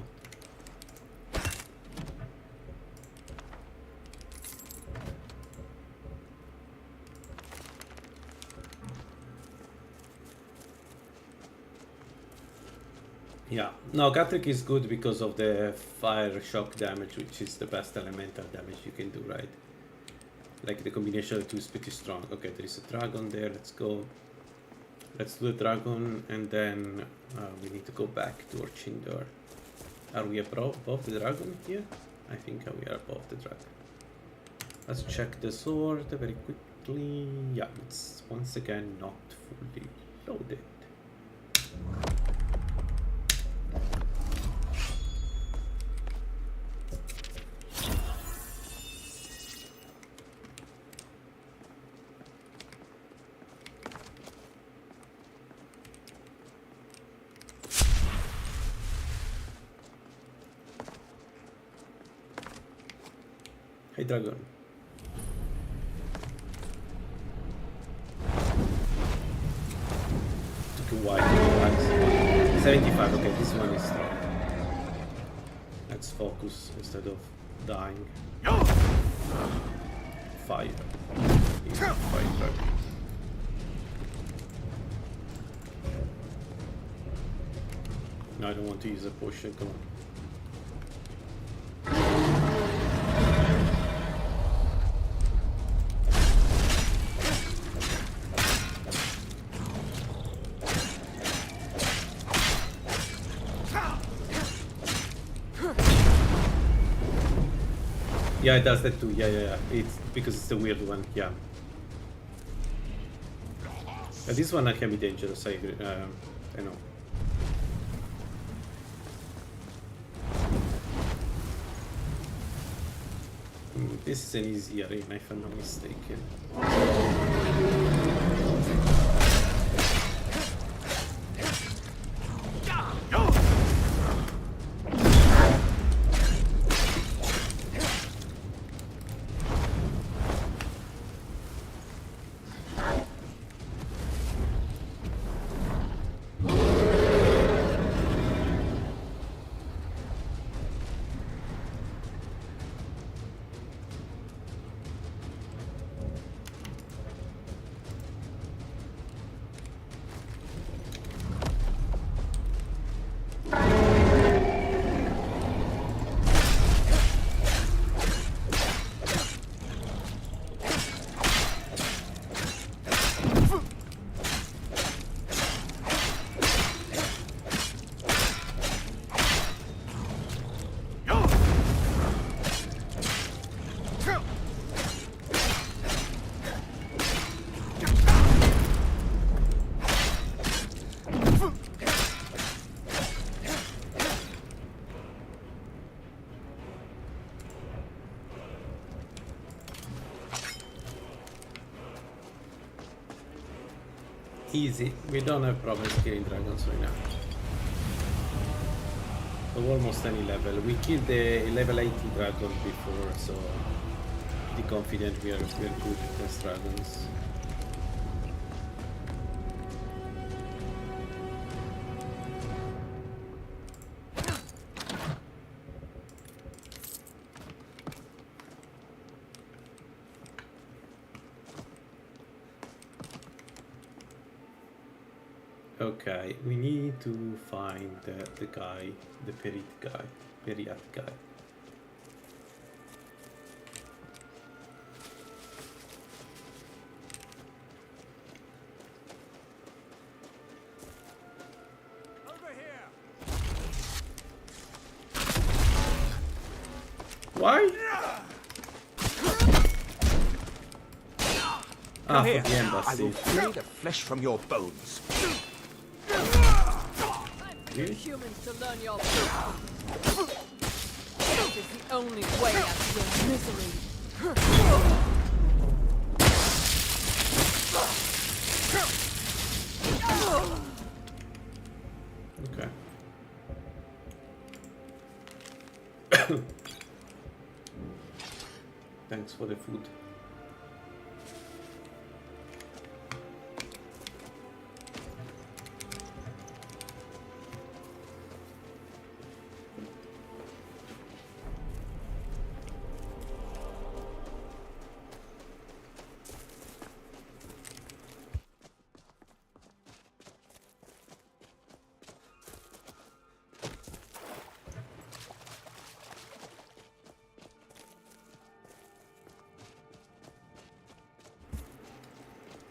Yeah, no, Gatrix is good because of the fire shock damage, which is the best elemental damage you can do, right? Like the combination of the two is pretty strong. Okay, there is a dragon there, let's go. Let's do the dragon, and then we need to go back to Orchindor. Are we above the dragon here? I think we are above the dragon. Let's check the sword very quickly. Yeah, it's once again not fully loaded. Hey, dragon. Took a while. 75. Okay, this one is. Let's focus instead of dying. Fire. Yeah, fire dragon. No, I don't want to use a potion. Come on. Yeah, it does that too. Yeah. It's because it's the weird one. Yeah. This one can be dangerous. I agree. I know. This is an easy arena, if I'm not mistaken. Easy. We don't have problems killing dragons right now. Of almost any level. We killed the level 80 dragon before, so be confident we are good against dragons. Okay, we need to find the guy, the Periat guy. Over here. Why? Come for here. the embassy. I will free the flesh from your bones. You humans to learn your This is the only way out of your misery. Okay. Thanks for the food.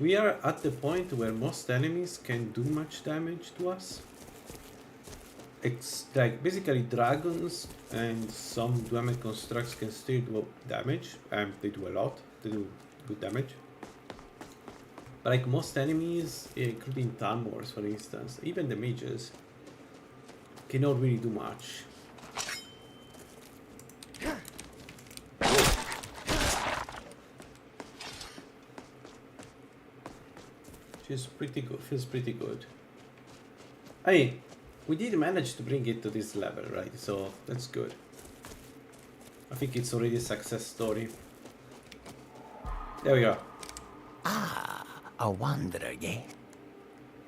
We are at the point where most enemies can do much damage to us. It's like basically dragons and some damage constructs can still do damage, and they do a lot, they do good damage. But like most enemies, including Tamors for instance, even the mages, cannot really do much. Feels pretty good. Feels pretty good. Hey, we did manage to bring it to this level, right? So that's good. I think it's already a success story. There we go. Ah, a wanderer, yes?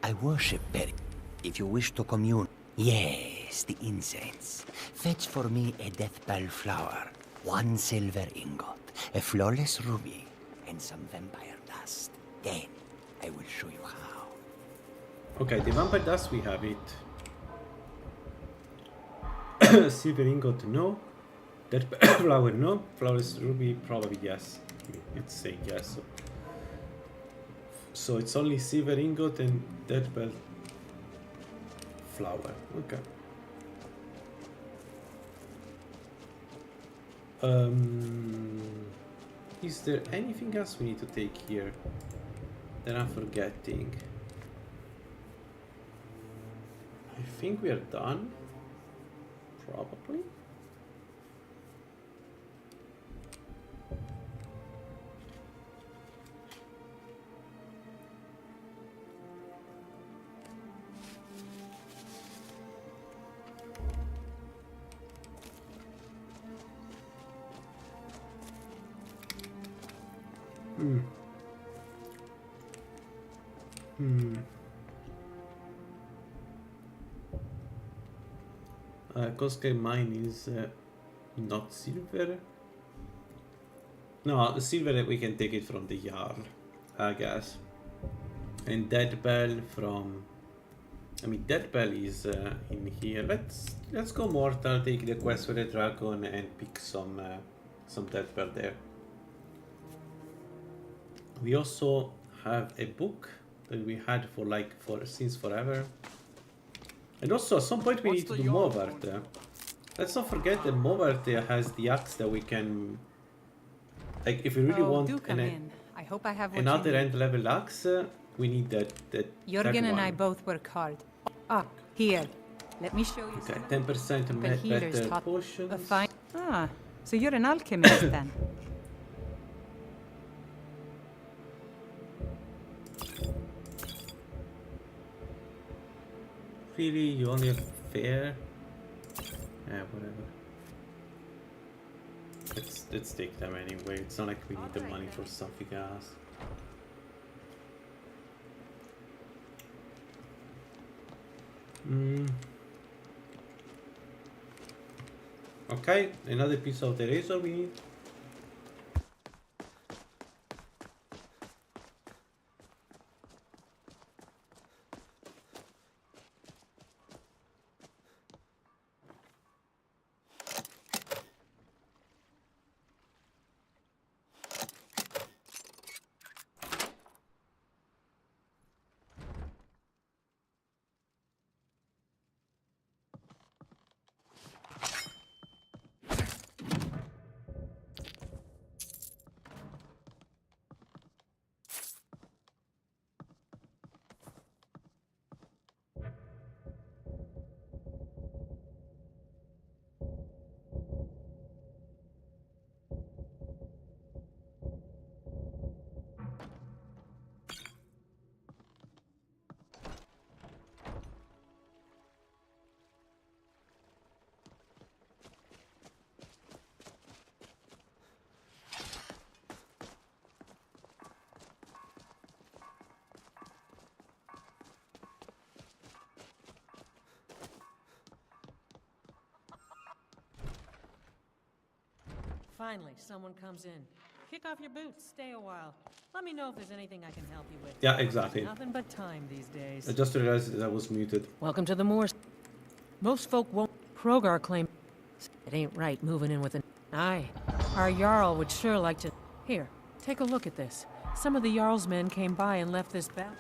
I worship very. If you wish to commune, yes, the incense. Fetch for me a deathbell flower, 1 silver ingot, a flawless ruby, and some vampire dust. Then I will show you how. Okay, the vampire dust, we have it. Silver ingot, no. Dead flower, no. Flawless ruby, probably yes. It's saying yes. So it's only silver ingot and dead bell flower. Okay. Is there anything else we need to take here that I'm forgetting? I think we are done. Probably. Cosca mine is not silver. No, the silver we can take it from the Jarl, I guess. And Dead Bell from. I mean, Dead Bell is in here. Let's go mortal, take the quest for the dragon, and pick some Dead Bell there. We also have a book that we had since forever. And also, at some point, we need to do Movart. Let's not forget that Movart has the axe that we can... Like, if we really want I hope I have what another end-level axe, we need that Jürgen and I both work hard. Ah, here. Let me show you. Okay, 10% better potions. Ah, so you're an alchemist then. Really, you only have fair? Yeah, whatever. Let's take them anyway. It's not like we need the money for something else. Okay, another piece of the razor we need. Finally, someone comes in. Kick off your boots, stay a while. Let me know if there's anything I can help you with. Yeah, exactly. Nothing but time these days. I just realized that I was muted. Welcome to the moors. Most folk won't. Krogar claim it ain't right moving in with an. Aye, our Jarl would sure like to. Here, take a look at this. Some of the Jarl's men came by and left this bounty.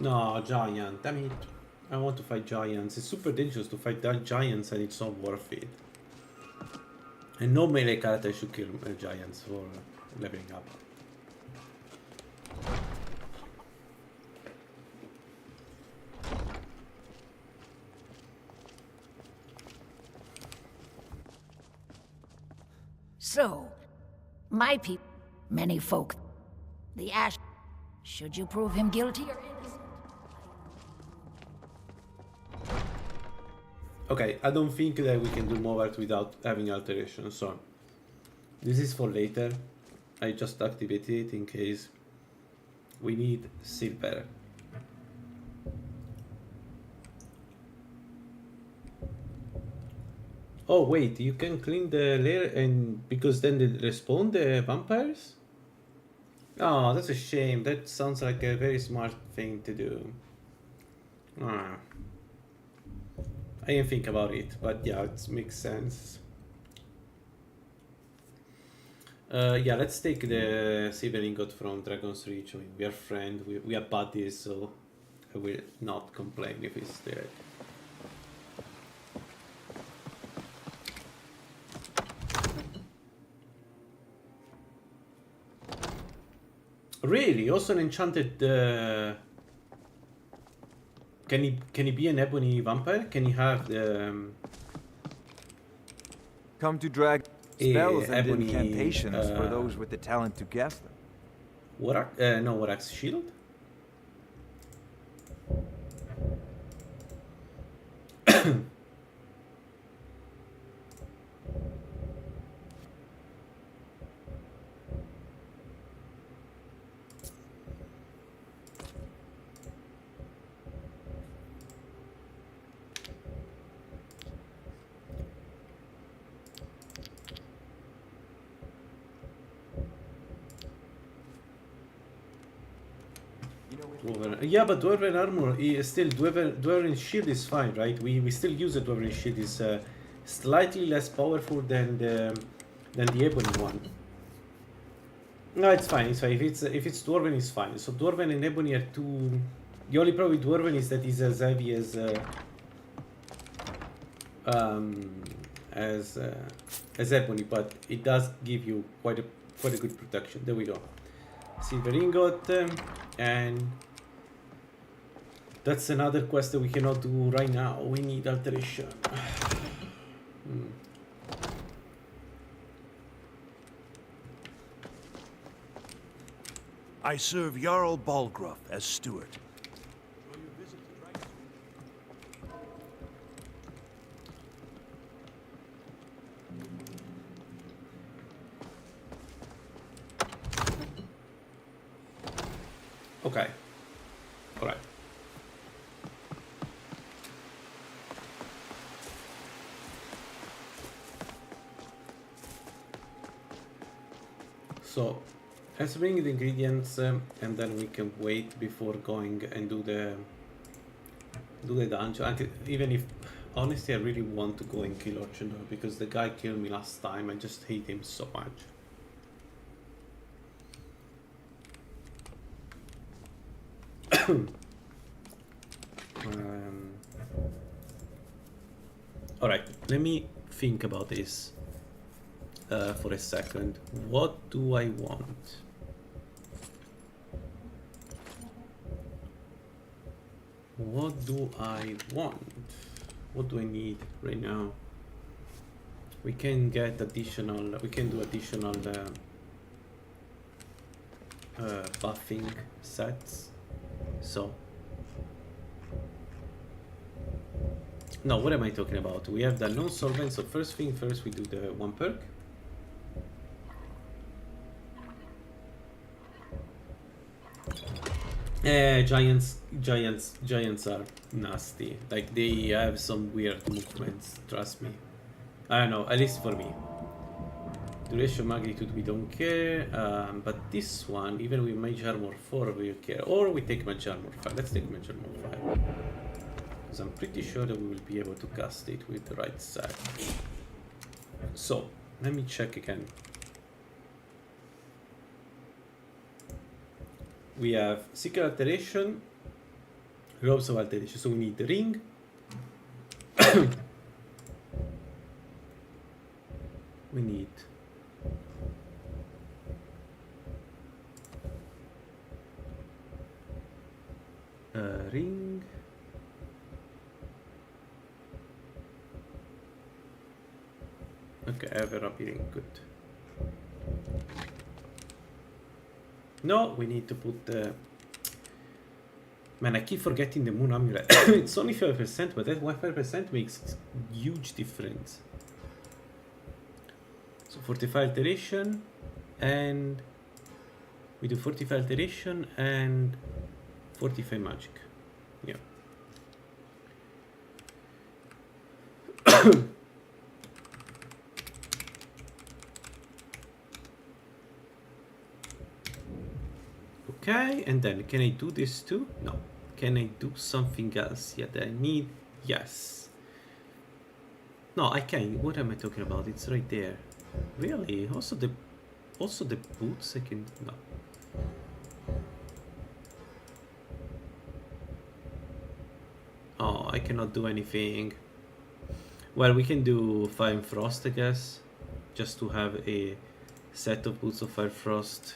No, giant, damn it. I want to fight giants. It's super dangerous to fight that giants and it's not worth it. And no melee character should kill giants for leveling up. So, my people, many folk, the Ash, should you prove him guilty or innocent? Okay, I don't think that we can do more art without having alteration, so this is for later. I just activated it in case we need silver. Oh wait, you can clean the layer and because then they respawn the vampires? Oh, that's a shame. That sounds like a very smart thing to do. Ah. I didn't think about it, but yeah, it makes sense. Yeah, let's take the silver ingot from Dragon's Reach. I mean, we are friends, we are buddies, so I will not complain if it's there. Really? Also an enchanted... Can he be an ebony vampire? Can he have the... Come to drag spells and ebony, incantations for those with the talent to cast them. What? No, what shield? Yeah, but Dwarven armor is still Dwarven shield is fine, right? We still use the Dwarven shield. Is slightly less powerful than the ebony one. No, it's fine. It's fine. If it's Dwarven, it's fine. So Dwarven and ebony are two. The only problem with Dwarven is that it's as heavy as ebony, but it does give you quite a good protection. There we go. Silver ingot and. That's another quest that we cannot do right now. We need alteration. I serve Jarl Balgruuf as steward. Okay. All right. So, let's bring the ingredients and then we can wait before going and do the dungeon. Even if, honestly, I really want to go and kill Orchendor because the guy killed me last time. I just hate him so much. All right, let me think about this. For a second, what do I want? What do I want? What do I need right now? We can get additional. We can do additional buffing sets. So. No, what am I talking about? We have the non-solvent. So first thing first, we do the one perk. Giants are nasty. Like, they have some weird movements, trust me. I don't know, at least for me. Duration magnitude, we don't care. But this one, even with Mage Armor 4, we care. Or we take Mage Armor 5. Let's take Mage Armor 5. Because I'm pretty sure that we will be able to cast it with the right set. So, let me check again. We have Secret Alteration, Robes of Alteration, so we need the ring. We need a ring. Okay, I have a rapid ring, good. No, we need to put the Man, I keep forgetting the moon amulet. It's only 5%, but that 5% makes huge difference. So 45 alteration, and we do 45 alteration and 45 magic. Yeah. Okay, and then can I do this too? No. Can I do something else? Yeah, that I need. Yes. No, I can. What am I talking about? It's right there. Really? Also the boots I can. No. Oh, I cannot do anything. Well, we can do Fire and Frost, I guess, just to have a set of boots of Fire Frost.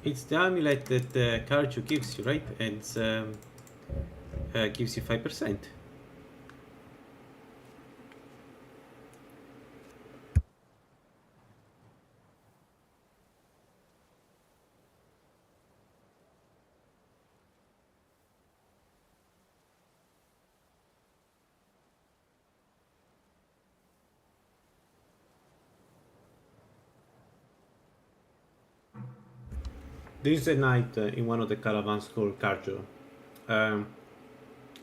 It's the amulet that Karjo gives you, right? And gives you 5%. There is a knight in one of the caravans called Karjo.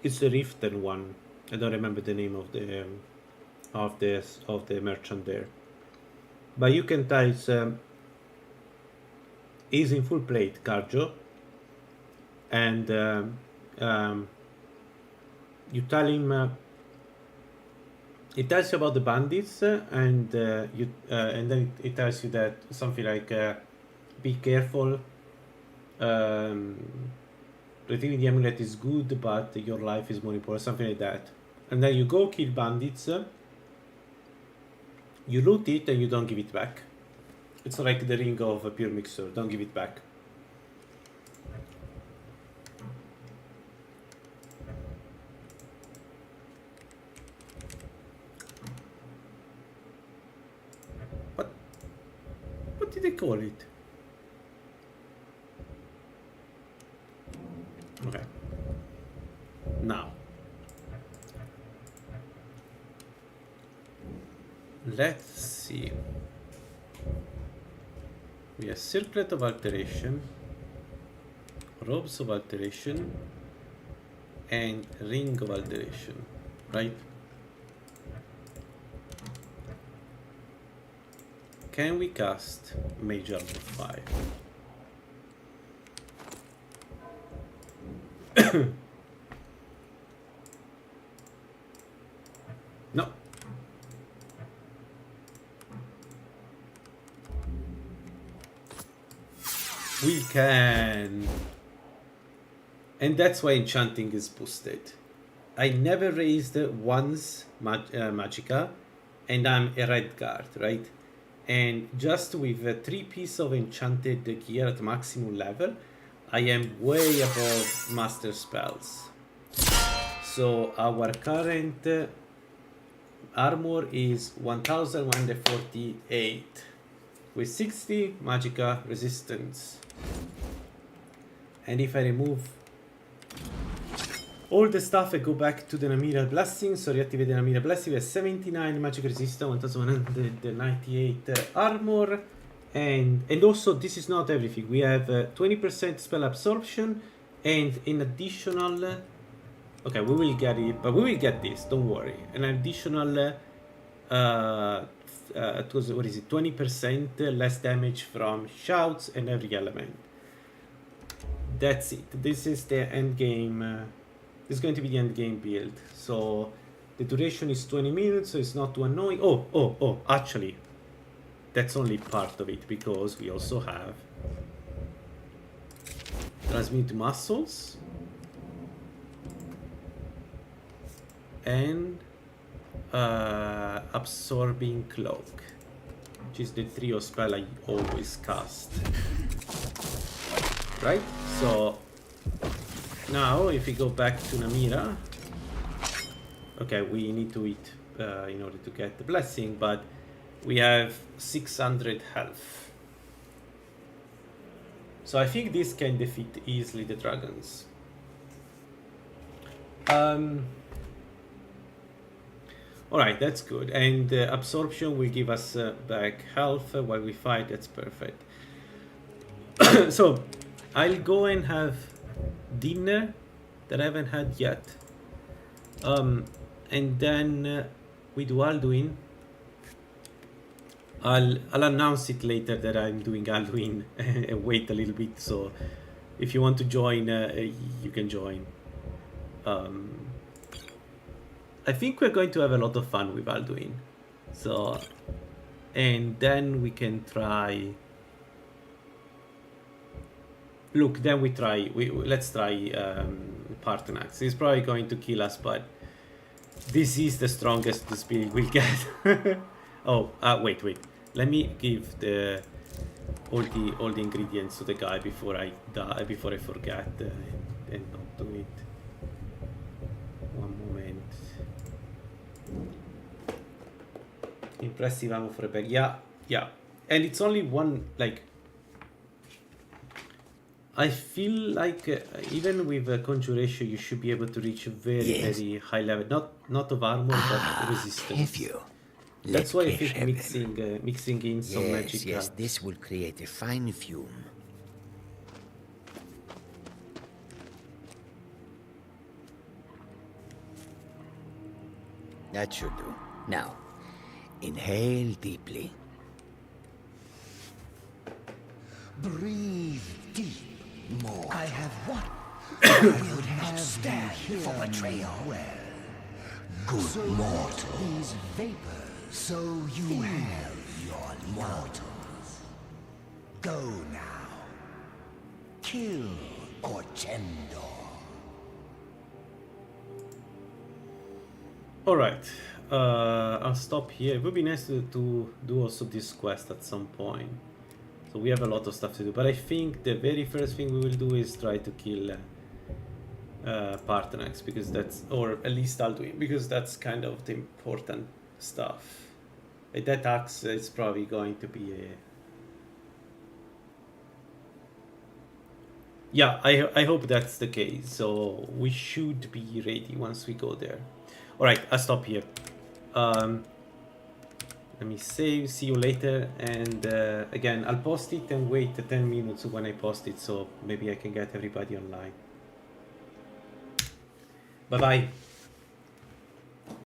It's the Riften one. I don't remember the name of the merchant there. But you can tell he's in full plate, Karjo, and you tell him. It tells you about the bandits, and then it tells you that something like, "Be careful. Retrieving the amulet is good, but your life is more important," something like that. And then you go kill bandits, you loot it, and you don't give it back. It's like the ring of a pure mixer, don't give it back. What did they call it? Okay. Now, let's see. We have Circlet of Alteration, Robes of Alteration, and Ring of Alteration, right? Can we cast Mage Armor 5? No. We can. And that's why enchanting is boosted. I never raised once Magicka, and I'm a red guard, right? And just with 3 pieces of enchanted gear at maximum level, I am way above master spells. So our current armor is 1148 with 60 Magicka resistance. And if I remove all the stuff, I go back to the Namira Blessing, so reactivate the Namira Blessing. We have 79 magic resistance, 1198 armor, and also this is not everything. We have 20% spell absorption and an additional. Okay, we will get it, but we will get this. Don't worry. An additional. What is it? 20% less damage from shouts and every element. That's it. This is the end game. This is going to be the end game build. So the duration is 20 minutes, so it's not too annoying. Oh, actually, that's only part of it, because we also have Transmute Muscles and Absorbing Cloak, which is the trio spell I always cast. Right? So now if we go back to Namira, Okay, we need to eat in order to get the blessing, but we have 600 health. So I think this can defeat easily the dragons. Alright, that's good. And absorption will give us back health while we fight. That's perfect. So I'll go and have dinner that I haven't had yet. And then with Alduin, I'll announce it later that I'm doing Alduin and wait a little bit. So if you want to join, you can join. I think we're going to have a lot of fun with Alduin. So, and then we can try. Look, then let's try Parthenax. He's probably going to kill us, but this is the strongest the spirit will get. Oh, wait. Let me give all the ingredients to the guy before I die, before I forget and not do it. One moment. Impressive ammo for a bag. Yeah. And it's only one, like, I feel like even with conjuration you should be able to reach a very high level. Not of armor, but resistance. That's why I think mixing in some magic. Yes, this will create a fine fume. That should do. Now, inhale deeply. Breathe deep. More. I have what? I would not stand for betrayal. Well, good mortal. These vapors. So you have your mortals. Go now. Kill Orchendor. Alright, I'll stop here. It would be nice to do also this quest at some point. So we have a lot of stuff to do, but I think the very first thing we will do is try to kill Parthenax, because that's, or at least Alduin, because that's kind of the important stuff. That axe is probably going to be a... Yeah, I hope that's the case, so we should be ready once we go there. Alright, I'll stop here. Let me save, see you later, and again, I'll post it and wait 10 minutes when I post it, so maybe I can get everybody online. Bye bye.